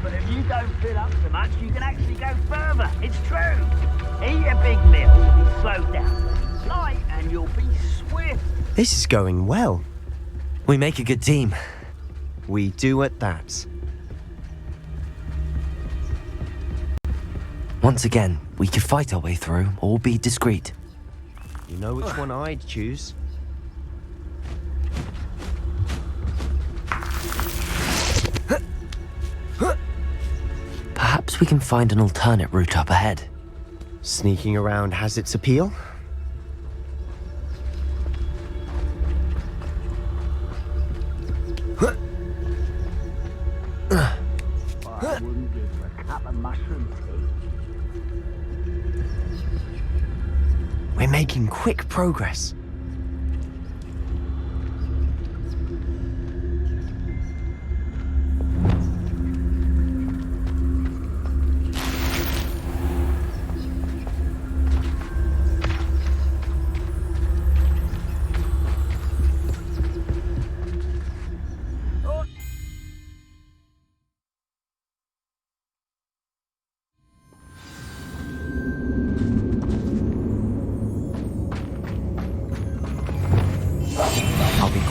But if you don't fill up so much, you can actually go further. It's true. Eat a big meal, you'll be slowed down. Light, and you'll be swift. This is going well. We make a good team. We do at that. Once again, we could fight our way through or be discreet. You know which one I'd choose. Perhaps we can find an alternate route up ahead. Sneaking around has its appeal. I wouldn't give a cup of mushroom tea. We're making quick progress.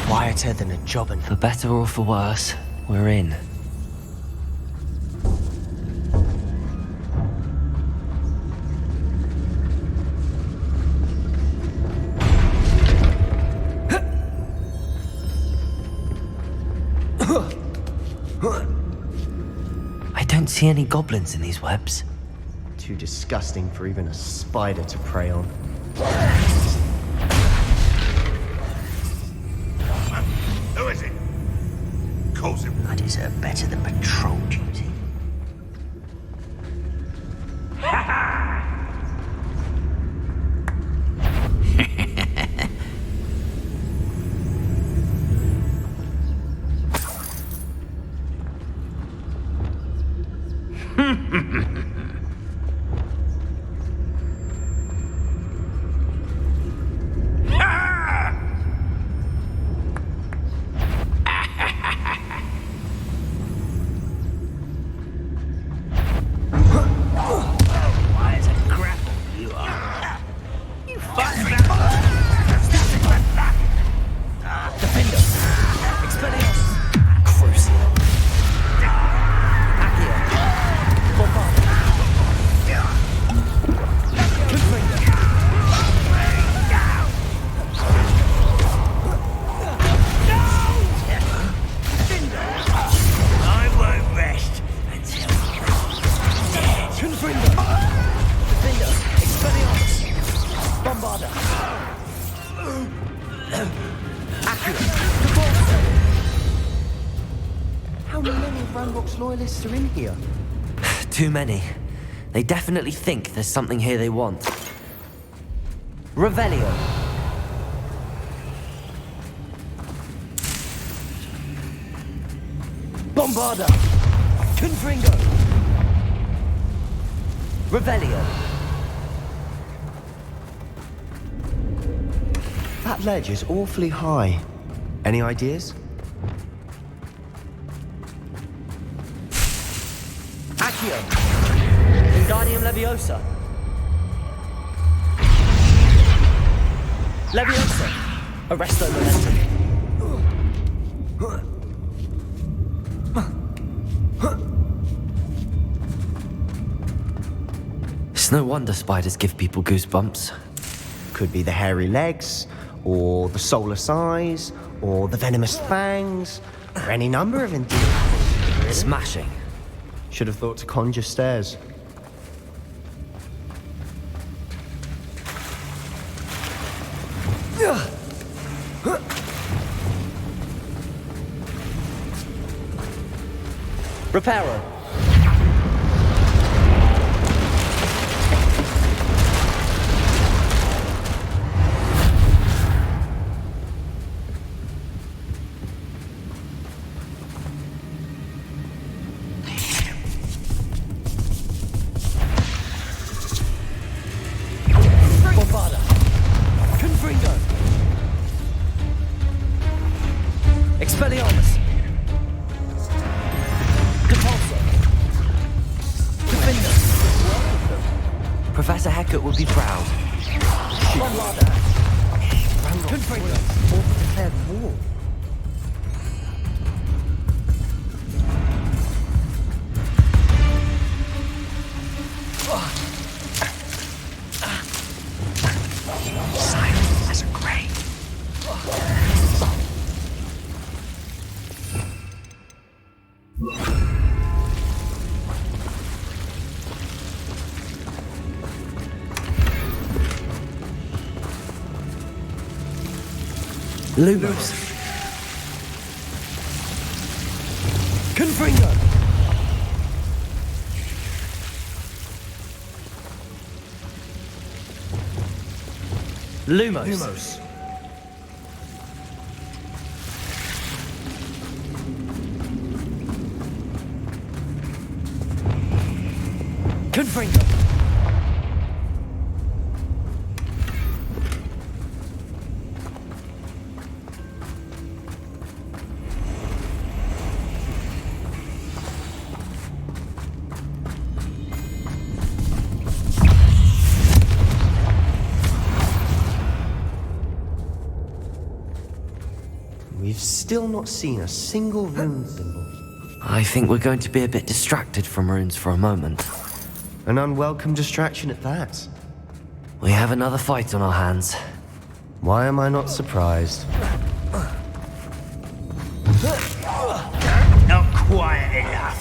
Quieter than a jobbin'. For better or for worse, we're in. I don't see any goblins in these webs. Too disgusting for even a spider to prey on. Who is it? Calls him. I deserve better than patrol duty. Loyalists are in here. Too many. They definitely think there's something here they want. Revelio. Bombarda. Confringo. Revelio. That ledge is awfully high. Any ideas? Wingardium Leviosa. Leviosa. Arresto Momentum. It's no wonder spiders give people goosebumps. Could be the hairy legs, or the soulless eyes, or the venomous fangs, or any number of endearing. Smashing. Should have thought to conjure stairs. Reparo. Expelliarmus! Compulsor! Defender! Professor Heckert would be proud. Bombarda! Confringo! Declared war. Silent as a grave. Lumos. Confringo. Lumos. Confringo. We've still not seen a single rune symbol. I think we're going to be a bit distracted from runes for a moment. An unwelcome distraction at that. We have another fight on our hands. Why am I not surprised? Not quiet enough.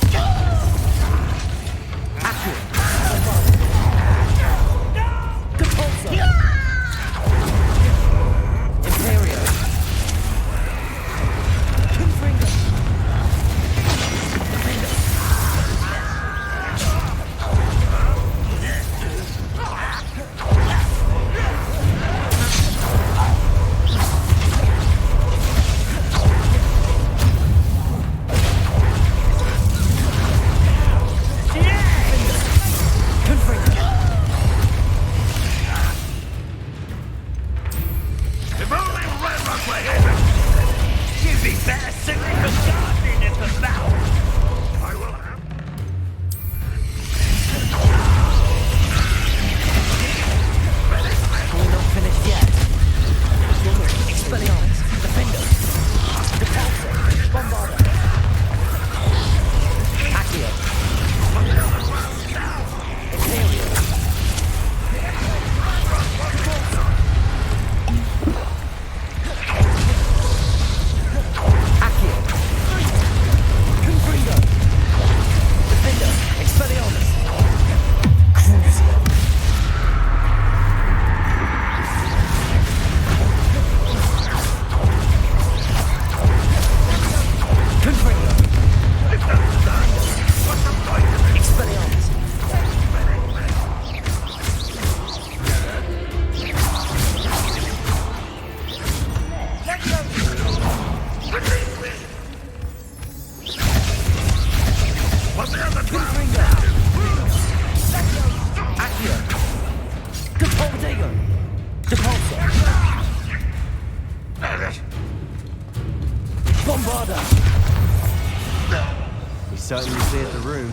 Certainly cleared the room.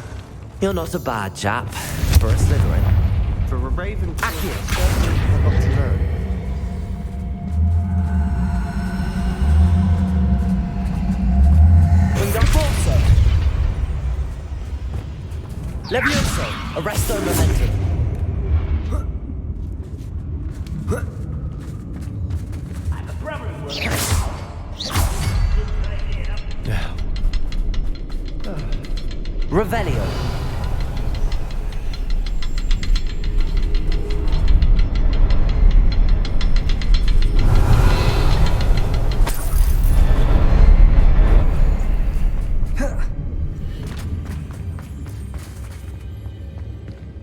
You're not a bad chap. For a Slytherin. For a Raven. Certainly have got to learn. Wingarforso. Levioso. Arresto momentum. Revelio.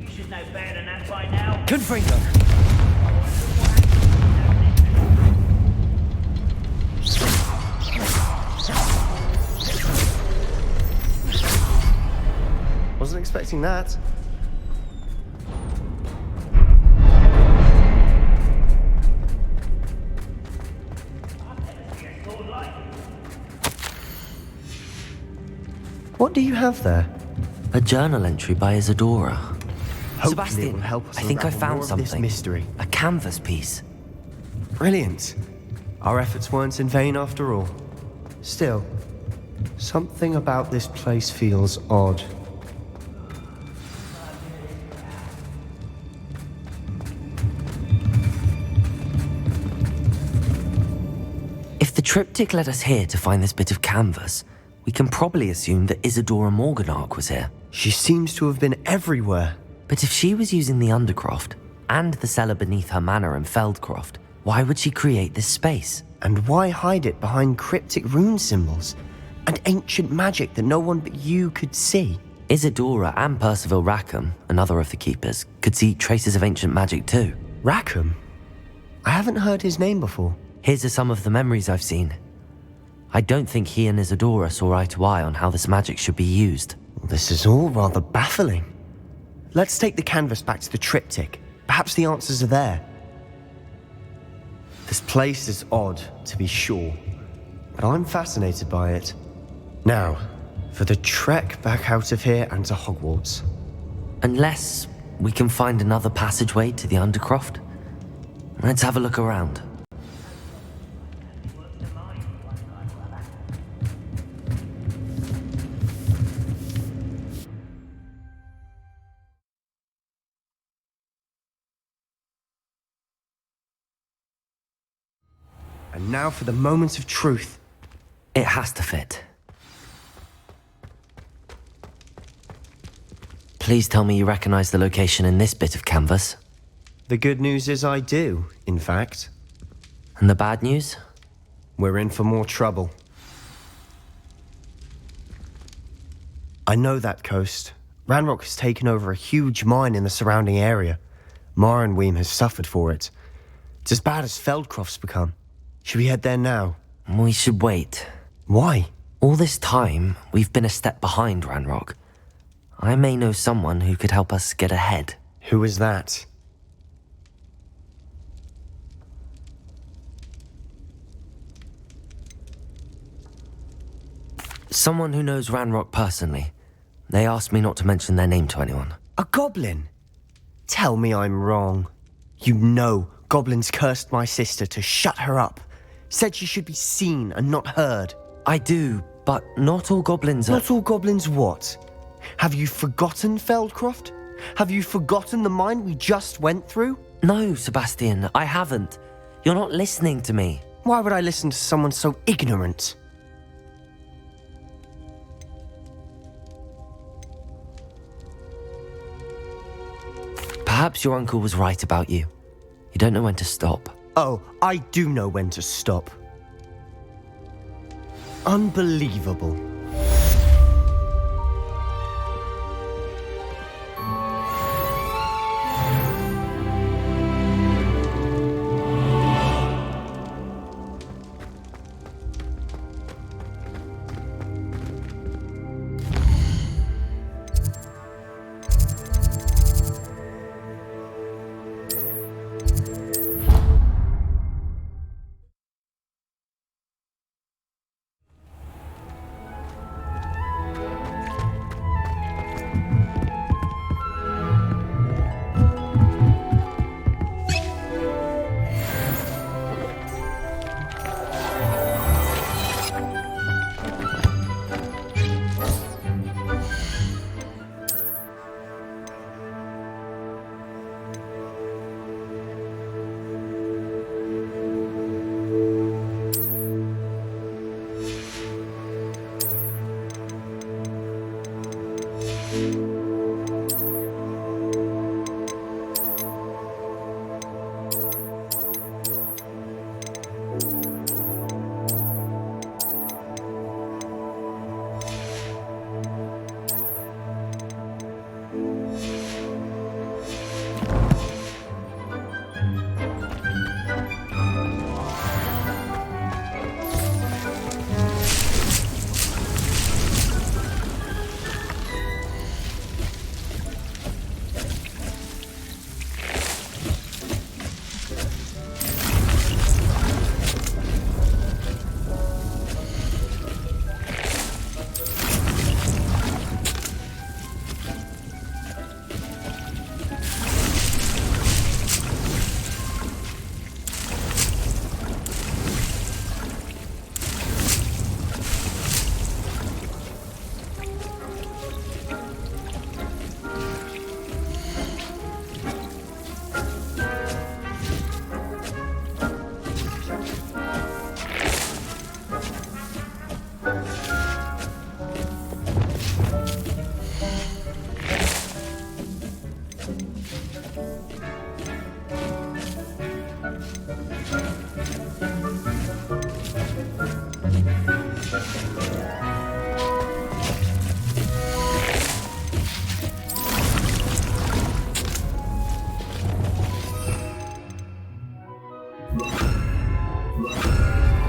You should know better than that by now. Confringo. Wasn't expecting that. What do you have there? A journal entry by Isadora. Hopefully it Sebastian, will help us I think I unravel found more of this something. mystery. A canvas piece. Brilliant. Our efforts weren't in vain after all. Still, something about this place feels odd. triptych led us here to find this bit of canvas, we can probably assume that Isadora Morganach was here. She seems to have been everywhere. But if she was using the Undercroft and the cellar beneath her manor in Feldcroft, why would she create this space? And why hide it behind cryptic rune symbols and ancient magic that no one but you could see? Isadora and Percival Rackham, another of the keepers, could see traces of ancient magic too. Rackham? I haven't heard his name before. His are some of the memories I've seen. I don't think he and Isadora saw eye to eye on how this magic should be used. This is all rather baffling. Let's take the canvas back to the triptych. Perhaps the answers are there. This place is odd, to be sure, but I'm fascinated by it. Now, for the trek back out of here and to Hogwarts. Unless we can find another passageway to the Undercroft. Let's have a look around. And now for the moment of truth. It has to fit. Please tell me you recognize the location in this bit of canvas. The good news is I do, in fact. And the bad news? We're in for more trouble. I know that coast. Ranrock has taken over a huge mine in the surrounding area. Mornweem has suffered for it. It's as bad as Feldcroft's become. Should we head there now? We should wait. Why? All this time, we've been a step behind Ranrock. I may know someone who could help us get ahead. Who is that? Someone who knows Ranrock personally. They asked me not to mention their name to anyone. A goblin? Tell me I'm wrong. You know goblins cursed my sister to shut her up. Said she should be seen and not heard. I do, but not all goblins are... Not all goblins what? Have you forgotten Feldcroft? Have you forgotten the mine we just went through? No, Sebastian, I haven't. You're not listening to me. Why would I listen to someone so ignorant? Perhaps your uncle was right about you. You don't know when to stop. Oh, I do know when to stop. Unbelievable.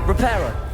Reparo.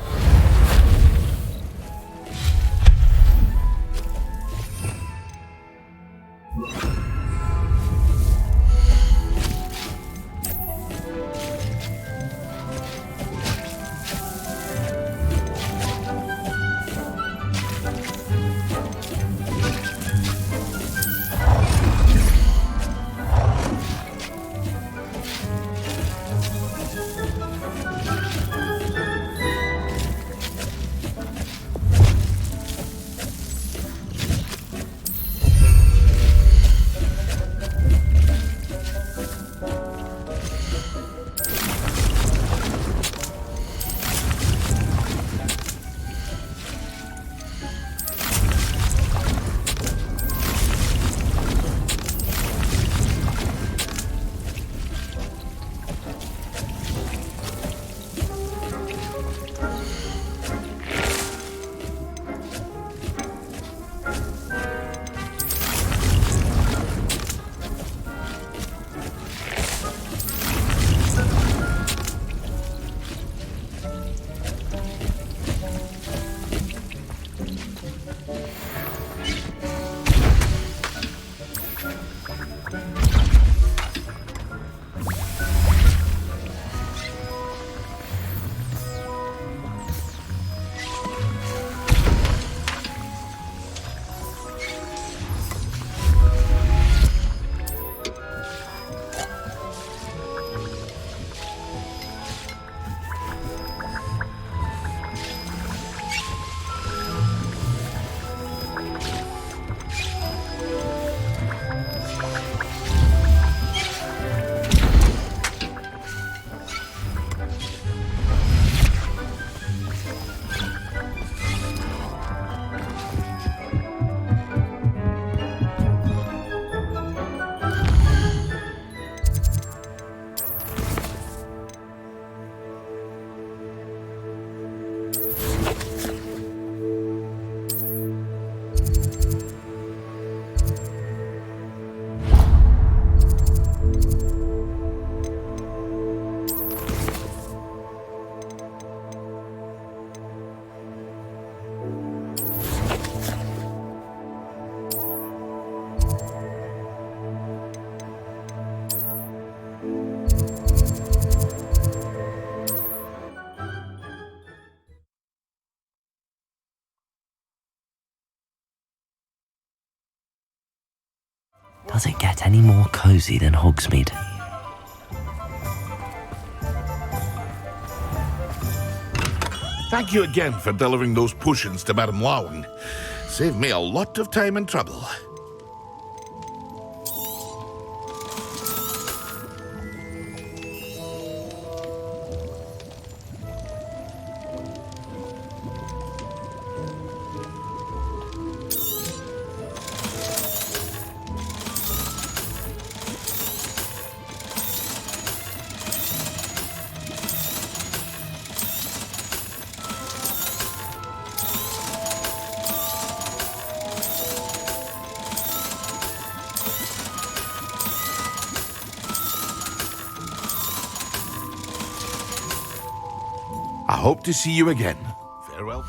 Does it get any more cosy than Hogsmeade? Thank you again for delivering those potions to Madame Lowing. Saved me a lot of time and trouble. I hope to see you again. Farewell.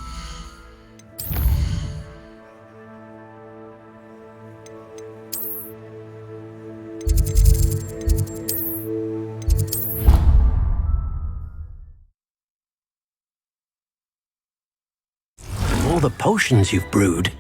All the potions you've brewed.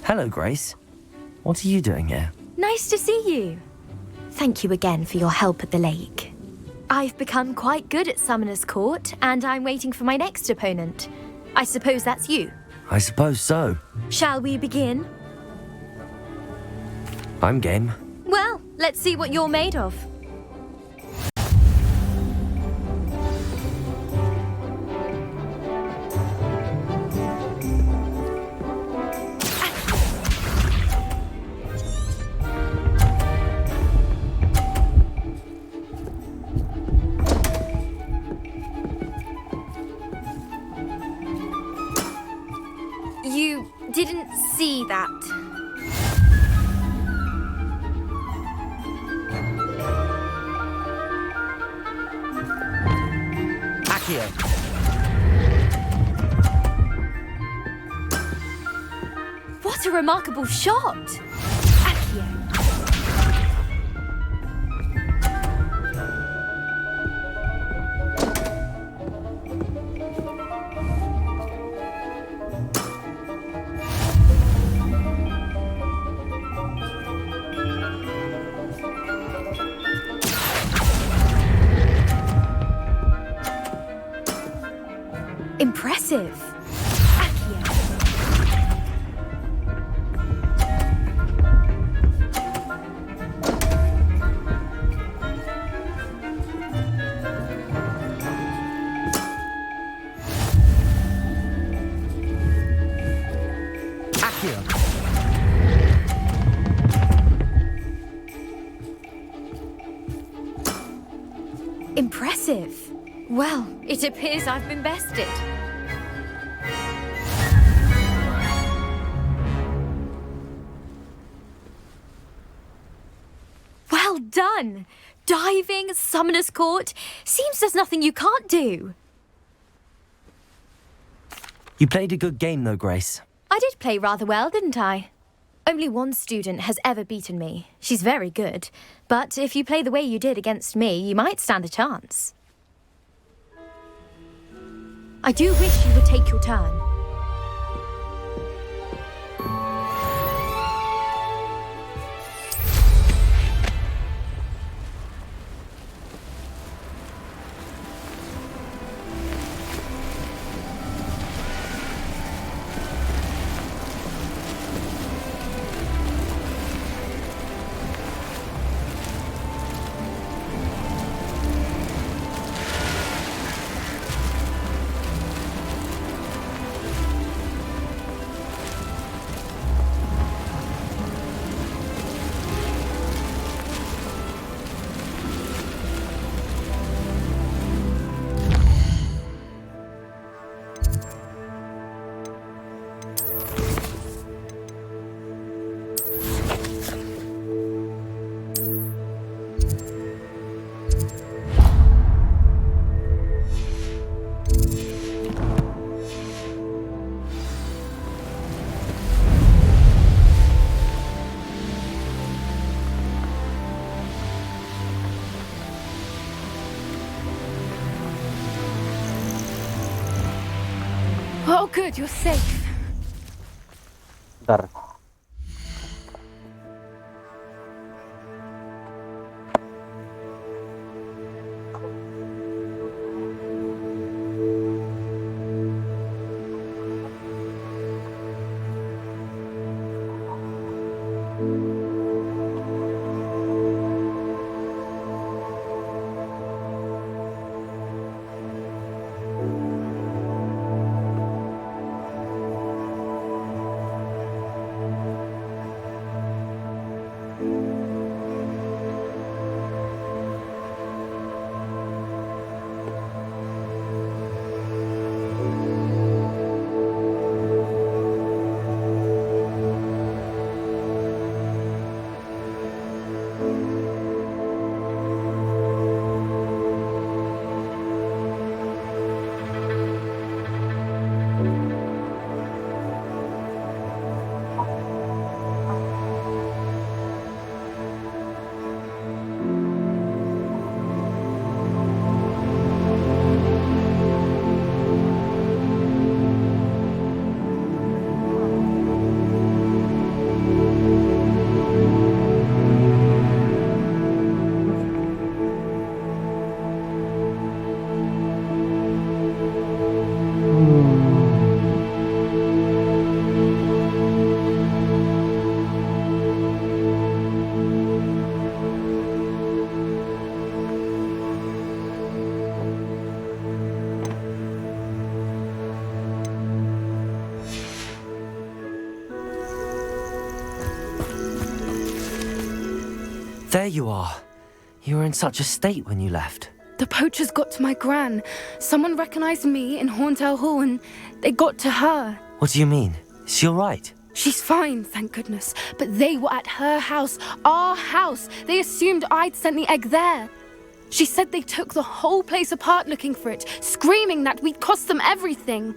Hello, Grace. What are you doing here? Nice to see you. Thank you again for your help at the lake. I've become quite good at Summoner's Court, and I'm waiting for my next opponent. I suppose that's you. I suppose so. Shall we begin? I'm game. Well, let's see what you're made of. You didn't see that. Accio. What a remarkable shot! Accio. Impressive. Impressive. Well, it appears I've been bested. Well done! Diving, Summoner's Court. Seems there's nothing you can't do. You played a good game, though, Grace. I did play rather well, didn't I? Only one student has ever beaten me. She's very good. But if you play the way you did against me, you might stand a chance. I do wish you would take your turn. Oh, good, you're safe. Bentar. There you are. You were in such a state when you left. The poachers got to my gran. Someone recognized me in Horntail Hall and they got to her. What do you mean? Is she all right? She's fine, thank goodness. But they were at her house, our house. They assumed I'd sent the egg there. She said they took the whole place apart looking for it, screaming that we'd cost them everything.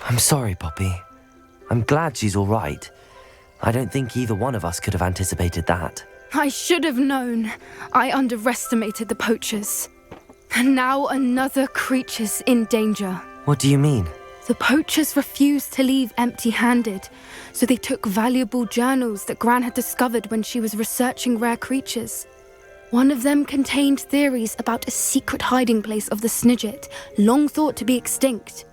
I'm sorry, Poppy. I'm glad she's all right. I don't think either one of us could have anticipated that. I should have known. I underestimated the poachers. And now another creature's in danger. What do you mean? The poachers refused to leave empty-handed, so they took valuable journals that Gran had discovered when she was researching rare creatures. One of them contained theories about a secret hiding place of the Snidget, long thought to be extinct.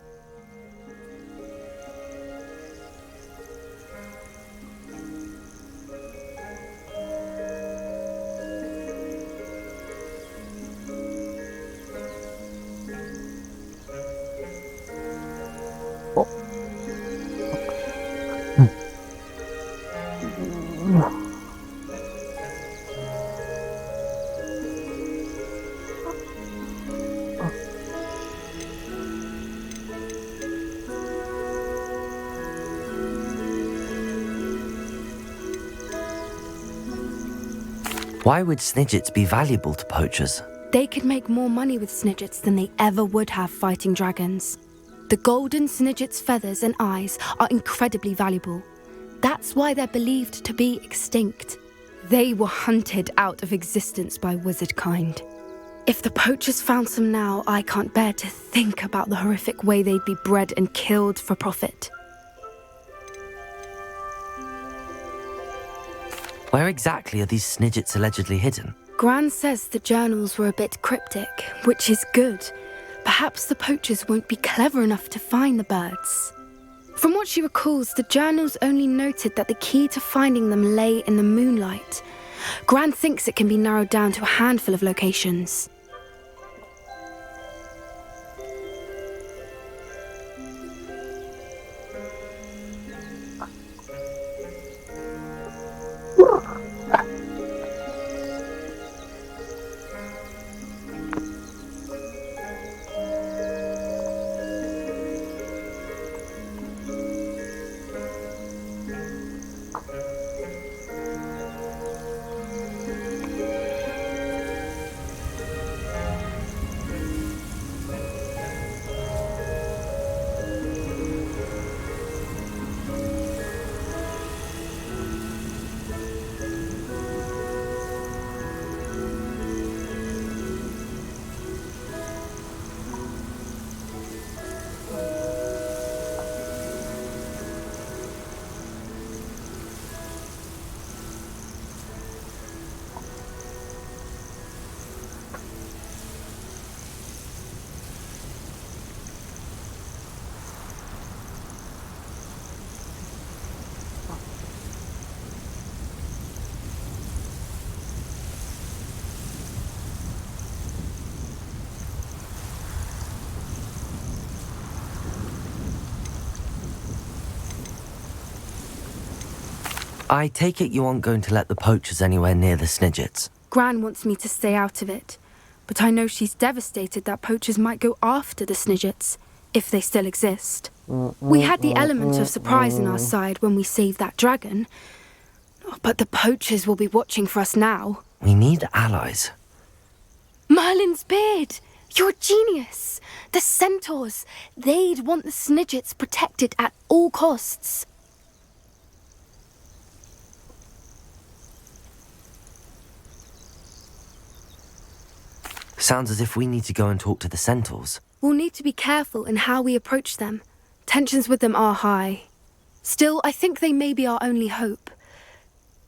Why would Snidgets be valuable to poachers? They could make more money with Snidgets than they ever would have fighting dragons. The golden Snidget's feathers and eyes are incredibly valuable. That's why they're believed to be extinct. They were hunted out of existence by wizard kind. If the poachers found some now, I can't bear to think about the horrific way they'd be bred and killed for profit. Where exactly are these Snidgets allegedly hidden? Gran says the journals were a bit cryptic, which is good. Perhaps the poachers won't be clever enough to find the birds. From what she recalls, the journals only noted that the key to finding them lay in the moonlight. Gran thinks it can be narrowed down to a handful of locations. I take it you aren't going to let the poachers anywhere near the Snidgets. Gran wants me to stay out of it, but I know she's devastated that poachers might go after the Snidgets, if they still exist. We had the element of surprise on our side when we saved that dragon, but the poachers will be watching for us now. We need allies. Merlin's beard! You're a genius! The centaurs! They'd want the Snidgets protected at all costs. Sounds as if we need to go and talk to the centaurs. We'll need to be careful in how we approach them. Tensions with them are high. Still, I think they may be our only hope.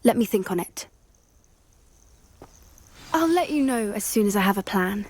Let me think on it. I'll let you know as soon as I have a plan.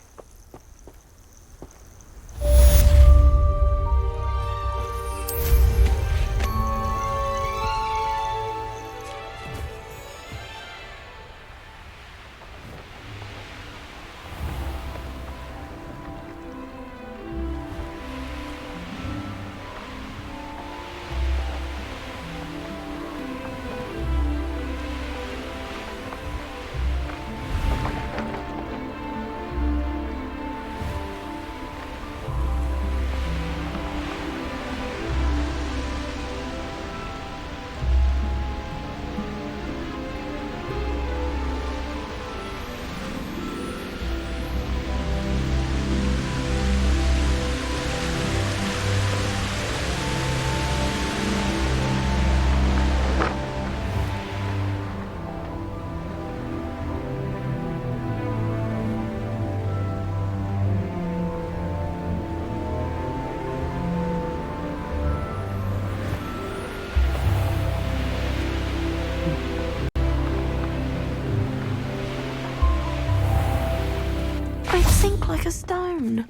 think like a stone.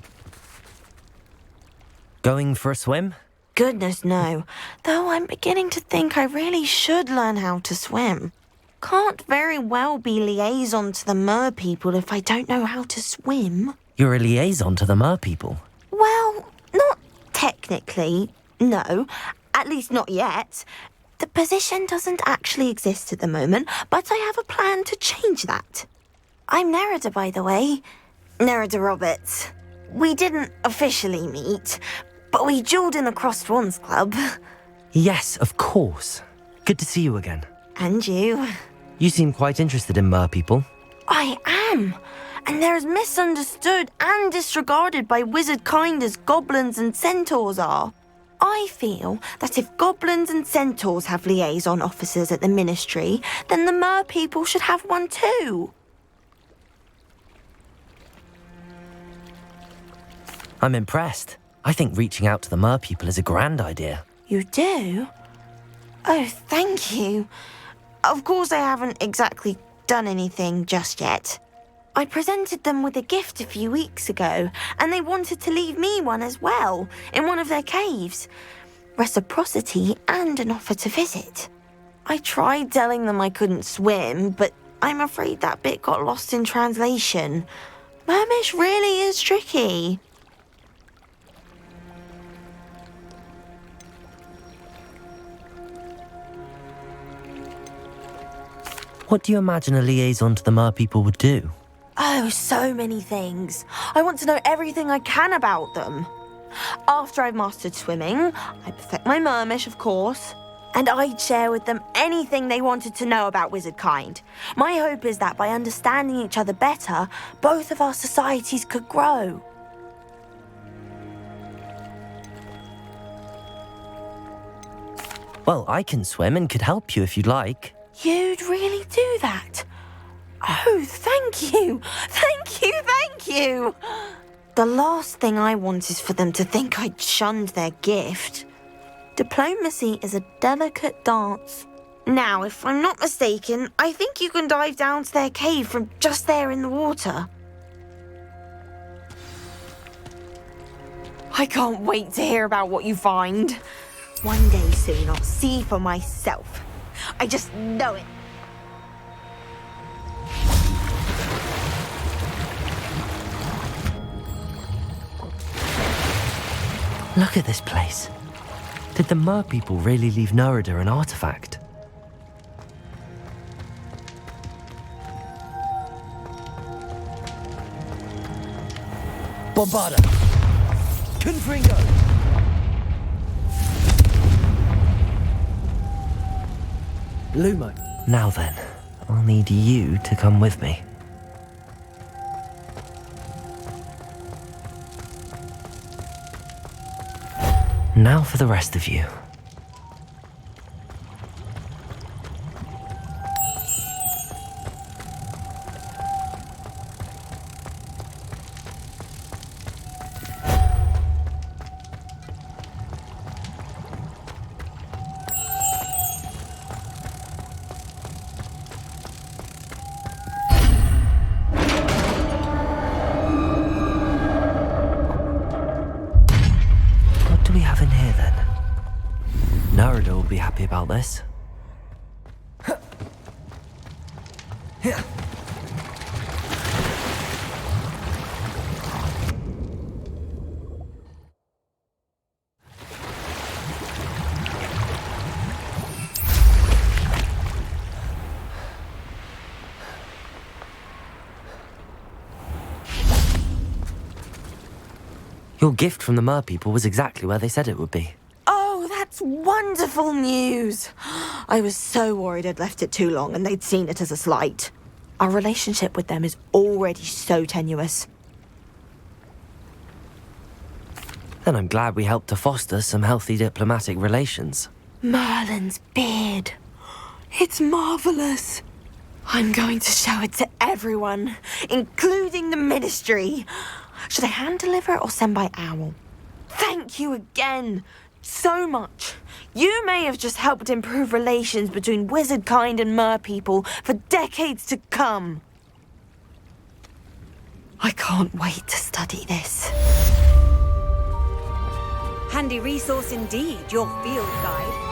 Going for a swim? Goodness, no. Though I'm beginning to think I really should learn how to swim. Can't very well be liaison to the mer people if I don't know how to swim. You're a liaison to the mer people. Well, not technically, no. At least not yet. The position doesn't actually exist at the moment, but I have a plan to change that. I'm Nerida, by the way. Nerida Roberts. We didn't officially meet, but we duelled in the Crossed Swans Club. Yes, of course. Good to see you again. And you. You seem quite interested in mer people. I am. And they're as misunderstood and disregarded by wizard kind as goblins and centaurs are. I feel that if goblins and centaurs have liaison officers at the ministry, then the mer people should have one too. I'm impressed. I think reaching out to the mer people is a grand idea. You do? Oh, thank you. Of course I haven't exactly done anything just yet. I presented them with a gift a few weeks ago, and they wanted to leave me one as well, in one of their caves. Reciprocity and an offer to visit. I tried telling them I couldn't swim, but I'm afraid that bit got lost in translation. Mermish really is tricky. What do you imagine a liaison to the mer people would do? Oh, so many things. I want to know everything I can about them. After I've mastered swimming, I perfect my mermish, of course, and I'd share with them anything they wanted to know about wizard kind. My hope is that by understanding each other better, both of our societies could grow. Well, I can swim and could help you if you'd like. You'd really do that? Oh, thank you! Thank you, thank you! The last thing I want is for them to think I'd shunned their gift. Diplomacy is a delicate dance. Now, if I'm not mistaken, I think you can dive down to their cave from just there in the water. I can't wait to hear about what you find. One day soon, I'll see for myself. I just know it. Look at this place. Did the mer people really leave Nerida an artifact? Bombarda! Confringo! Lumo. Now then, I'll need you to come with me. Now for the rest of you. Happy about this. Your gift from the mer people was exactly where they said it would be. That's wonderful news. I was so worried I'd left it too long and they'd seen it as a slight. Our relationship with them is already so tenuous. Then I'm glad we helped to foster some healthy diplomatic relations. Merlin's beard. It's marvelous. I'm going to show it to everyone, including the ministry. Should I hand deliver it or send by owl? Thank you again. So much. You may have just helped improve relations between wizard kind and mer people for decades to come. I can't wait to study this. Handy resource indeed, your field guide.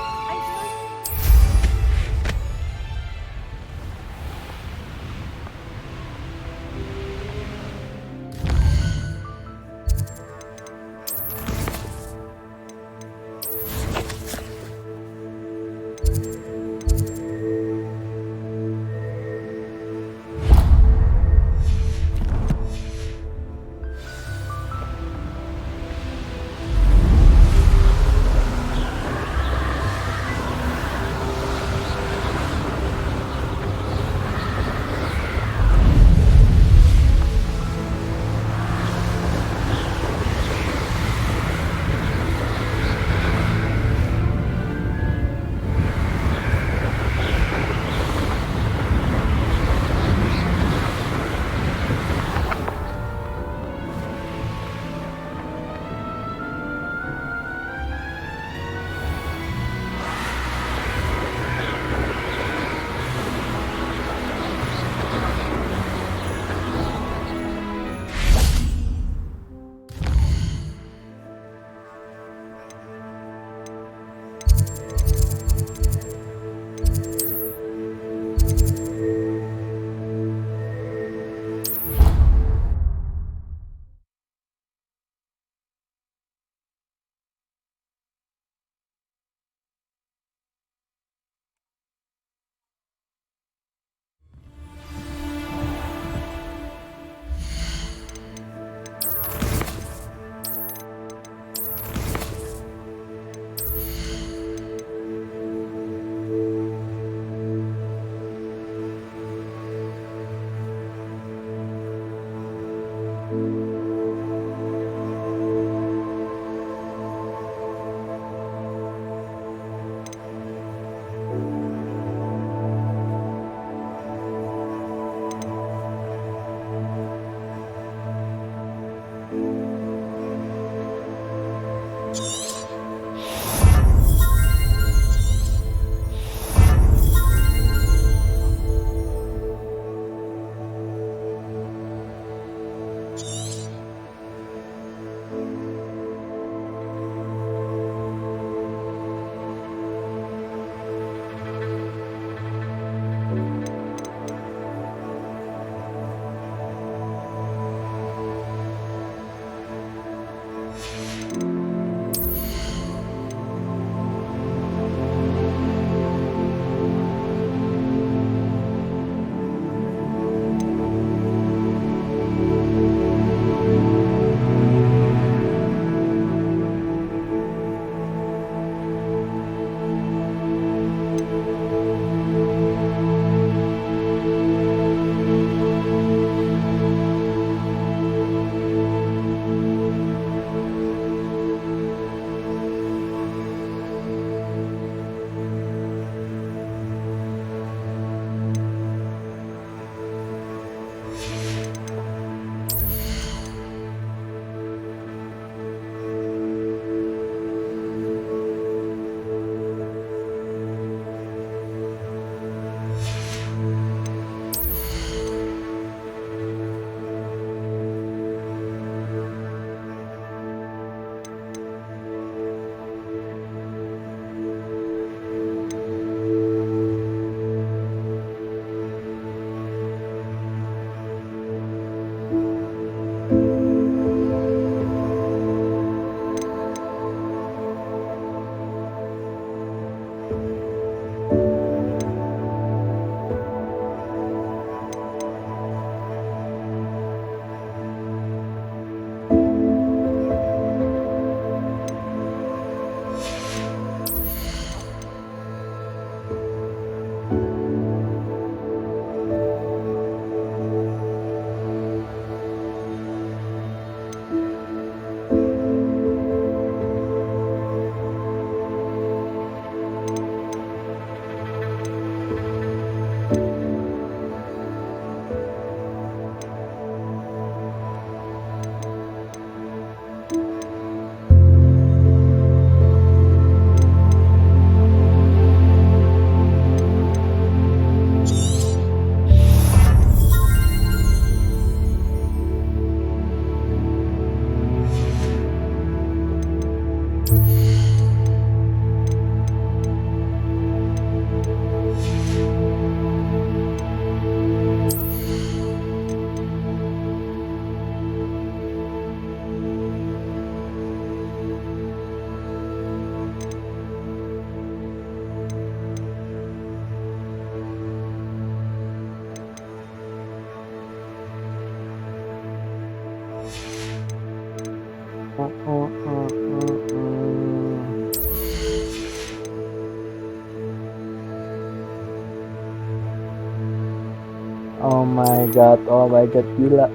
Oh my god, gila.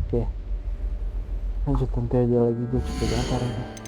Oke. Lanjut nanti aja lagi, gue cepet banget.